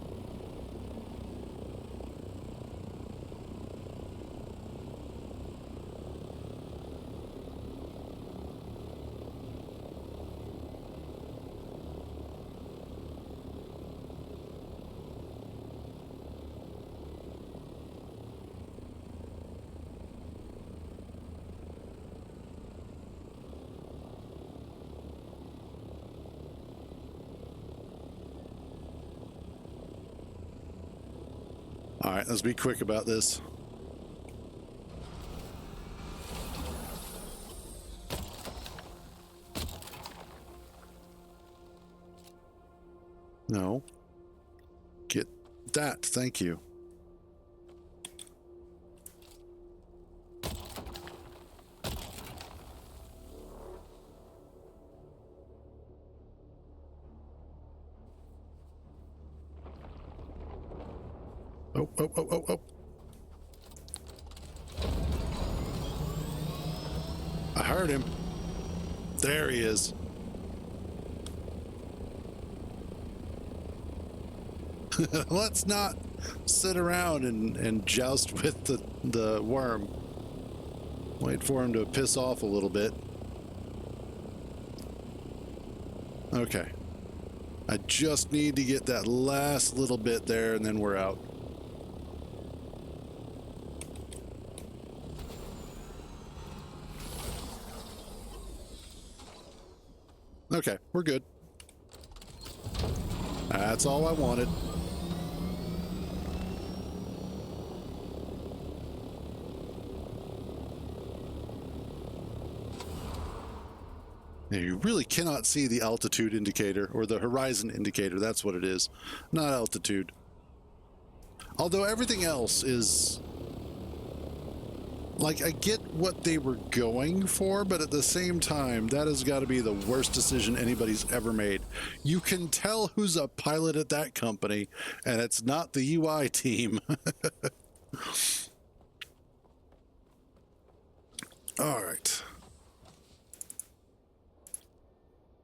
S1: All right, let's be quick about this. No. Get that, thank you. Oh, oh, oh, oh, oh. I heard him. There he is. Let's not sit around and joust with the worm. Wait for him to piss off a little bit. Okay. I just need to get that last little bit there and then we're out. Okay, we're good. That's all I wanted. Now, you really cannot see the altitude indicator or the horizon indicator. That's what it is, not altitude. Although everything else is... Like, I get what they were going for, but at the same time, that has got to be the worst decision anybody's ever made. You can tell who's a pilot at that company, and it's not the UI team. All right.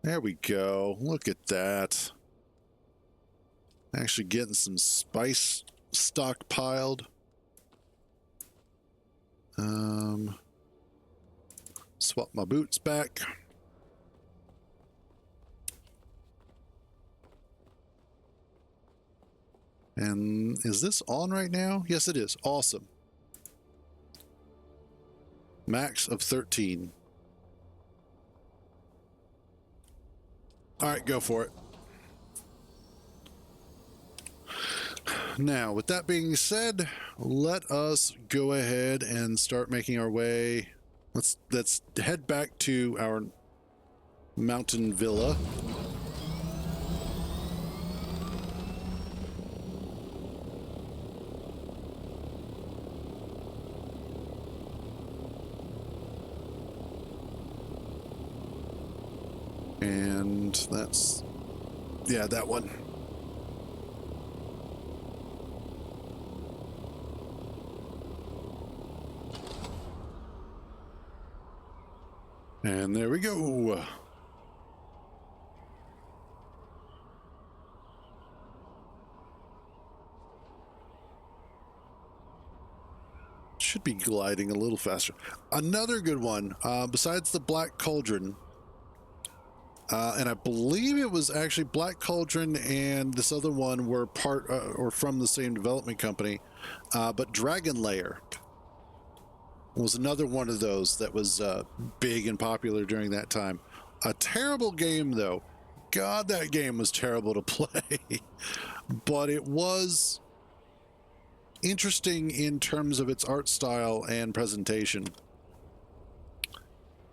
S1: There we go. Look at that. Actually getting some spice stockpiled. Swap my boots back. And is this on right now? Yes, it is. Awesome. Max of 13. All right, go for it. Now, with that being said, let us go ahead and start making our way. Let's head back to our mountain villa. And that's, yeah, that one. And there we go. Should be gliding a little faster. Another good one, besides the Black Cauldron, and I believe it was actually Black Cauldron and this other one were part or from the same development company, but Dragon Lair. was another one of those that was big and popular during that time. A terrible game, though. God, that game was terrible to play. But it was interesting in terms of its art style and presentation.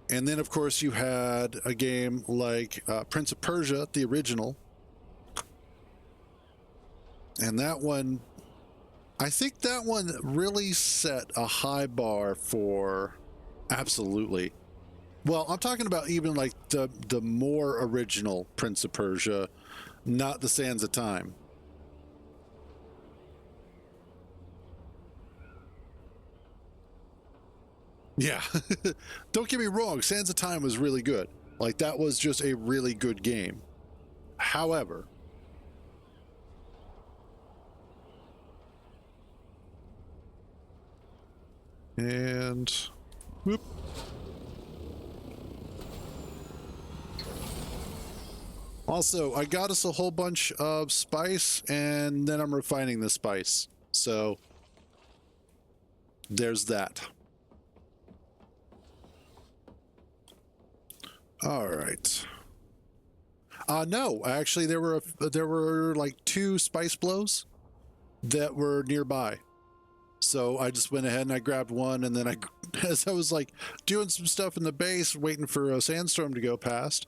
S1: And then, of course, you had a game like Prince of Persia, the original. And that one, I think that one really set a high bar for absolutely. Well, I'm talking about even like the more original Prince of Persia, not the Sands of Time. Yeah, don't get me wrong, Sands of Time was really good. Like, that was just a really good game. However, and whoop. Also, I got us a whole bunch of spice, and then I'm refining the spice. So there's that. All right. No, actually, there were like 2 spice blows that were nearby. So I just went ahead and I grabbed one, and then as I was like doing some stuff in the base, waiting for a sandstorm to go past,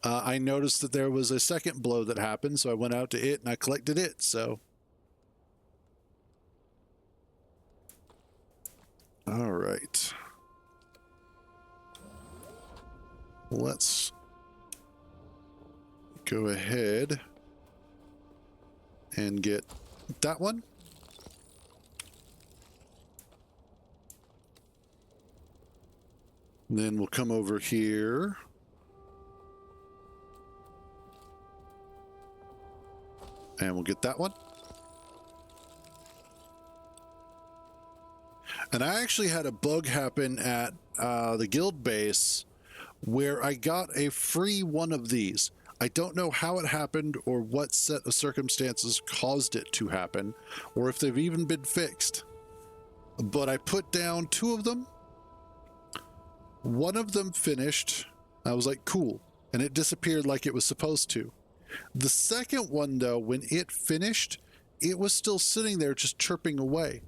S1: I noticed that there was a second blow that happened, so I went out to it and I collected it. So, all right, let's go ahead and get that one. Then we'll come over here. And we'll get that one. And I actually had a bug happen at the guild base where I got a free one of these. I don't know how it happened or what set of circumstances caused it to happen, or if they've even been fixed. But I put down 2 of them. One of them finished. I was like, cool. And it disappeared like it was supposed to. The second one, though, when it finished, it was still sitting there just chirping away.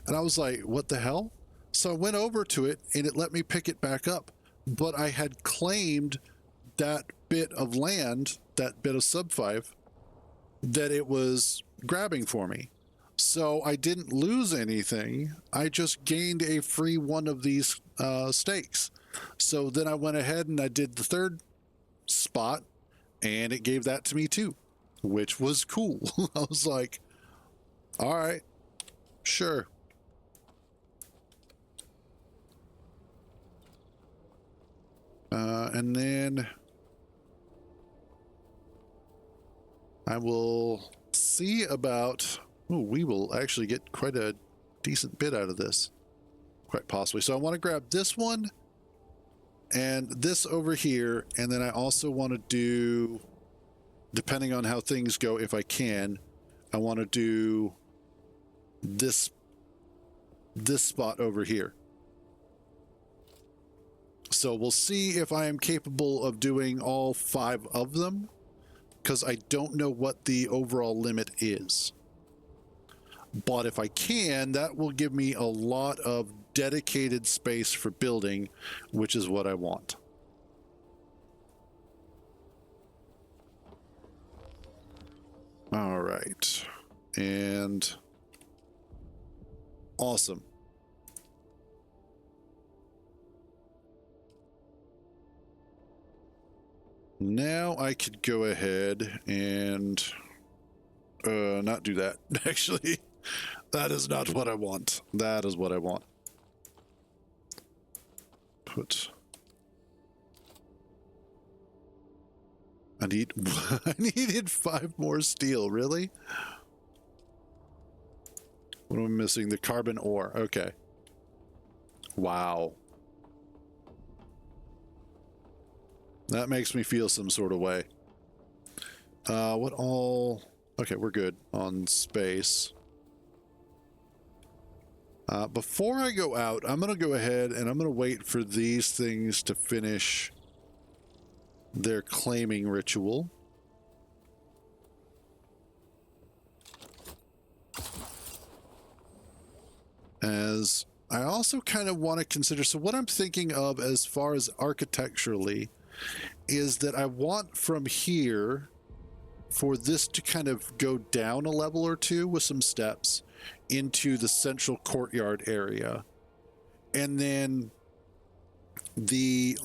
S1: And I was like, what the hell? So I went over to it and it let me pick it back up. But I had claimed that bit of land, that bit of sub 5, that it was grabbing for me. So I didn't lose anything. I just gained a free one of these stakes. So then I went ahead and I did the 3rd spot, and it gave that to me too, which was cool. I was like, all right, sure. And then I will see about, we will actually get quite a decent bit out of this, quite possibly. So I want to grab this one and this over here, and then I also want to do, depending on how things go, if I can, I want to do this spot over here. So we'll see if I am capable of doing all 5 of them, because I don't know what the overall limit is. But if I can, that will give me a lot of dedicated space for building, which is what I want. All right. And awesome. Now I could go ahead and not do that. Actually, that is not what I want. That is what I want. I needed 5 more steel, really? What am I missing? The carbon ore. Okay. Wow. That makes me feel some sort of way. What all... Okay, we're good on space. Before I go out, I'm going to go ahead and I'm going to wait for these things to finish their claiming ritual. As I also kind of want to consider, so what I'm thinking of as far as architecturally is that I want from here for this to kind of go down a level or two with some steps into the central courtyard area. And then the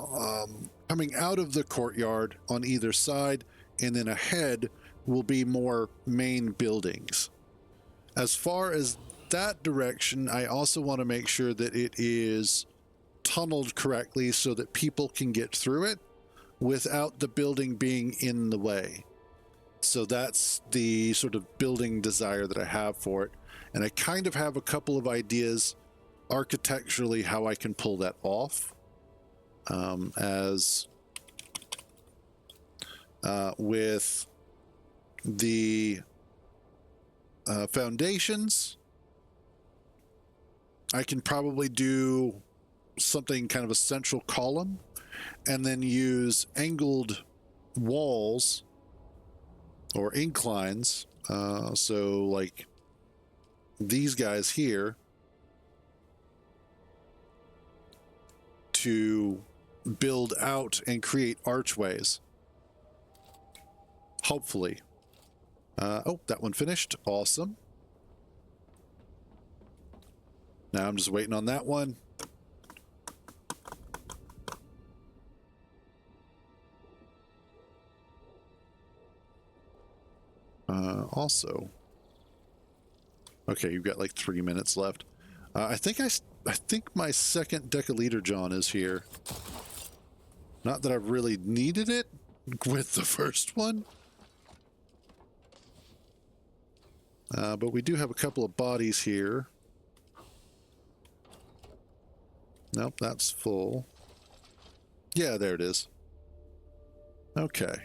S1: coming out of the courtyard on either side and then ahead will be more main buildings. As far as that direction, I also want to make sure that it is tunneled correctly so that people can get through it without the building being in the way. So that's the sort of building desire that I have for it. And I kind of have a couple of ideas architecturally how I can pull that off. With the foundations, I can probably do something kind of a central column and then use angled walls or inclines. So like these guys here to build out and create archways. Hopefully. Oh, that one finished. Awesome. Now I'm just waiting on that one. Also, okay, you've got like 3 minutes left. I think my second Decaleader John is here. Not that I really needed it with the first one. But we do have a couple of bodies here. Nope, that's full. Yeah, there it is. Okay.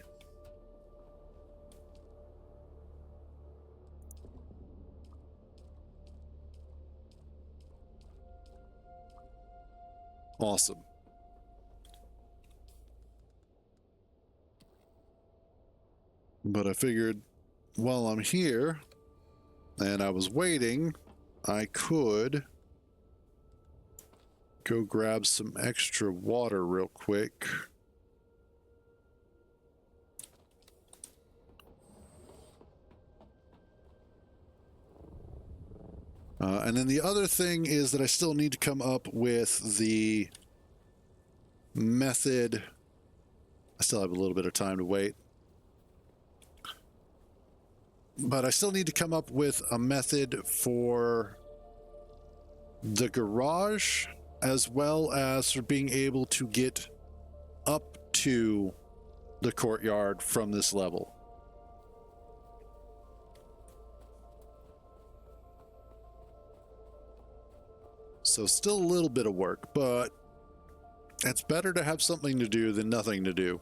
S1: Awesome. But I figured while I'm here and I was waiting, I could go grab some extra water real quick. And then the other thing is that I still need to come up with the method. I still have a little bit of time to wait. But I still need to come up with a method for the garage as well as for being able to get up to the courtyard from this level. So still a little bit of work, but it's better to have something to do than nothing to do.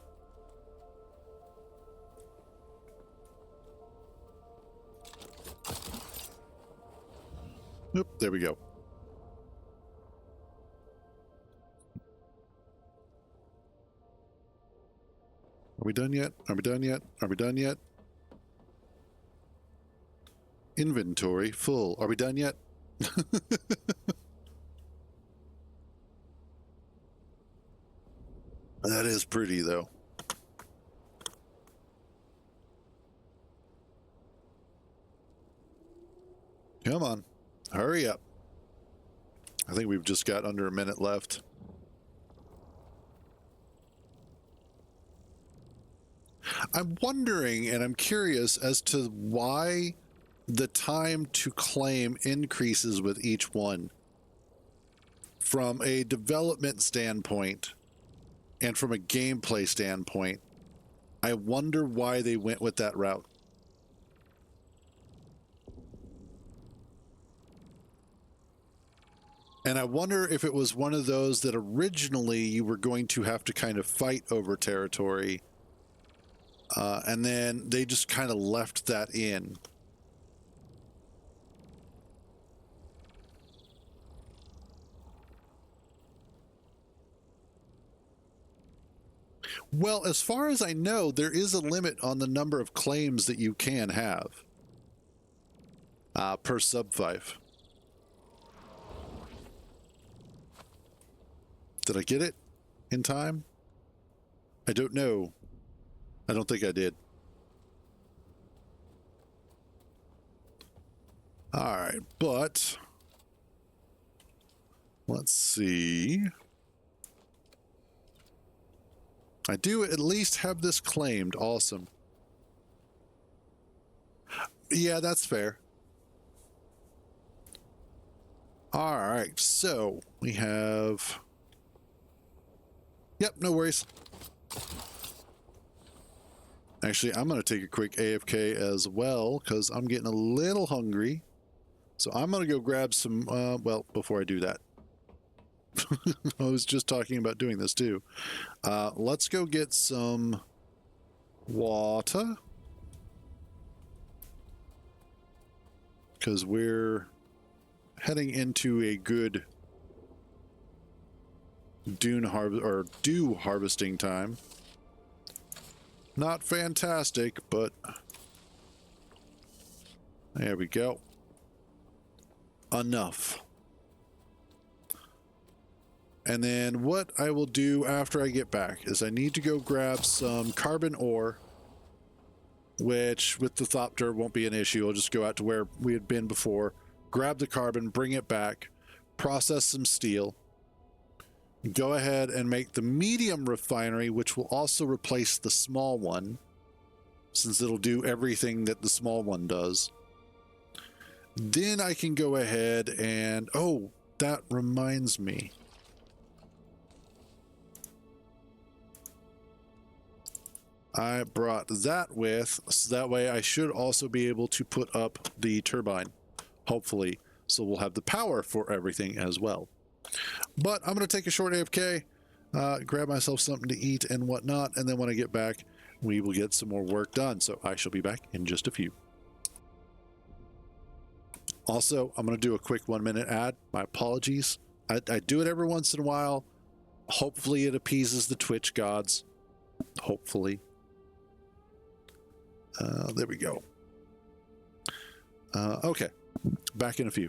S1: Oop, there we go. Are we done yet? Are we done yet? Are we done yet? Inventory full. Are we done yet? That is pretty, though. Come on. Hurry up. I think we've just got under a minute left. I'm wondering, and I'm curious as to why the time to claim increases with each one. From a development standpoint and from a gameplay standpoint, I wonder why they went with that route. And I wonder if it was one of those that originally you were going to have to kind of fight over territory, and then they just kind of left that in. Well, as far as I know, there is a limit on the number of claims that you can have per sub-5. Did I get it in time? I don't know. I don't think I did. All right, but let's see. I do at least have this claimed. Awesome. Yeah, that's fair. All right, so we have... Yep, no worries. Actually, I'm going to take a quick AFK as well because I'm getting a little hungry. So I'm going to go grab some... well, before I do that. I was just talking about doing this too. Let's go get some water. Because we're heading into a good dew harvesting time. Not fantastic, but there we go. Enough. And then what I will do after I get back is I need to go grab some carbon ore, which with the Thopter won't be an issue. I'll just go out to where we had been before, grab the carbon, bring it back, process some steel, go ahead and make the medium refinery, which will also replace the small one, since it'll do everything that the small one does. Then I can go ahead and... oh, that reminds me. I brought that with, so that way I should also be able to put up the turbine, hopefully. So we'll have the power for everything as well. But I'm going to take a short AFK, grab myself something to eat and whatnot, and then when I get back, we will get some more work done. So I shall be back in just a few. Also, I'm going to do a quick 1-minute ad. My apologies. I do it every once in a while. Hopefully it appeases the Twitch gods. Hopefully. There we go. Okay. Back in a few.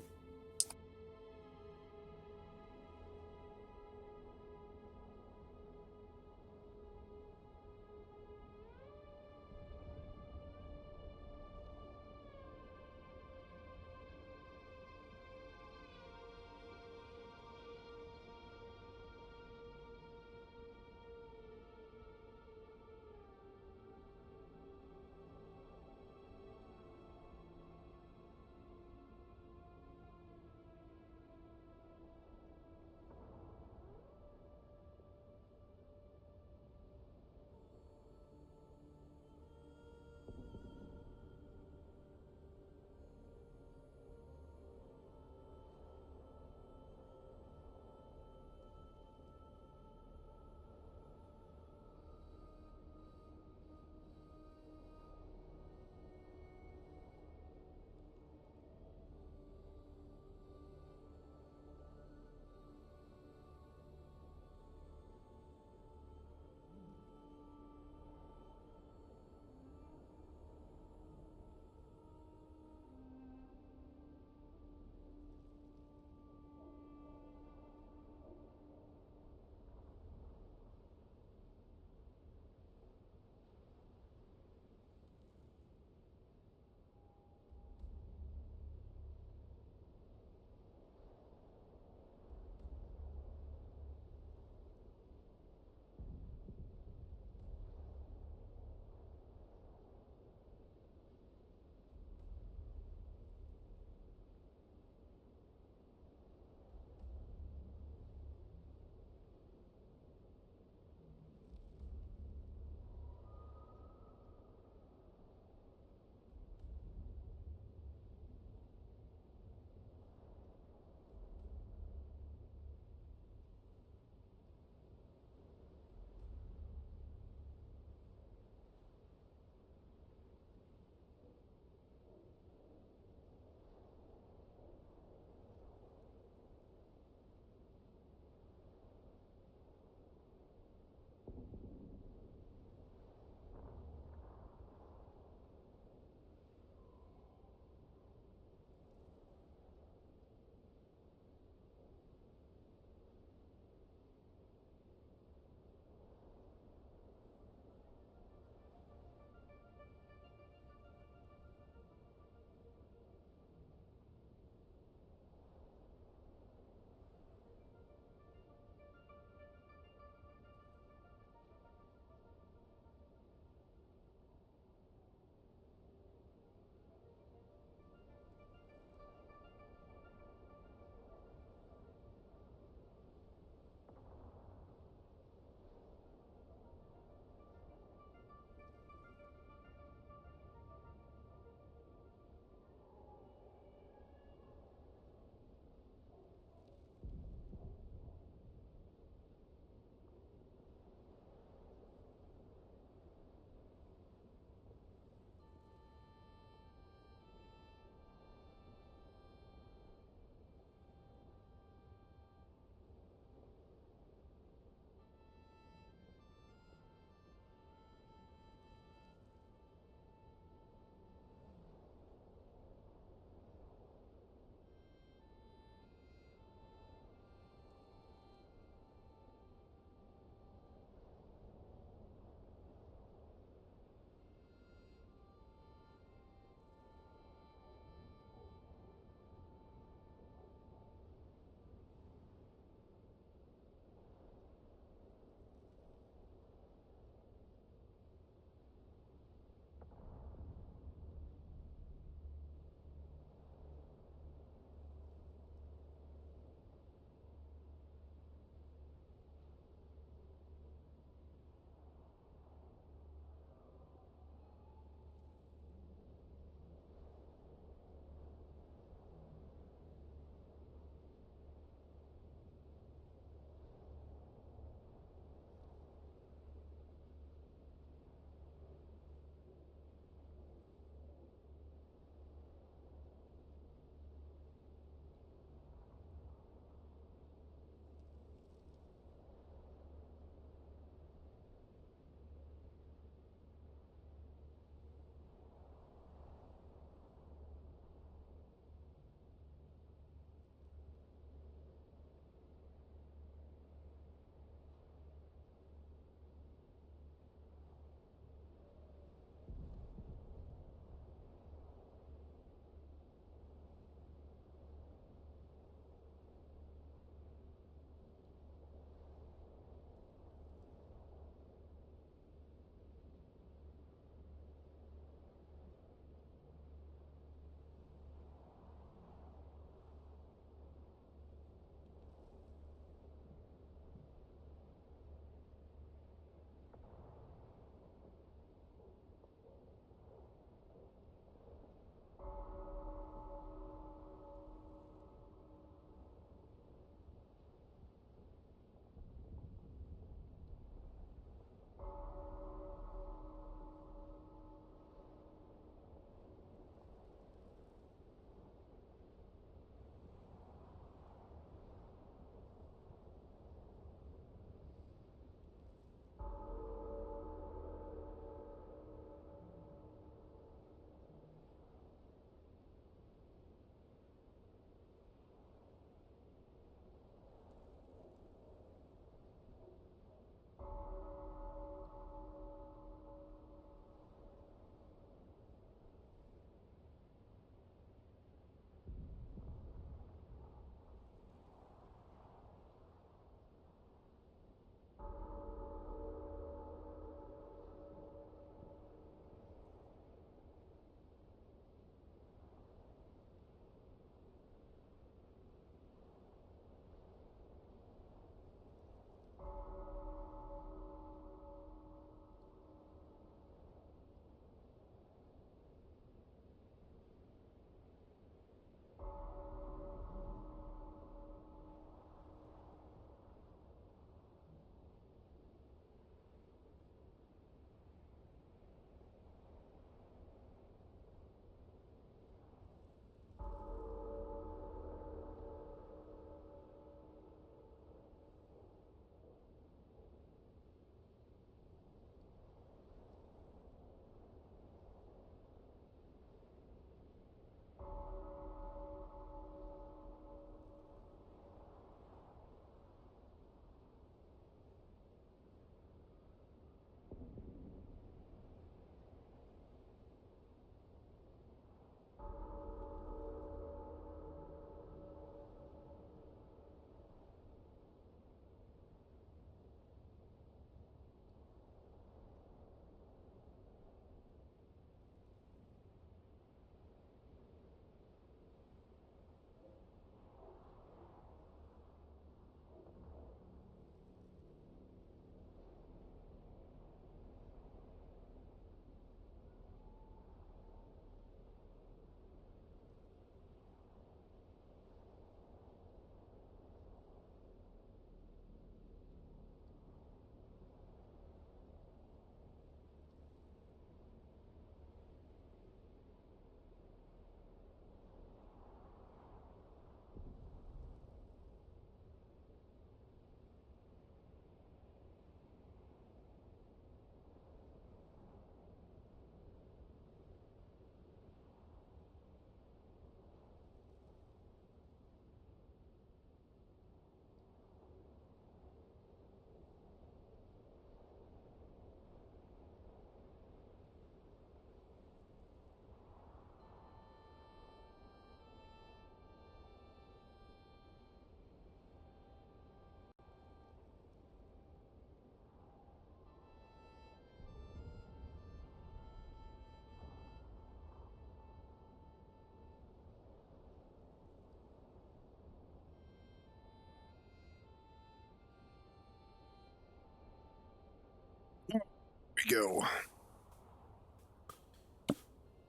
S1: we go.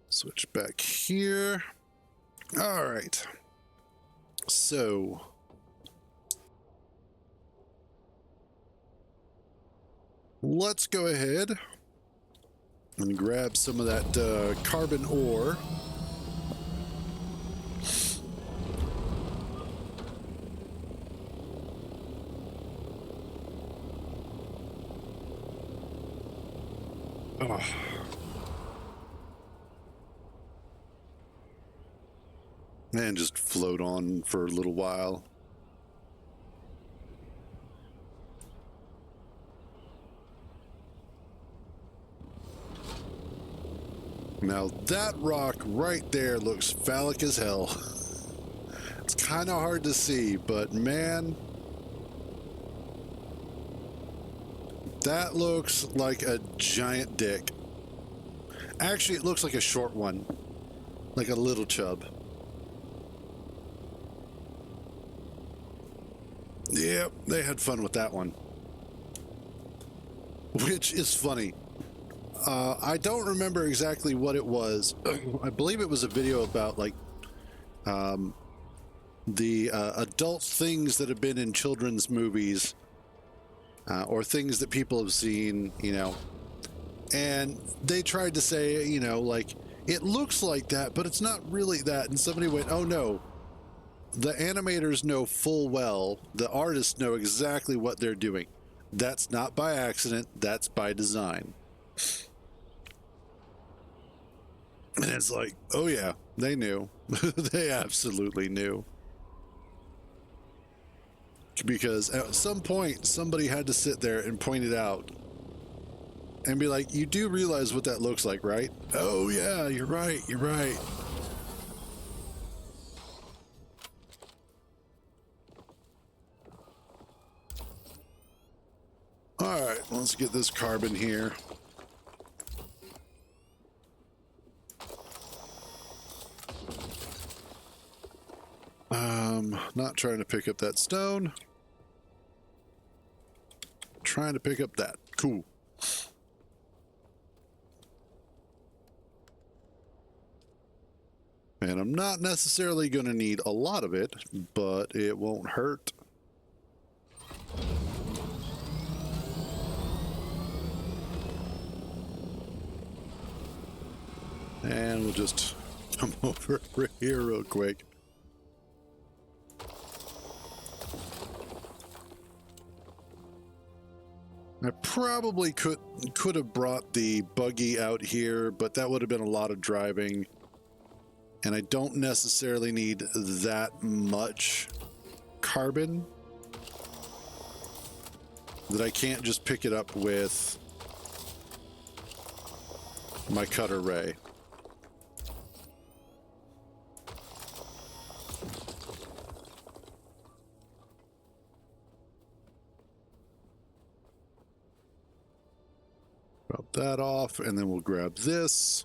S1: Switch back here. All right. So let's go ahead and grab some of that carbon ore. Oh. And just float on for a little while. Now that rock right there looks phallic as hell. It's kind of hard to see, but man, that looks like a giant dick. Actually, it looks like a short one, like a little chub. Yep, they had fun with that one. Which is funny. I don't remember exactly what it was. I believe it was a video about like the adult things that have been in children's movies or things that people have seen, you know. And they tried to say, you know, like, it looks like that, but it's not really that. And somebody went, oh no, the animators know full well, the artists know exactly what they're doing. That's not by accident, that's by design. And it's like, oh yeah, they knew. They absolutely knew. Because at some point, somebody had to sit there and point it out. And be like, you do realize what that looks like, right? Oh yeah, you're right, you're right. All right, let's get this carbon here. Not trying to pick up that stone. Trying to pick up that. Cool. And I'm not necessarily going to need a lot of it, but it won't hurt. And we'll just come over here real quick. I probably could have brought the buggy out here, but that would have been a lot of driving. And I don't necessarily need that much carbon that I can't just pick it up with my cutter ray. Drop that off, and then we'll grab this.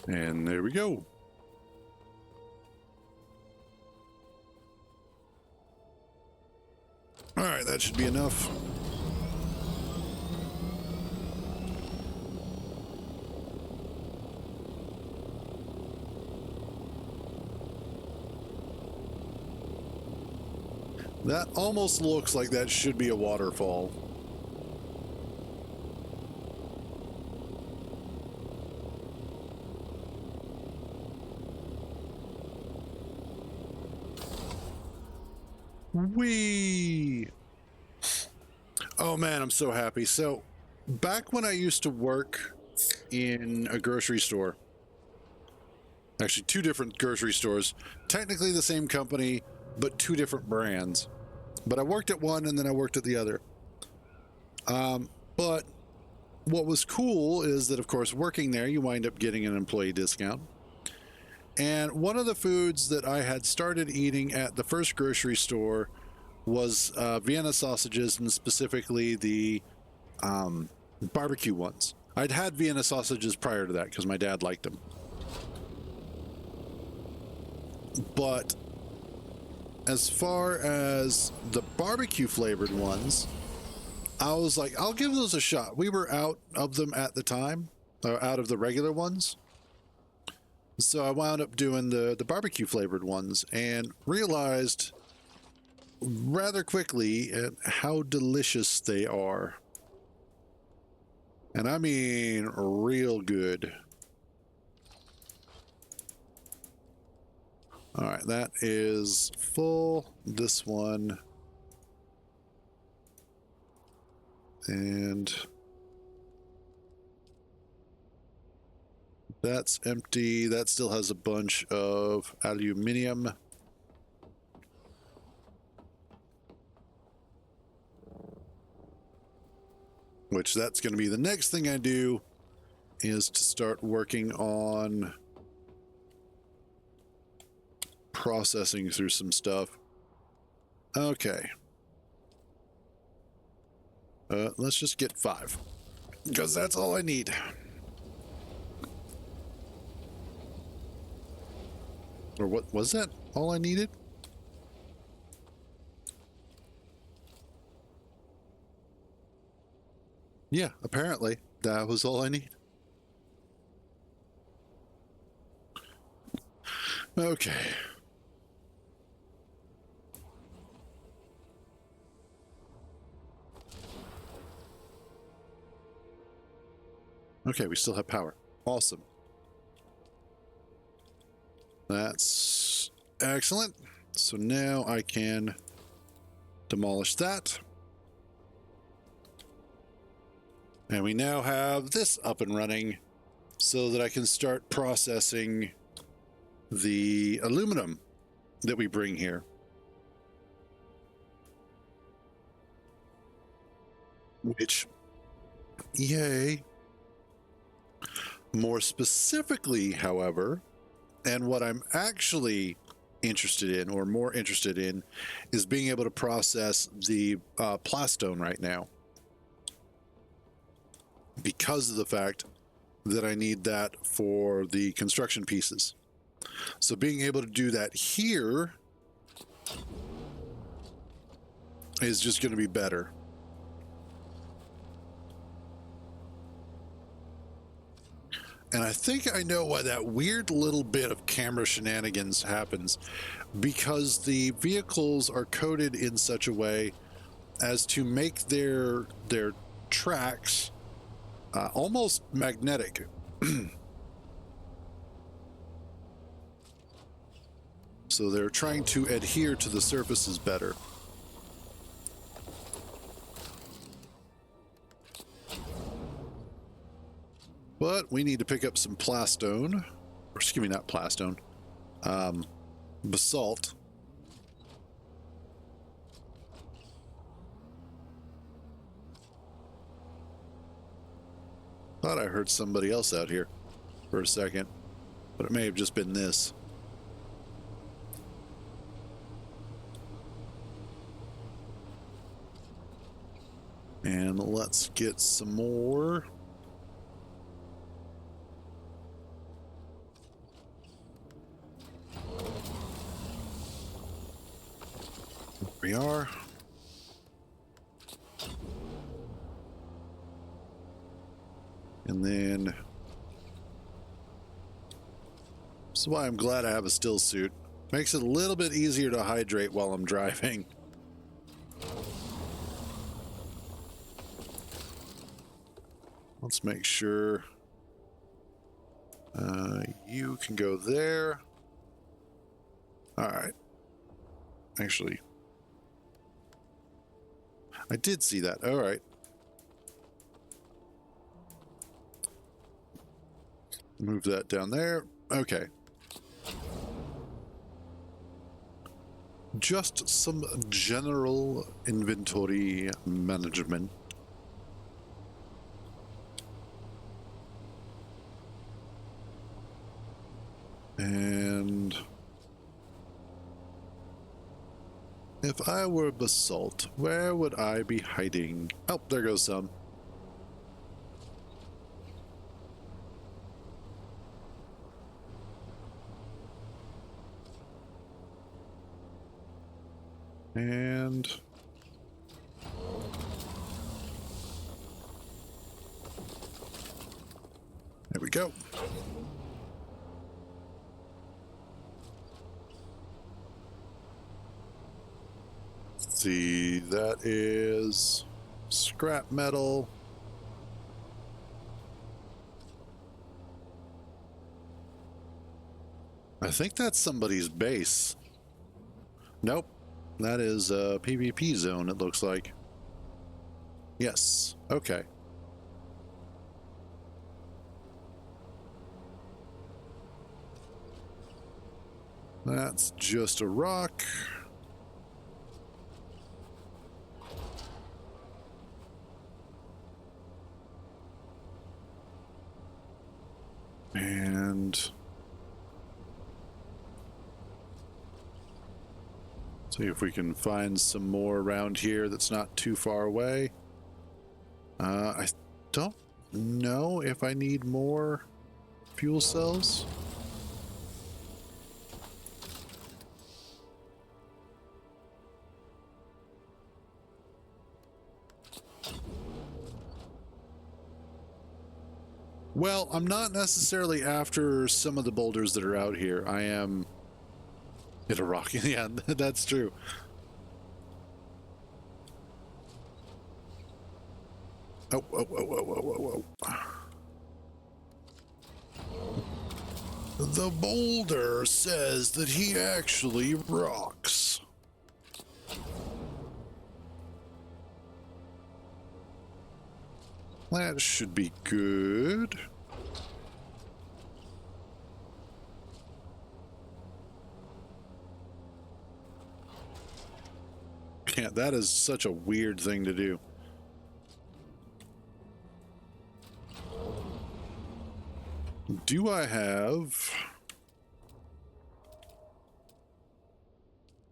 S1: And there we go. All right, that should be enough. That almost looks like that should be a waterfall. Whee! Oh man, I'm so happy. So, back when I used to work in a grocery store, actually two different grocery stores, technically the same company, but two different brands. But I worked at one and then I worked at the other. But what was cool is that, of course, working there, you wind up getting an employee discount. And one of the foods that I had started eating at the first grocery store was Vienna sausages, and specifically the barbecue ones. I'd had Vienna sausages prior to that because my dad liked them. But as far as the barbecue flavored ones, I was like, I'll give those a shot. We were out of them at the time, or out of the regular ones. So I wound up doing the barbecue flavored ones and realized rather quickly how delicious they are. And I mean real good. All right, that is full. This one. And that's empty. That still has a bunch of aluminum. Which that's going to be the next thing I do, is to start working on processing through some stuff. Okay. Let's just get 5, because that's all I need. Or what was that? All I needed? Yeah, apparently that was all I need. Okay. Okay, we still have power. Awesome. That's excellent. So now I can demolish that. And we now have this up and running so that I can start processing the aluminum that we bring here. Which, yay. More specifically, however, and what I'm actually interested in, or more interested in, is being able to process the plastone right now. Because of the fact that I need that for the construction pieces. So being able to do that here is just going to be better. And I think I know why that weird little bit of camera shenanigans happens, because the vehicles are coded in such a way as to make their tracks almost magnetic. So they're trying to adhere to the surfaces better. But we need to pick up some plastone, or excuse me, not plastone, basalt. Thought I heard somebody else out here for a second, but it may have just been this. And let's get some more. We are. And then, this is why I'm glad I have a still suit. Makes it a little bit easier to hydrate while I'm driving. Let's make sure you can go there. All right. Actually, I did see that. All right. Move that down there. Okay. Just some general inventory management. And if I were basalt, where would I be hiding? Oh, there goes some. And there we go. Let's see, that is scrap metal. I think that's somebody's base. Nope. That is a PvP zone, it looks like. Yes. Okay. That's just a rock. And see if we can find some more around here that's not too far away. I don't know if I need more fuel cells. Well, I'm not necessarily after some of the boulders that are out here. I am... Hit a rock. Yeah, that's true. Oh, whoa, whoa, whoa, whoa, whoa, whoa. The boulder says that he actually rocks. That should be good. Yeah, that is such a weird thing to do. Do I have...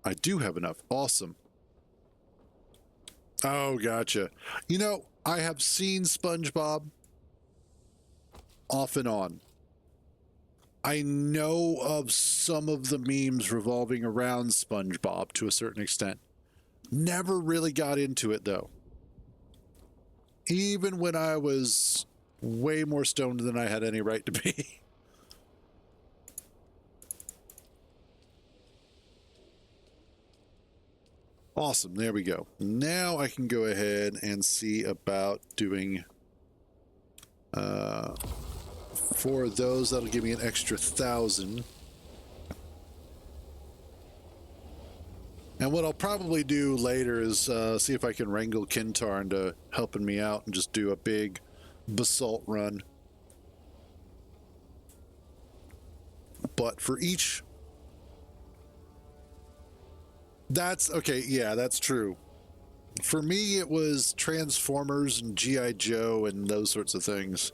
S1: I do have enough. Awesome. Oh, gotcha. You know, I have seen SpongeBob off and on. I know of some of the memes revolving around SpongeBob to a certain extent. Never really got into it, though. Even when I was way more stoned than I had any right to be. Awesome, there we go. Now I can go ahead and see about doing... for those, that'll give me an extra 1,000. And what I'll probably do later is see if I can wrangle Kintar into helping me out and just do a big basalt run. But for each... That's... Okay, yeah, that's true. For me, it was Transformers and G.I. Joe and those sorts of things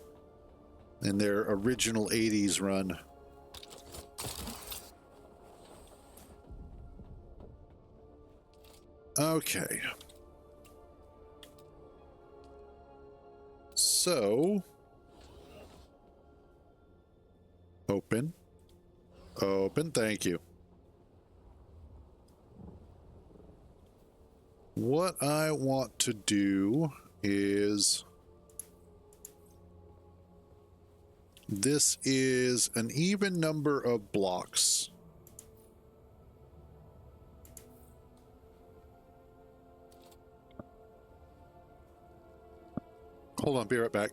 S1: in their original 80s run. Okay. So... Open. Open, thank you. What I want to do is... This is an even number of blocks. Hold on, be right back.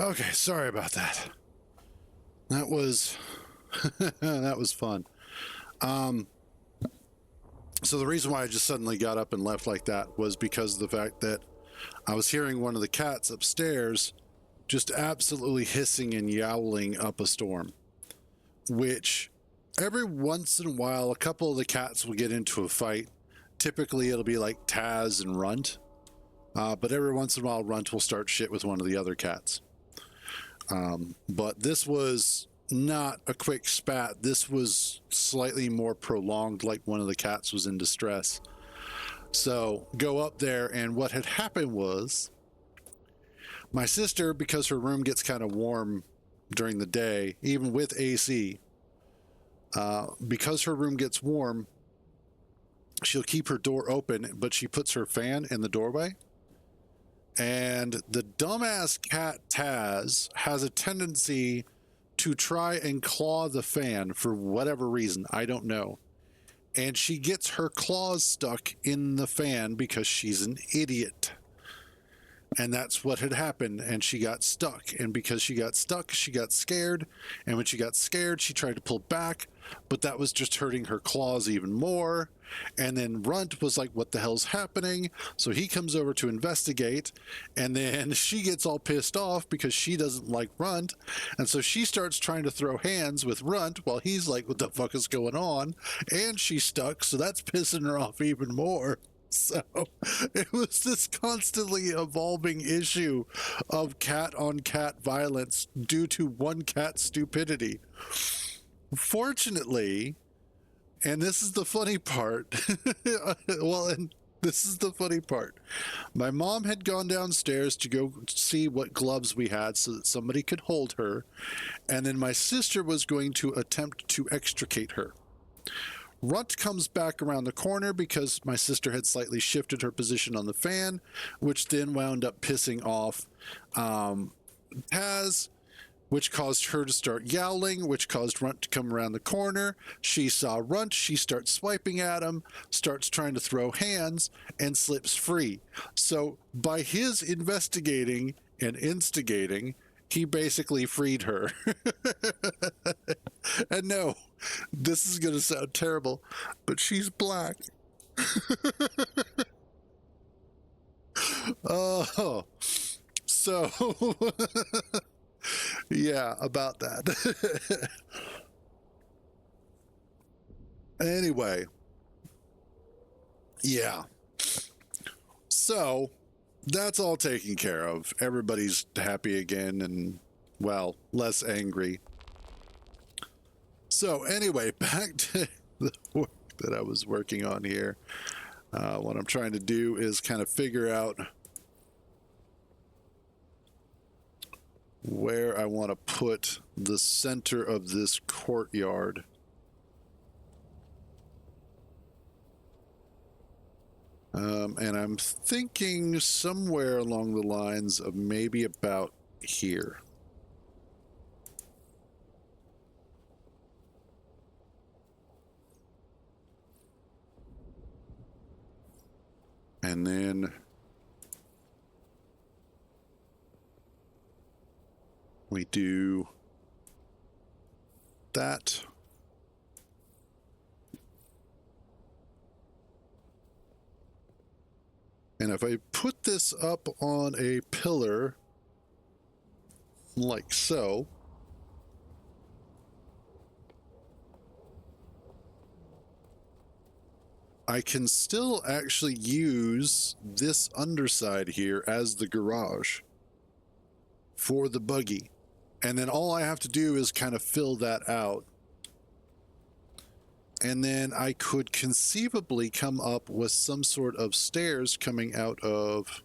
S1: Okay, sorry about that. That was that was fun. So the reason why I just suddenly got up and left like that was because of the fact that I was hearing one of the cats upstairs just absolutely hissing and yowling up a storm, which every once in a while, a couple of the cats will get into a fight. Typically, it'll be like Taz and Runt, but every once in a while, Runt will start shit with one of the other cats. But this was not a quick spat. This was slightly more prolonged, like one of the cats was in distress. So go up there, and what had happened was my sister, because her room gets kind of warm during the day, even with AC, because her room gets warm, she'll keep her door open, but she puts her fan in the doorway. And the dumbass cat Taz has a tendency to try and claw the fan for whatever reason. I don't know. And she gets her claws stuck in the fan because she's an idiot. And that's what had happened. And she got stuck. And because she got stuck, she got scared. And when she got scared, she tried to pull back. But that was just hurting her claws even more. And then Runt was like, what the hell's happening? So he comes over to investigate. And then she gets all pissed off because she doesn't like Runt. And so she starts trying to throw hands with Runt while he's like, what the fuck is going on? And she's stuck. So that's pissing her off even more. So it was this constantly evolving issue of cat on cat violence due to one cat's stupidity. Fortunately, and this is the funny part, and this is the funny part. My mom had gone downstairs to go see what gloves we had so that somebody could hold her. And then my sister was going to attempt to extricate her. Runt comes back around the corner because my sister had slightly shifted her position on the fan, which then wound up pissing off Taz, which caused her to start yowling, which caused Runt to come around the corner. She saw Runt, she starts swiping at him, starts trying to throw hands, and slips free. So by his investigating and instigating, he basically freed her. And no, this is going to sound terrible, but she's black. Oh, so yeah, about that. Anyway, yeah. So that's all taken care of. Everybody's happy again and, well, less angry. So anyway, back to the work that I was working on here. What I'm trying to do is kind of figure out where I want to put the center of this courtyard. And I'm thinking somewhere along the lines of maybe about here. And then we do that. And if I put this up on a pillar like so, I can still actually use this underside here as the garage for the buggy. And then all I have to do is kind of fill that out. And then I could conceivably come up with some sort of stairs coming out of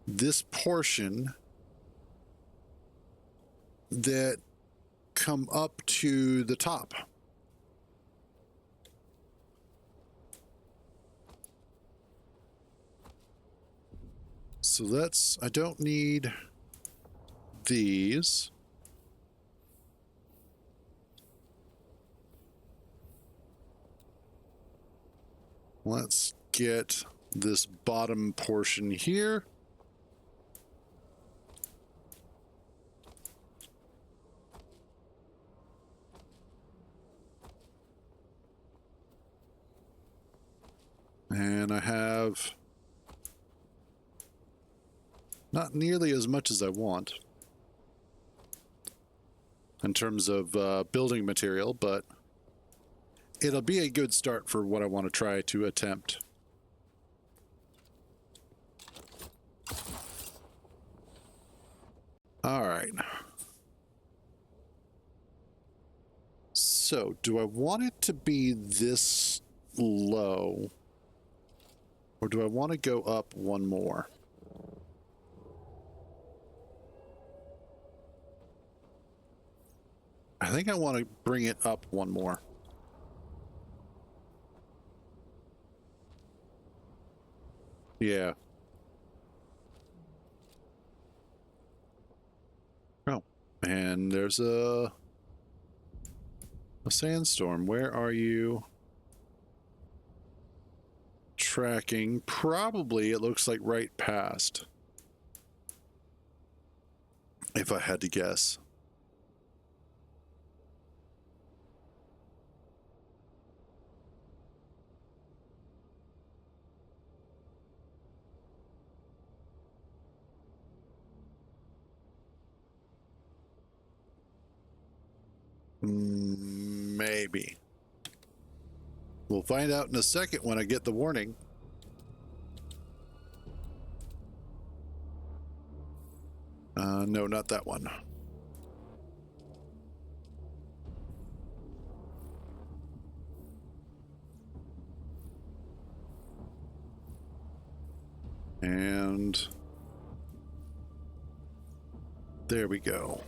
S1: this portion that come up to the top. So that's, I don't need these. Let's get this bottom portion here. And I have not nearly as much as I want in terms of building material, but it'll be a good start for what I want to try to attempt. All right. So, do I want it to be this low? Or do I want to go up one more? I think I want to bring it up one more. Yeah. Oh, and there's a sandstorm. Where are you tracking? Probably, it looks like right past, if I had to guess. Maybe. We'll find out in a second when I get the warning. No, not that one. And there we go.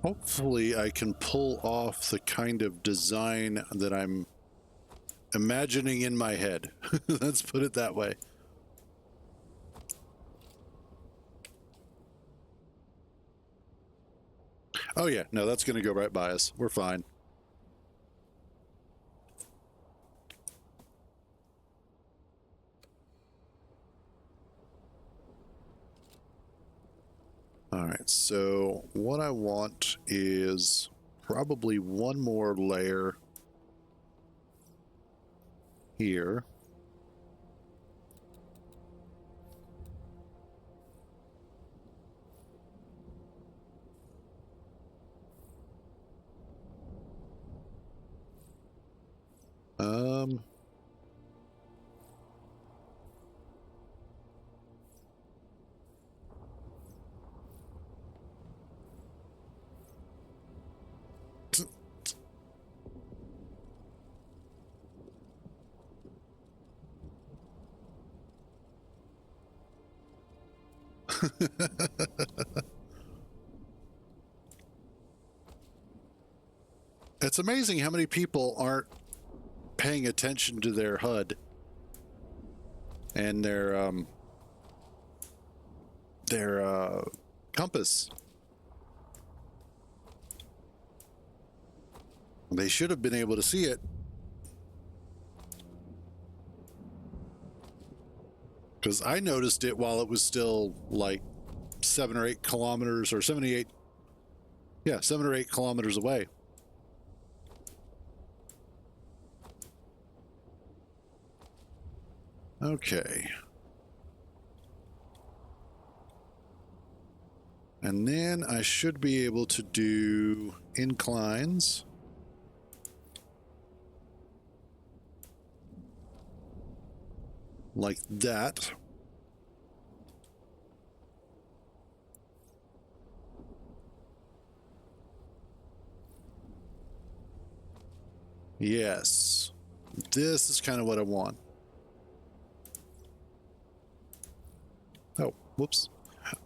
S1: Hopefully I can pull off the kind of design that I'm imagining in my head. Let's put it that way. Oh yeah, no, that's going to go right by us. We're fine. All right, so what I want is probably one more layer here. It's amazing how many people aren't paying attention to their HUD and their compass. They should have been able to see it. Because I noticed it while it was still like 7 or 8 kilometers, or 78, yeah, 7 or 8 kilometers away. Okay. And then I should be able to do inclines. Like that. Yes. This is kind of what I want. Oh, whoops.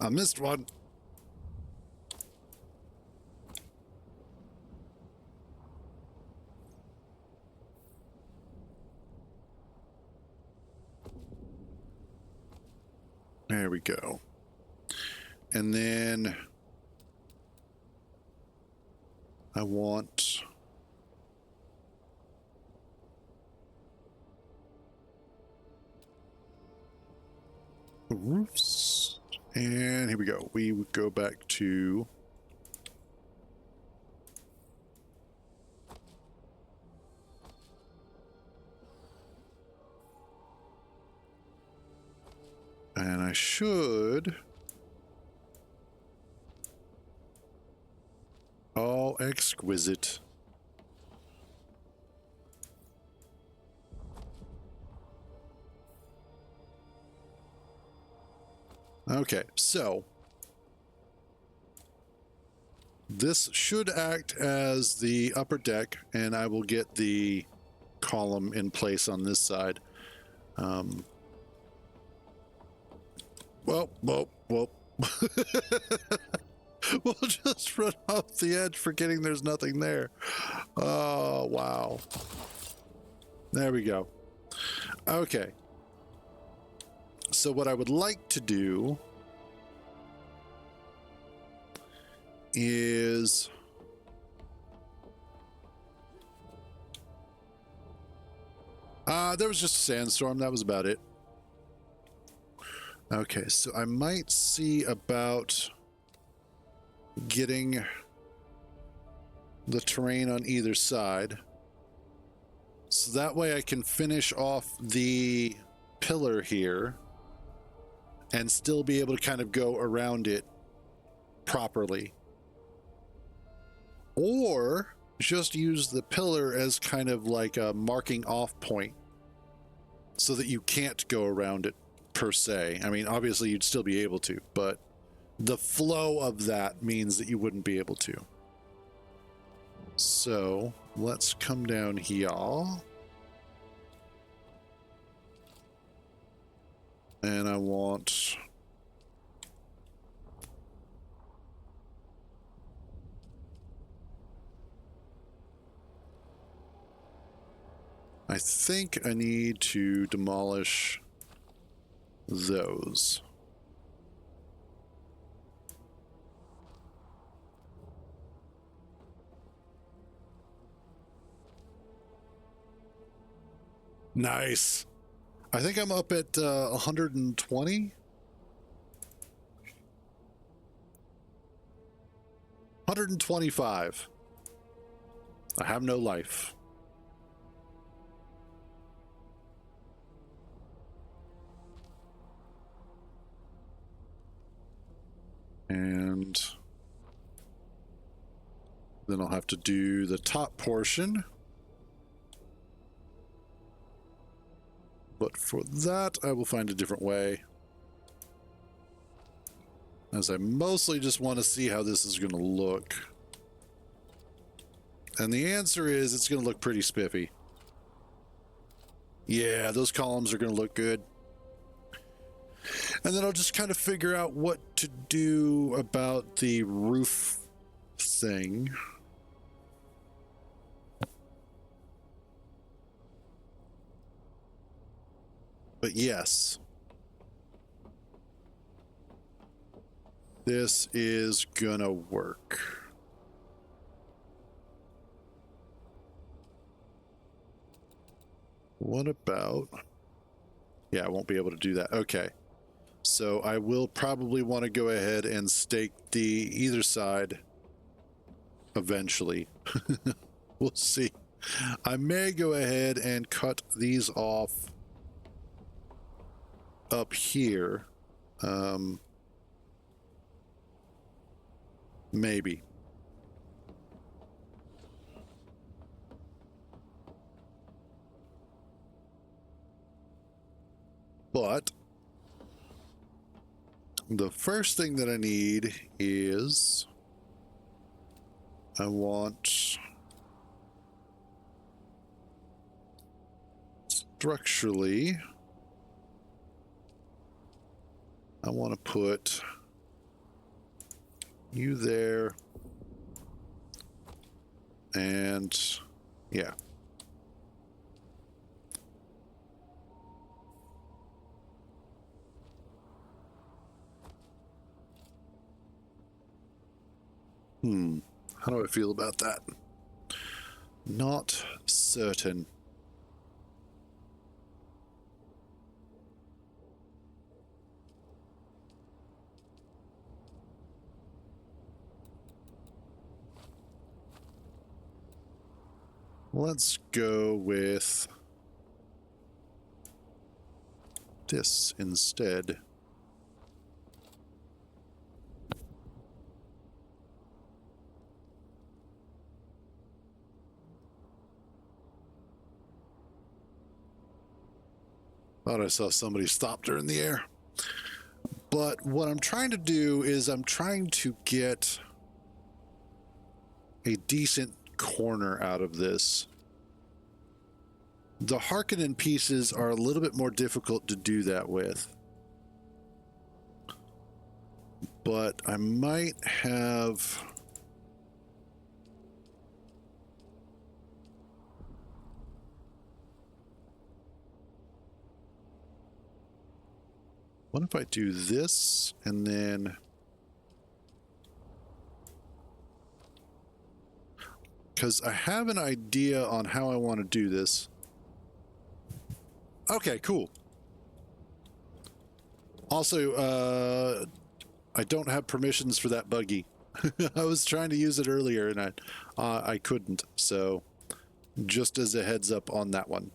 S1: I missed one. There we go. And then I want roofs. And here we go. We would go back to And I should... Oh, exquisite. Okay, so this should act as the upper deck, and I will get the column in place on this side. Well. We'll just run off the edge, forgetting there's nothing there. Oh, wow. There we go. Okay. So what I would like to do is there was just a sandstorm. That was about it. Okay, so I might see about getting the terrain on either side, so that way I can finish off the pillar here and still be able to kind of go around it properly, or just use the pillar as kind of like a marking off point so that you can't go around it per se. I mean, obviously you'd still be able to, but the flow of that means that you wouldn't be able to. So let's come down here. And I want... I think I need to demolish those. Nice. I think I'm up at 120. 125. I have no life. And then I'll have to do the top portion. But for that, I will find a different way, as I mostly just want to see how this is going to look. And the answer is it's going to look pretty spiffy. Yeah, those columns are going to look good. And then I'll just kind of figure out what to do about the roof thing. But yes, this is gonna work. What about... Yeah, I won't be able to do that. Okay. So I will probably want to go ahead and stake the either side eventually. We'll see. I may go ahead and cut these off up here. Maybe. But the first thing that I need is I want structurally, I want to put you there, and yeah. How do I feel about that? Not certain. Let's go with this instead. Thought I saw somebody stop there in the air. But what I'm trying to do is I'm trying to get a decent corner out of this. The Harkonnen pieces are a little bit more difficult to do that with. But I might have... What if I do this and then... Because I have an idea on how I want to do this. Okay, cool. Also, I don't have permissions for that buggy. I was trying to use it earlier and I couldn't. So, just as a heads up on that one.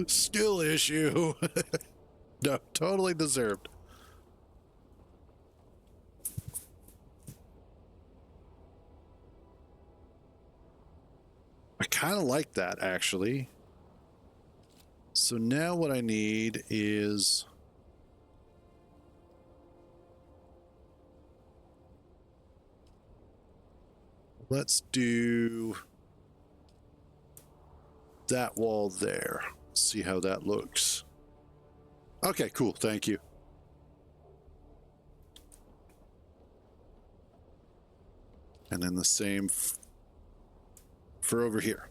S1: Skill issue. No, totally deserved. I kind of like that, actually. So now what I need is... Let's do that wall there. See how that looks. Okay, cool. Thank you. And then the same for over here.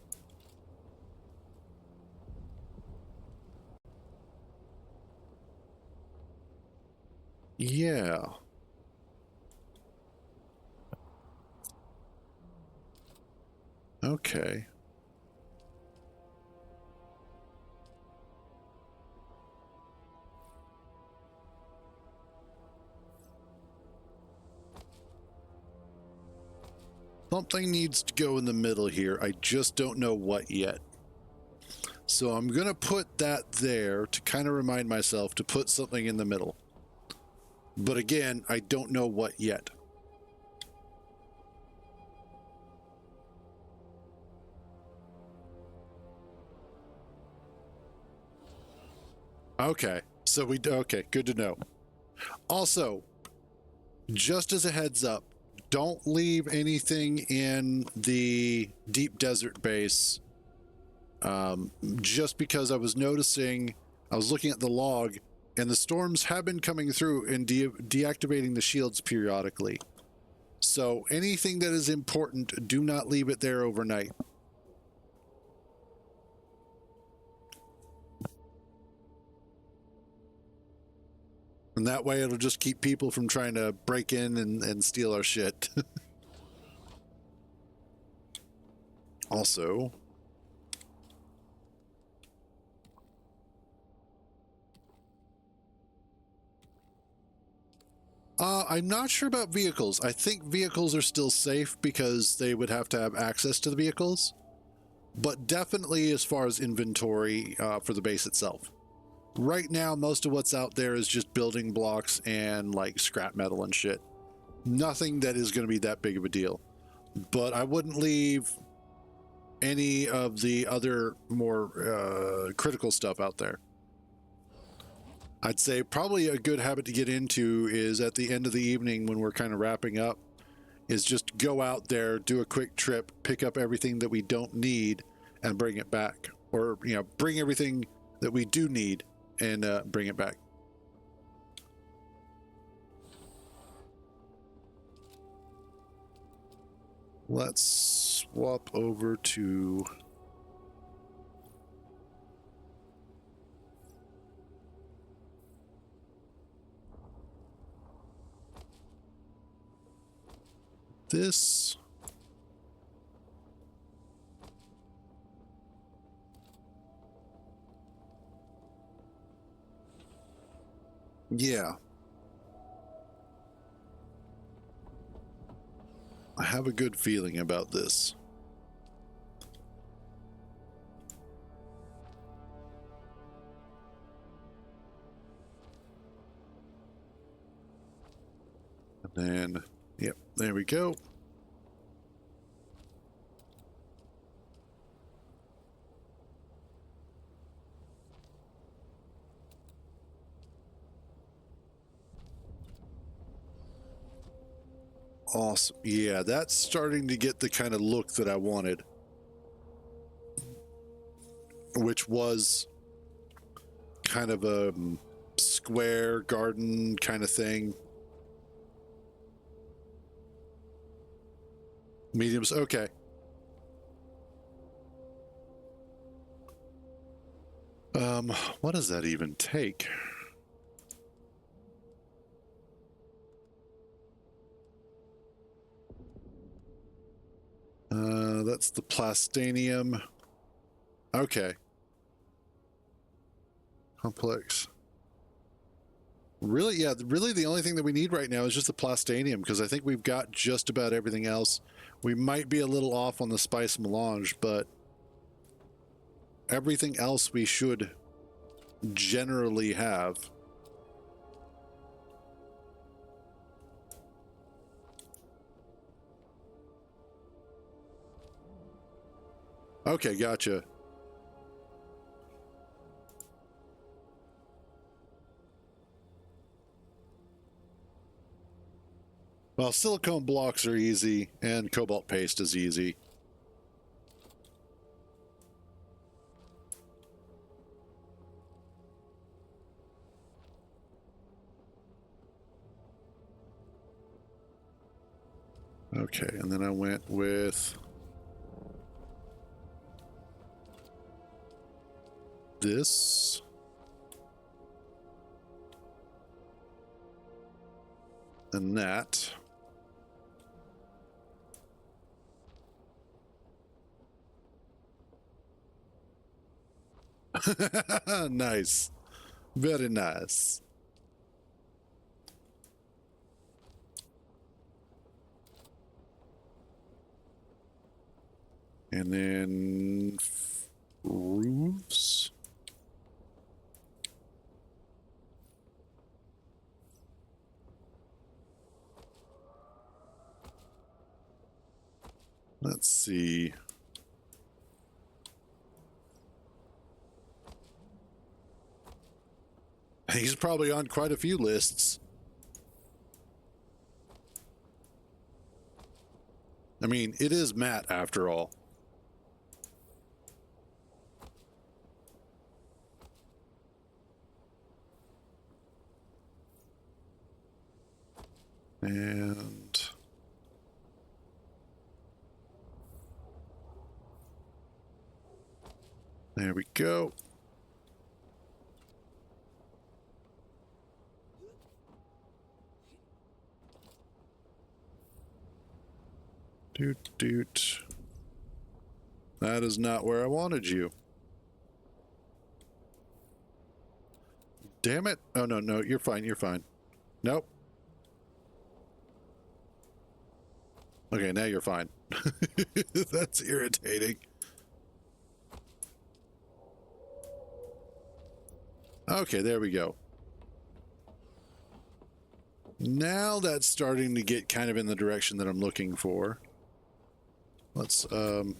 S1: Yeah. Okay. Something needs to go in the middle here. I just don't know what yet. So I'm going to put that there to kind of remind myself to put something in the middle. But again, I don't know what yet. Okay. So okay, good to know. Also, just as a heads up, don't leave anything in the deep desert base. Just because I was noticing, I was looking at the log, and the storms have been coming through and deactivating the shields periodically. So anything that is important, do not leave it there overnight. And that way it'll just keep people from trying to break in and steal our shit. Also, I'm not sure about vehicles. I think vehicles are still safe because they would have to have access to the vehicles. But definitely as far as inventory for the base itself. Right now, most of what's out there is just building blocks and like scrap metal and shit. Nothing that is going to be that big of a deal. But I wouldn't leave any of the other more critical stuff out there. I'd say probably a good habit to get into is at the end of the evening when we're kind of wrapping up, is just go out there, do a quick trip, pick up everything that we don't need and bring it back. Or, you know, bring everything that we do need and bring it back. Let's swap over to this. Yeah. I have a good feeling about this. Then, yep, there we go. Awesome. Yeah, that's starting to get the kind of look that I wanted, which was kind of a square garden kind of thing. Mediums, okay. What does that even take? That's the plastanium. Okay. Complex. Really, yeah, really the only thing that we need right now is just the plastanium, because I think we've got just about everything else. We might be a little off on the spice melange, but everything else we should generally have. Okay, gotcha. Well, silicone blocks are easy, and cobalt paste is easy. Okay, and then I went with this. And that. Nice. Very nice. And then roofs. Let's see. He's probably on quite a few lists. I mean, it is Matt after all. And there we go. Doot doot. That is not where I wanted you. Damn it. Oh, no, no, you're fine, you're fine. Nope. Okay, now you're fine. That's irritating. Okay, there we go. Now that's starting to get kind of in the direction that I'm looking for. Let's come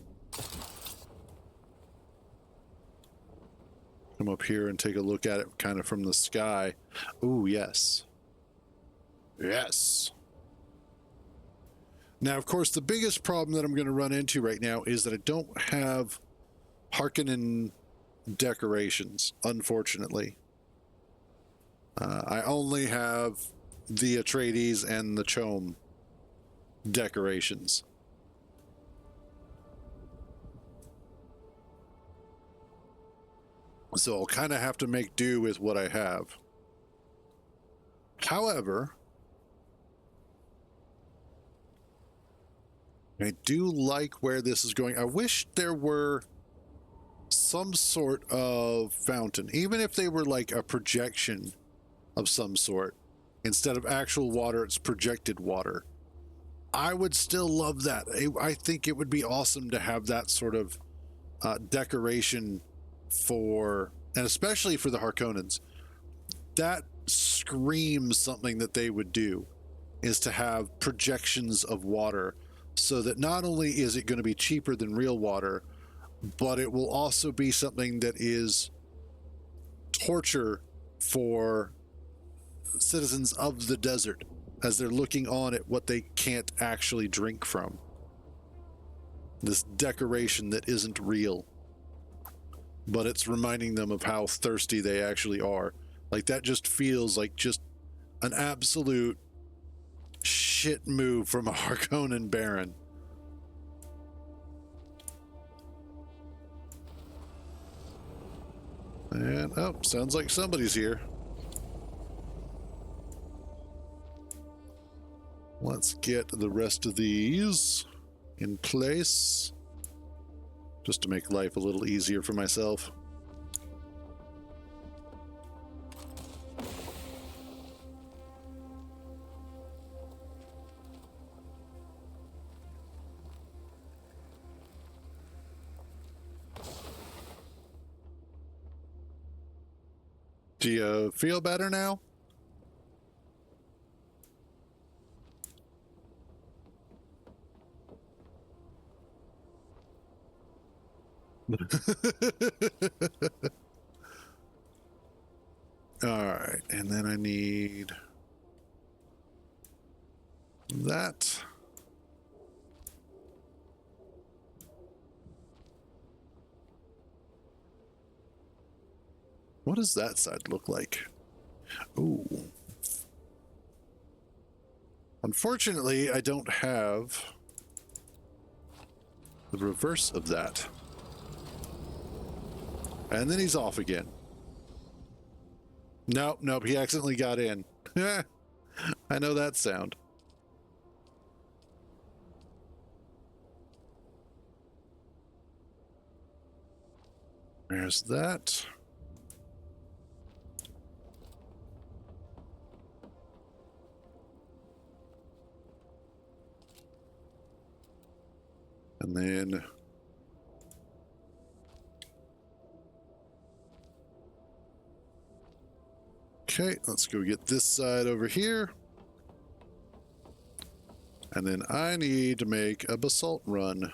S1: up here and take a look at it kind of from the sky. Ooh, yes. Yes. Now, of course, the biggest problem that I'm going to run into right now is that I don't have Harkonnen decorations, unfortunately. I only have the Atreides and the Chom decorations. So I'll kind of have to make do with what I have. However, I do like where this is going. I wish there were some sort of fountain, even if they were like a projection of some sort. Instead of actual water, it's projected water. I would still love that. I think it would be awesome to have that sort of decoration for, and especially for the Harkonnens. That screams something that they would do. is to have projections of water, so that not only is it going to be cheaper than real water, but it will also be something that is torture for citizens of the desert as they're looking on at what they can't actually drink from. This decoration that isn't real, but it's reminding them of how thirsty they actually are. Like, that just feels like just an absolute shit move from a Harkonnen Baron. And, oh, sounds like somebody's here. Let's get the rest of these in place, just to make life a little easier for myself. Do you feel better now? All right, and then I need that. What does that side look like? Ooh. Unfortunately, I don't have the reverse of that. And then he's off again. Nope, nope, he accidentally got in. I know that sound. There's that. And then okay, let's go get this side over here. And then I need to make a basalt run.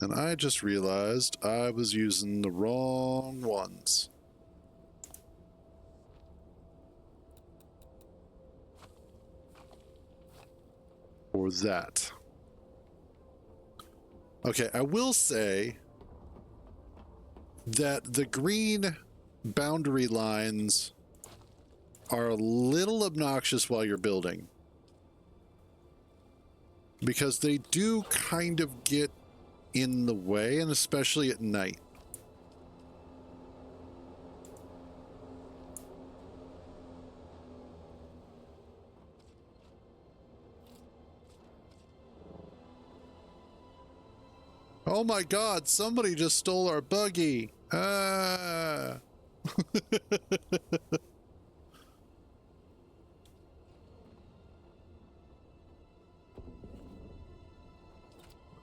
S1: And I just realized I was using the wrong ones. For that. Okay, I will say that the green boundary lines are a little obnoxious while you're building, because they do kind of get in the way, and especially at night. Oh my God, somebody just stole our buggy. Ah.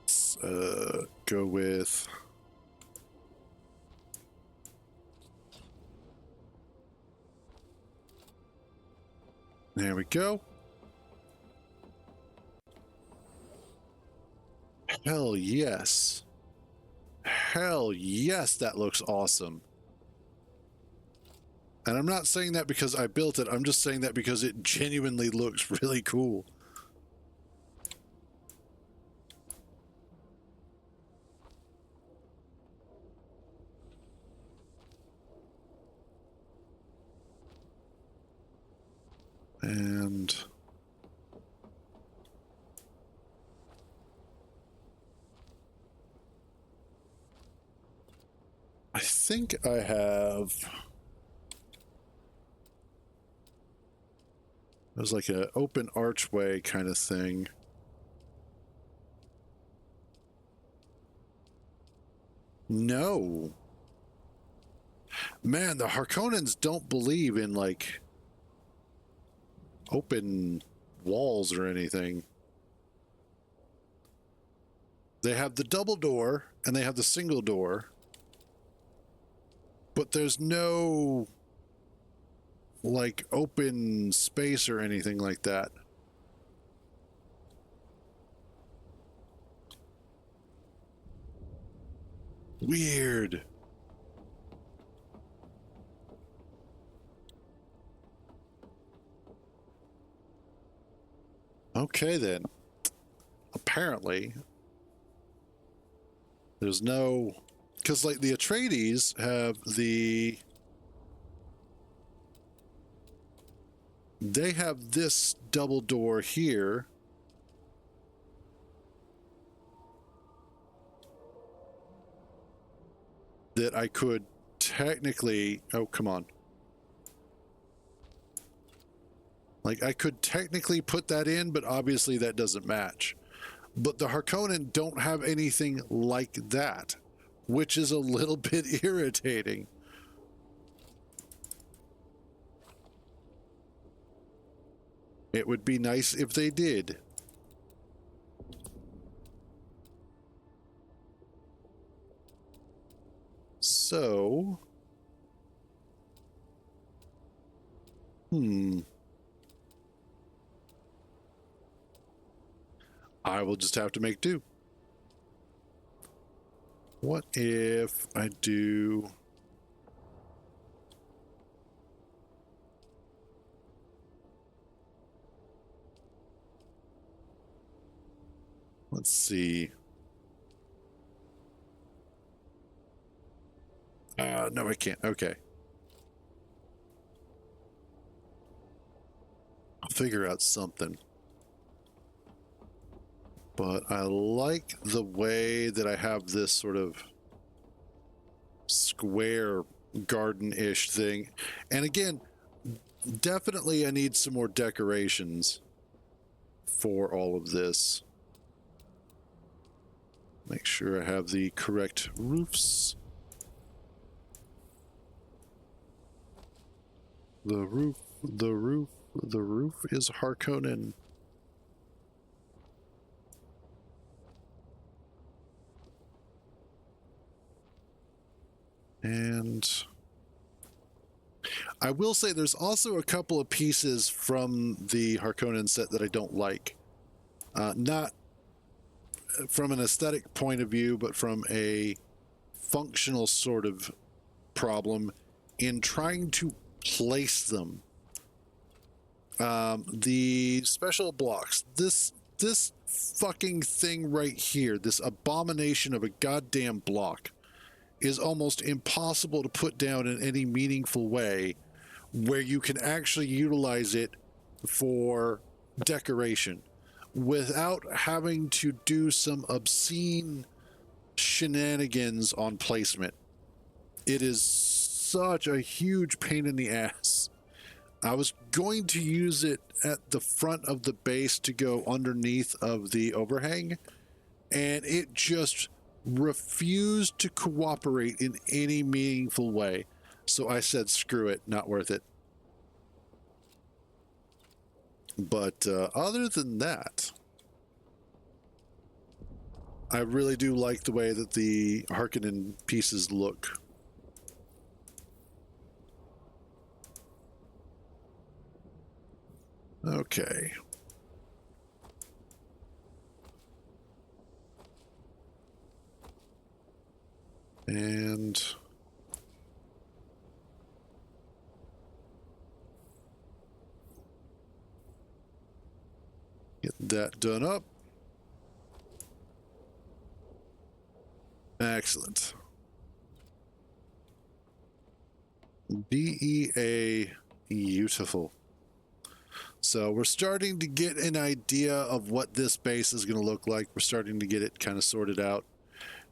S1: Let's go with there we go. Hell yes. Hell yes, that looks awesome. And I'm not saying that because I built it, I'm just saying that because it genuinely looks really cool. And I think I have, there's like an open archway kind of thing. No. Man, the Harkonnens don't believe in like open walls or anything. They have the double door and they have the single door. but there's no like open space or anything like that. Weird. Okay then. Apparently there's no, because like the Atreides have they have this double door here. That I could technically, oh, come on. Like I could technically put that in, but obviously that doesn't match. But the Harkonnen don't have anything like that, which is a little bit irritating. It would be nice if they did. So, I will just have to make do. What if I do... Let's see. No, I can't. Okay. I'll figure out something. But I like the way that I have this sort of square garden-ish thing. And again, definitely I need some more decorations for all of this. Make sure I have the correct roofs. The roof is Harkonnen. And I will say there's also a couple of pieces from the Harkonnen set that I don't like. Not from an aesthetic point of view, but from a functional sort of problem in trying to place them. The special blocks, this fucking thing right here, this abomination of a goddamn block, is almost impossible to put down in any meaningful way where you can actually utilize it for decoration without having to do some obscene shenanigans on placement. It is such a huge pain in the ass. I was going to use it at the front of the base to go underneath of the overhang, and it just refused to cooperate in any meaningful way. So I said, screw it, not worth it. But other than that, I really do like the way that the Harkonnen pieces look. Okay. And get that done up. Excellent. BEA, beautiful. So we're starting to get an idea of what this base is going to look like. We're starting to get it kind of sorted out.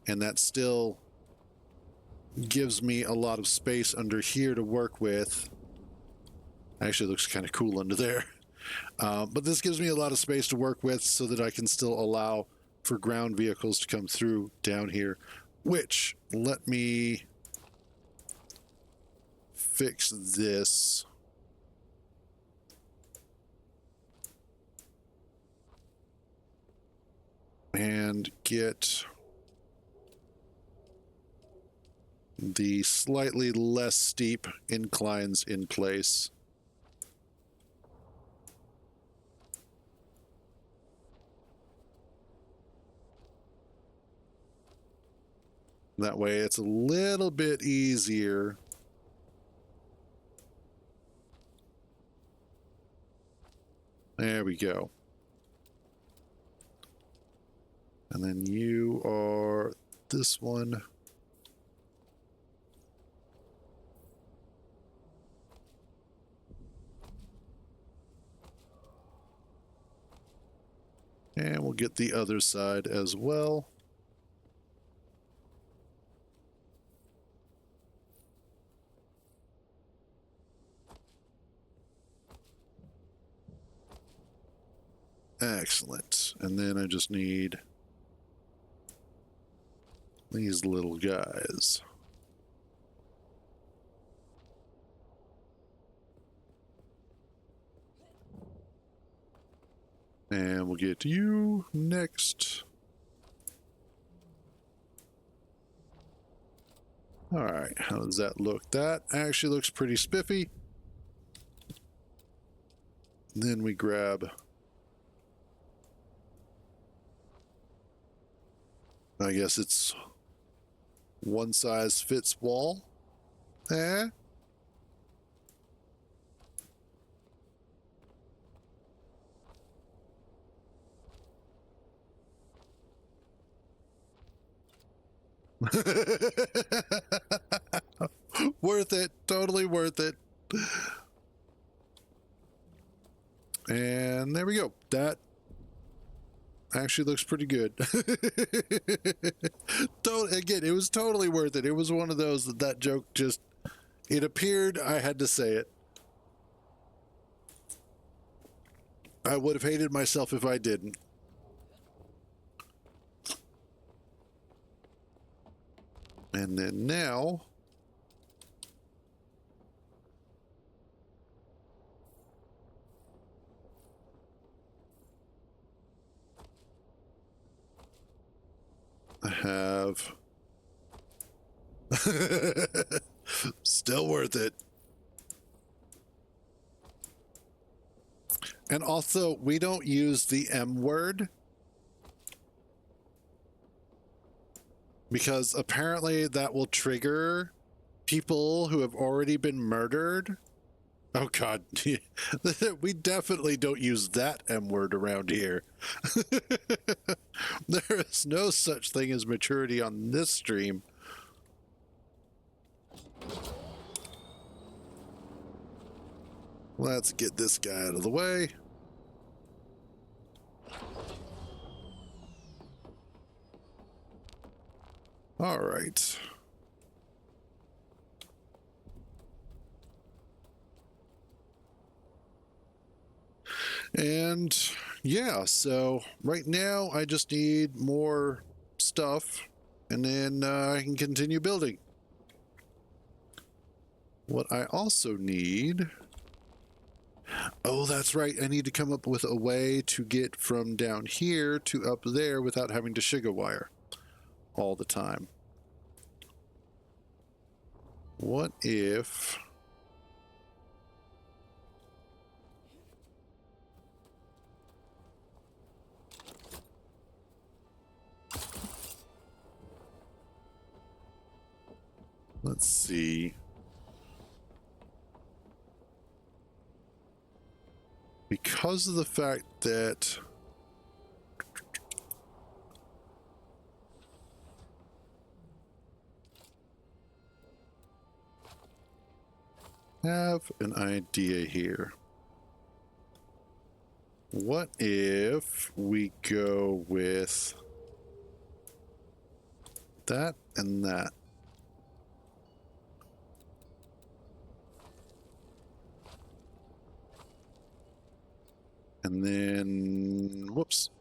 S1: And that still gives me a lot of space under here to work with. Actually, looks kind of cool under there. But this gives me a lot of space to work with so that I can still allow for ground vehicles to come through down here. Which, let me fix this. And get the slightly less steep inclines in place. That way it's a little bit easier. There we go. And then you are this one. And we'll get the other side as well. Excellent. And then I just need these little guys. And we'll get to you next. All right, how does that look? That actually looks pretty spiffy. Then we grab, I guess it's one size fits wall. Eh? Worth it. Totally worth it. And there we go. That actually looks pretty good. Again, it was totally worth it. It was one of those that joke just, it appeared, I had to say it. I would have hated myself if I didn't. And then now, I have still worth it. And also, we don't use the M word because apparently that will trigger people who have already been murdered. Oh God, we definitely don't use that M word around here. There is no such thing as maturity on this stream. Let's get this guy out of the way. All right. And yeah, so right now I just need more stuff and then I can continue building. What I also need, oh, that's right, I need to come up with a way to get from down here to up there without having to Shiga wire all the time. What if let's see. Because of the fact that I have an idea here. What if we go with that and that? And then, whoops.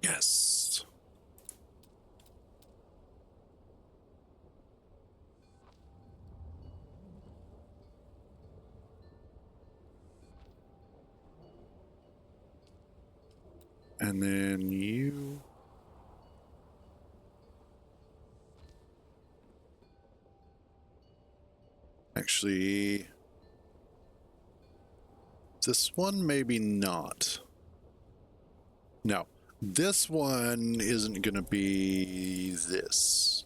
S1: Yes. And then you. Actually, this one maybe not. No, this one isn't going to be this.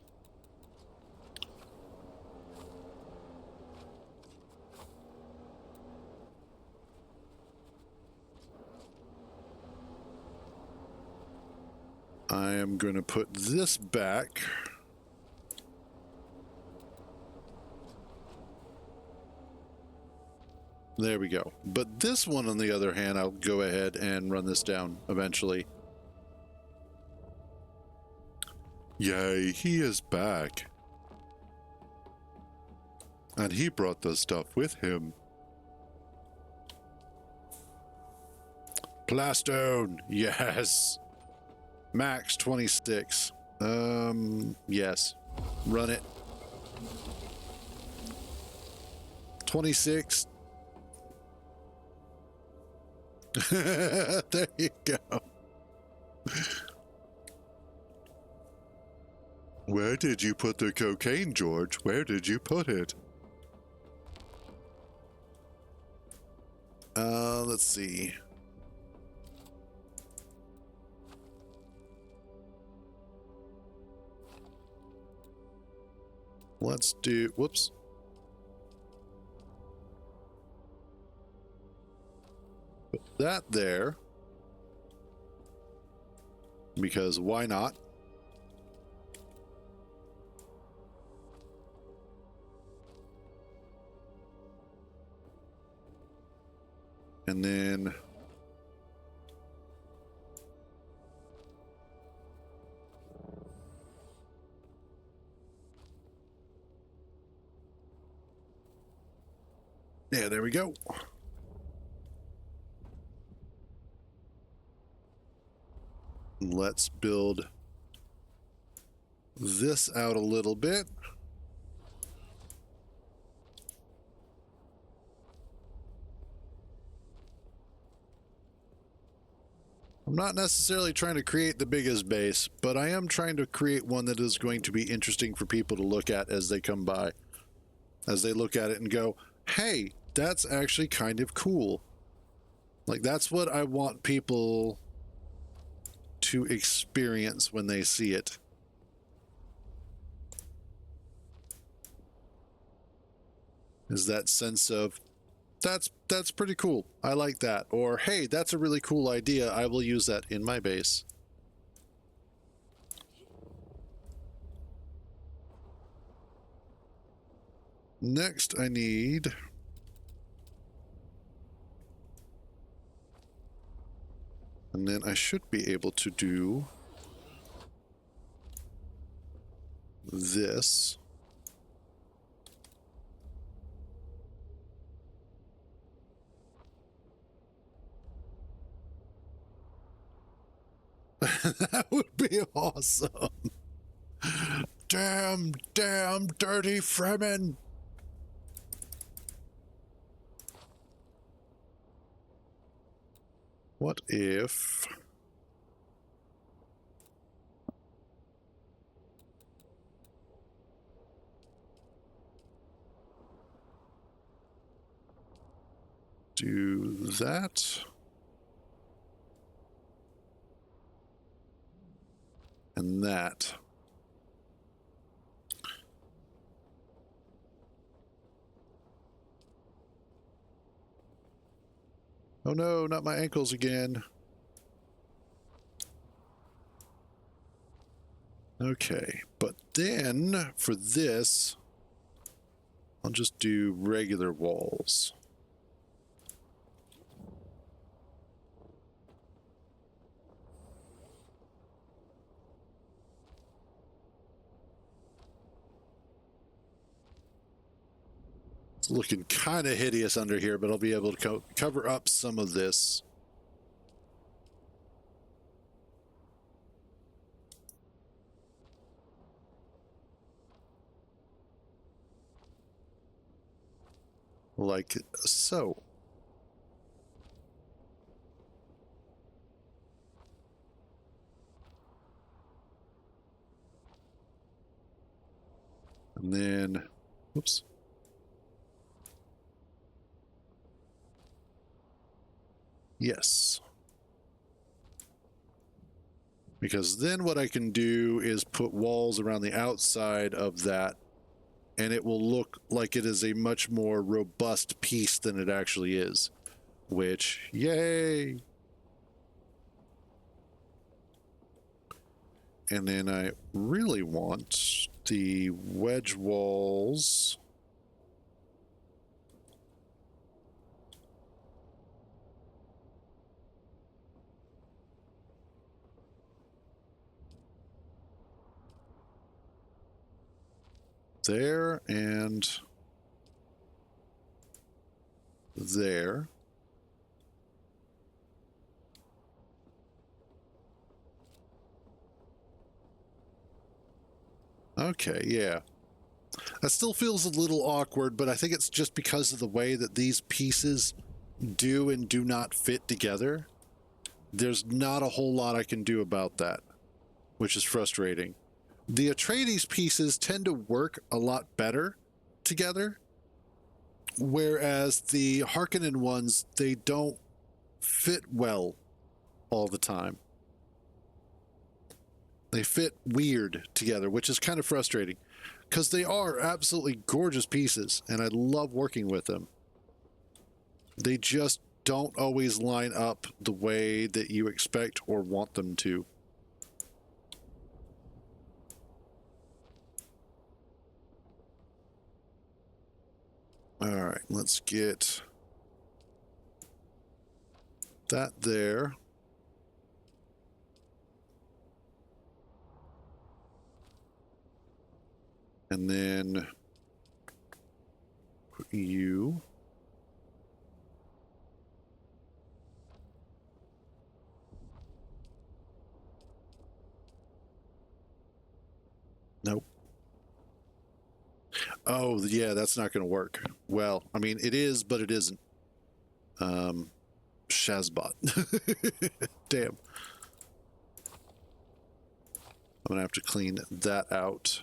S1: I am going to put this back. There we go. But this one, on the other hand, I'll go ahead and run this down eventually. Yay, he is back. And he brought the stuff with him. Plastone, yes. Max 26. Yes. Run it. 26. There you go. Where did you put the cocaine, George? Where did you put it? Let's see. Let's do, whoops. Put that there. Because why not? And then yeah, there we go. Let's build this out a little bit. I'm not necessarily trying to create the biggest base, but I am trying to create one that is going to be interesting for people to look at as they come by. As they look at it and go, hey, that's actually kind of cool. Like, that's what I want people to experience when they see it. Is that sense of, that's pretty cool. I like that. Or, hey, that's a really cool idea. I will use that in my base. Next, I need and then I should be able to do this. That would be awesome. Damn dirty Fremen. What if do that? And that. Oh no, not my ankles again. Okay, but then for this, I'll just do regular walls. It's looking kind of hideous under here, but I'll be able to cover up some of this. Like so. And then, whoops. Yes. Because then what I can do is put walls around the outside of that, and it will look like it is a much more robust piece than it actually is. Which, yay! And then I really want the wedge walls. There and there. Okay, yeah. That still feels a little awkward, but I think it's just because of the way that these pieces do and do not fit together. There's not a whole lot I can do about that, which is frustrating. The Atreides pieces tend to work a lot better together, whereas the Harkonnen ones, they don't fit well all the time. They fit weird together, which is kind of frustrating, because they are absolutely gorgeous pieces, and I love working with them. They just don't always line up the way that you expect or want them to. All right, let's get that there. And then put you. Nope. Oh, yeah, that's not going to work. Well, I mean, it is, but it isn't. Shazbot. Damn. I'm going to have to clean that out.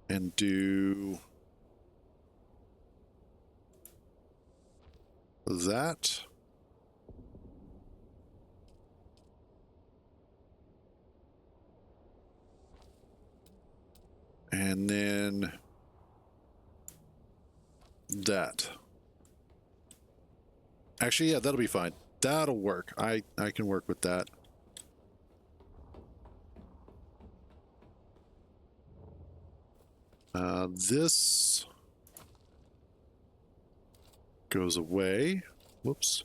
S1: And do that. And then that. Actually, yeah, that'll be fine. That'll work. I can work with that. This goes away. Whoops.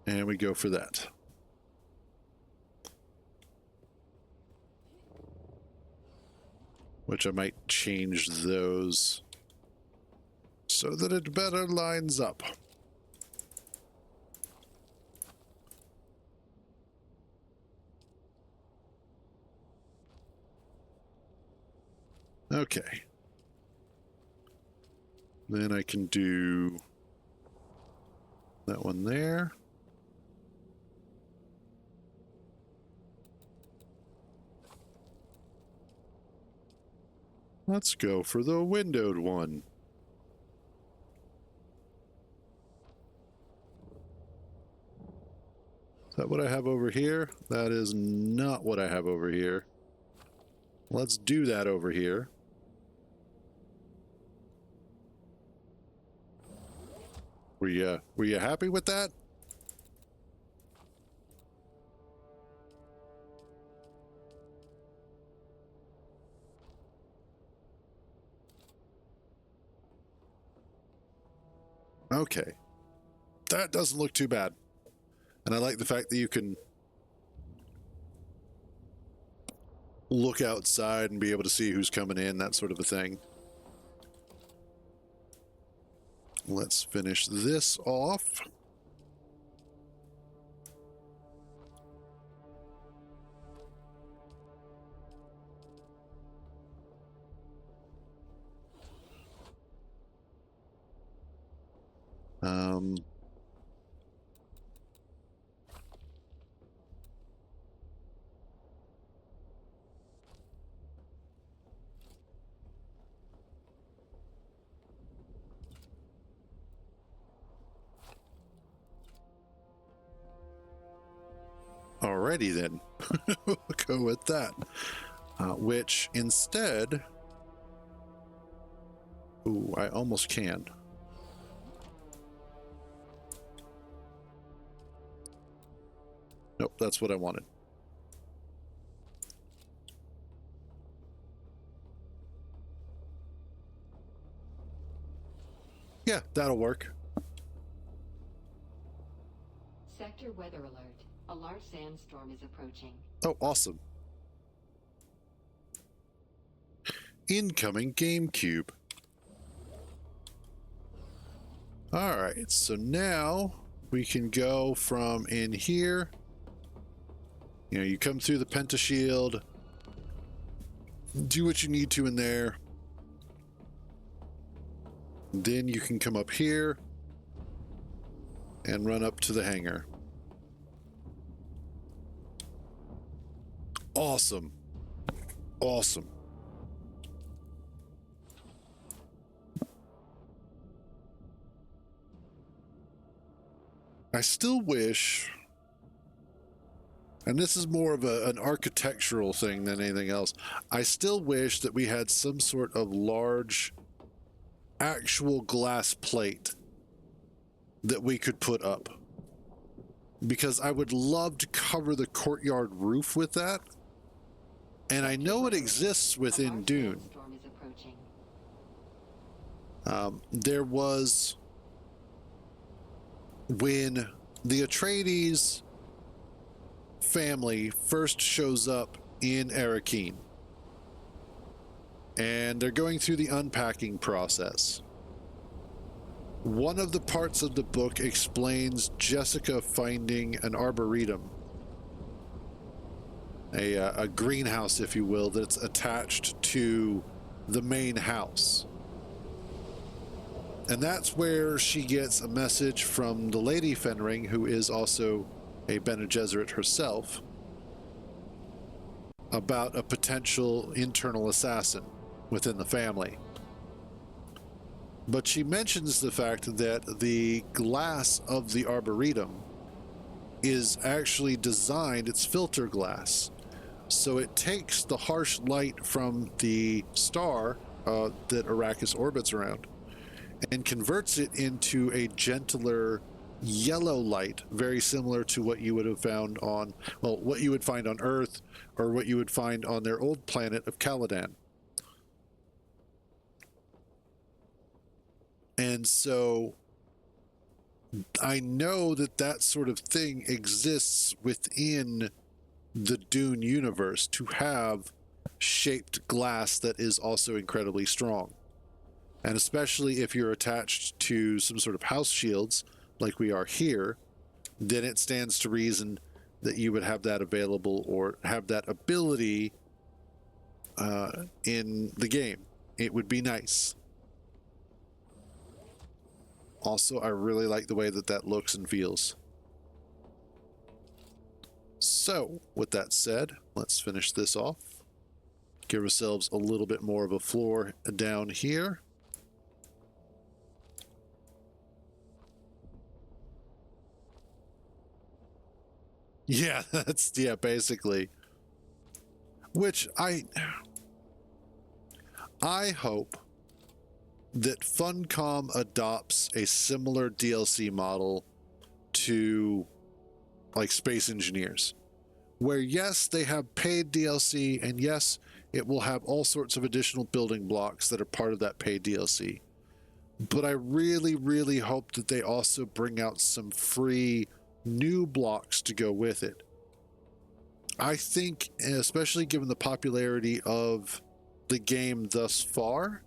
S1: And we go for that. Which I might change those so that it better lines up. Okay. Then I can do that one there. Let's go for the windowed one. Is that what I have over here? That is not what I have over here. Let's do that over here. Were you happy with that? Okay. That doesn't look too bad. And I like the fact that you can look outside and be able to see who's coming in, that sort of a thing. Let's finish this off. Alrighty then, we'll go with that. Which instead, ooh, I almost can. Nope, that's what I wanted. Yeah, that'll work.
S10: Sector weather alert. A large sandstorm is approaching.
S1: Oh, awesome. Incoming GameCube. Alright, so now we can go from in here. You know, you come through the pentashield, do what you need to in there. Then you can come up here and run up to the hangar. Awesome. Awesome. I still wish, and this is more of an architectural thing than anything else, I still wish that we had some sort of large actual glass plate that we could put up. Because I would love to cover the courtyard roof with that. And I know it exists within Dune. There was, when the Atreides family first shows up in Arrakeen, and they're going through the unpacking process. One of the parts of the book explains Jessica finding an arboretum, a greenhouse, if you will, that's attached to the main house. And that's where she gets a message from the Lady Fenring, who is also a Bene Gesserit herself, about a potential internal assassin within the family. But she mentions the fact that the glass of the Arboretum is actually designed, it's filter glass. So it takes the harsh light from the star that Arrakis orbits around and converts it into a gentler yellow light, very similar to what you would have found on, well, what you would find on Earth or what you would find on their old planet of Caladan. And so I know that that sort of thing exists within the Dune universe, to have shaped glass that is also incredibly strong. And especially if you're attached to some sort of house shields like we are here, then it stands to reason that you would have that available or have that ability in the game. It would be nice. Also, I really like the way that that looks and feels. So, with that said, let's finish this off. Give ourselves a little bit more of a floor down here. Yeah, that's, yeah, basically. Which I hope that Funcom adopts a similar DLC model to like Space Engineers, where yes, they have paid DLC, and yes, it will have all sorts of additional building blocks that are part of that paid DLC. But I really, really hope that they also bring out some free new blocks to go with it. I think, especially given the popularity of the game thus far,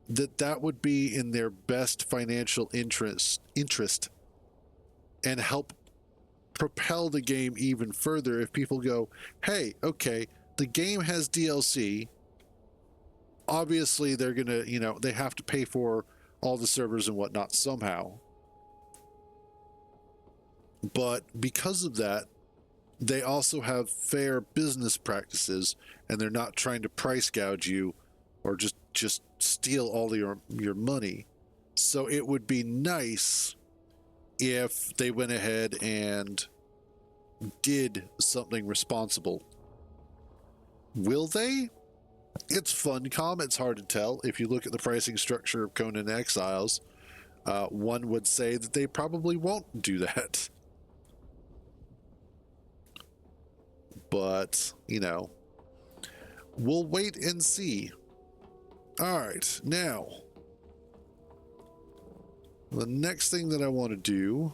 S1: that would be in their best financial interest and help propel the game even further if people go, hey, okay, the game has DLC. Obviously, they're going to, you know, they have to pay for all the servers and whatnot somehow. But because of that, they also have fair business practices, and they're not trying to price gouge you or just steal all your money. So it would be nice if they went ahead and did something responsible. Will they? It's Funcom. It's hard to tell. If you look at the pricing structure of Conan Exiles, one would say that they probably won't do that. But, you know, we'll wait and see. All right, now, the next thing that I want to do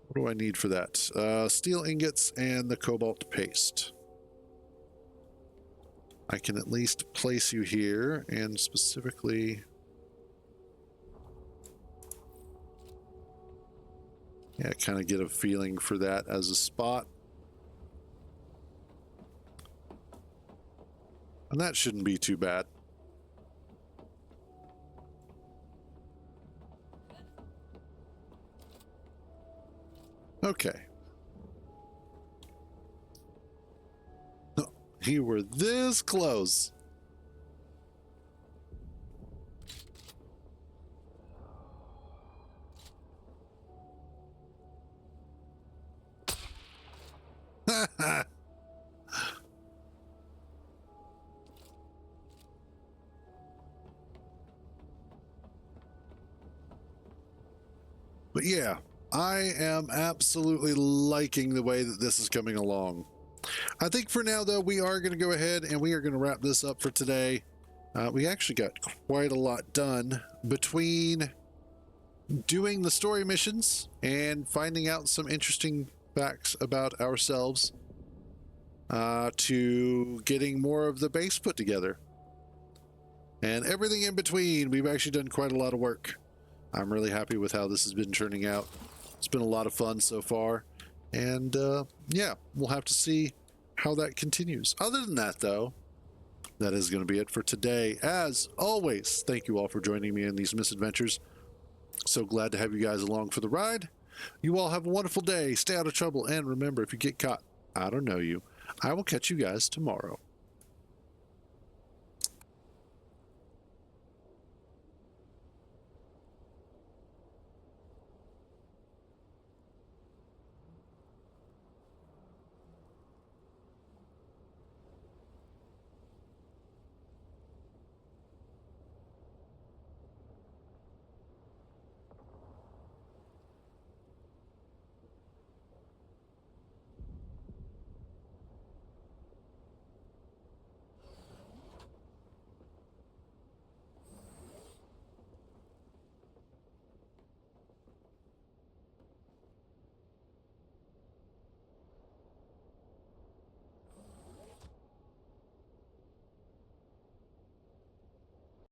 S1: what do I need for that? Steel ingots and the cobalt paste. I can at least place you here, and specifically, yeah, kind of get a feeling for that as a spot. And that shouldn't be too bad. Okay. No, you were this close. But yeah, I am absolutely liking the way that this is coming along. I think for now, though, we are going to go ahead and we are going to wrap this up for today. We actually got quite a lot done between doing the story missions and finding out some interesting facts about ourselves to getting more of the base put together. And everything in between, we've actually done quite a lot of work. I'm really happy with how this has been turning out. It's been a lot of fun so far. And yeah, we'll have to see how that continues. Other than that, though, that is going to be it for today. As always, thank you all for joining me in these misadventures. So glad to have you guys along for the ride. You all have a wonderful day. Stay out of trouble. And remember, if you get caught, I don't know you. I will catch you guys tomorrow.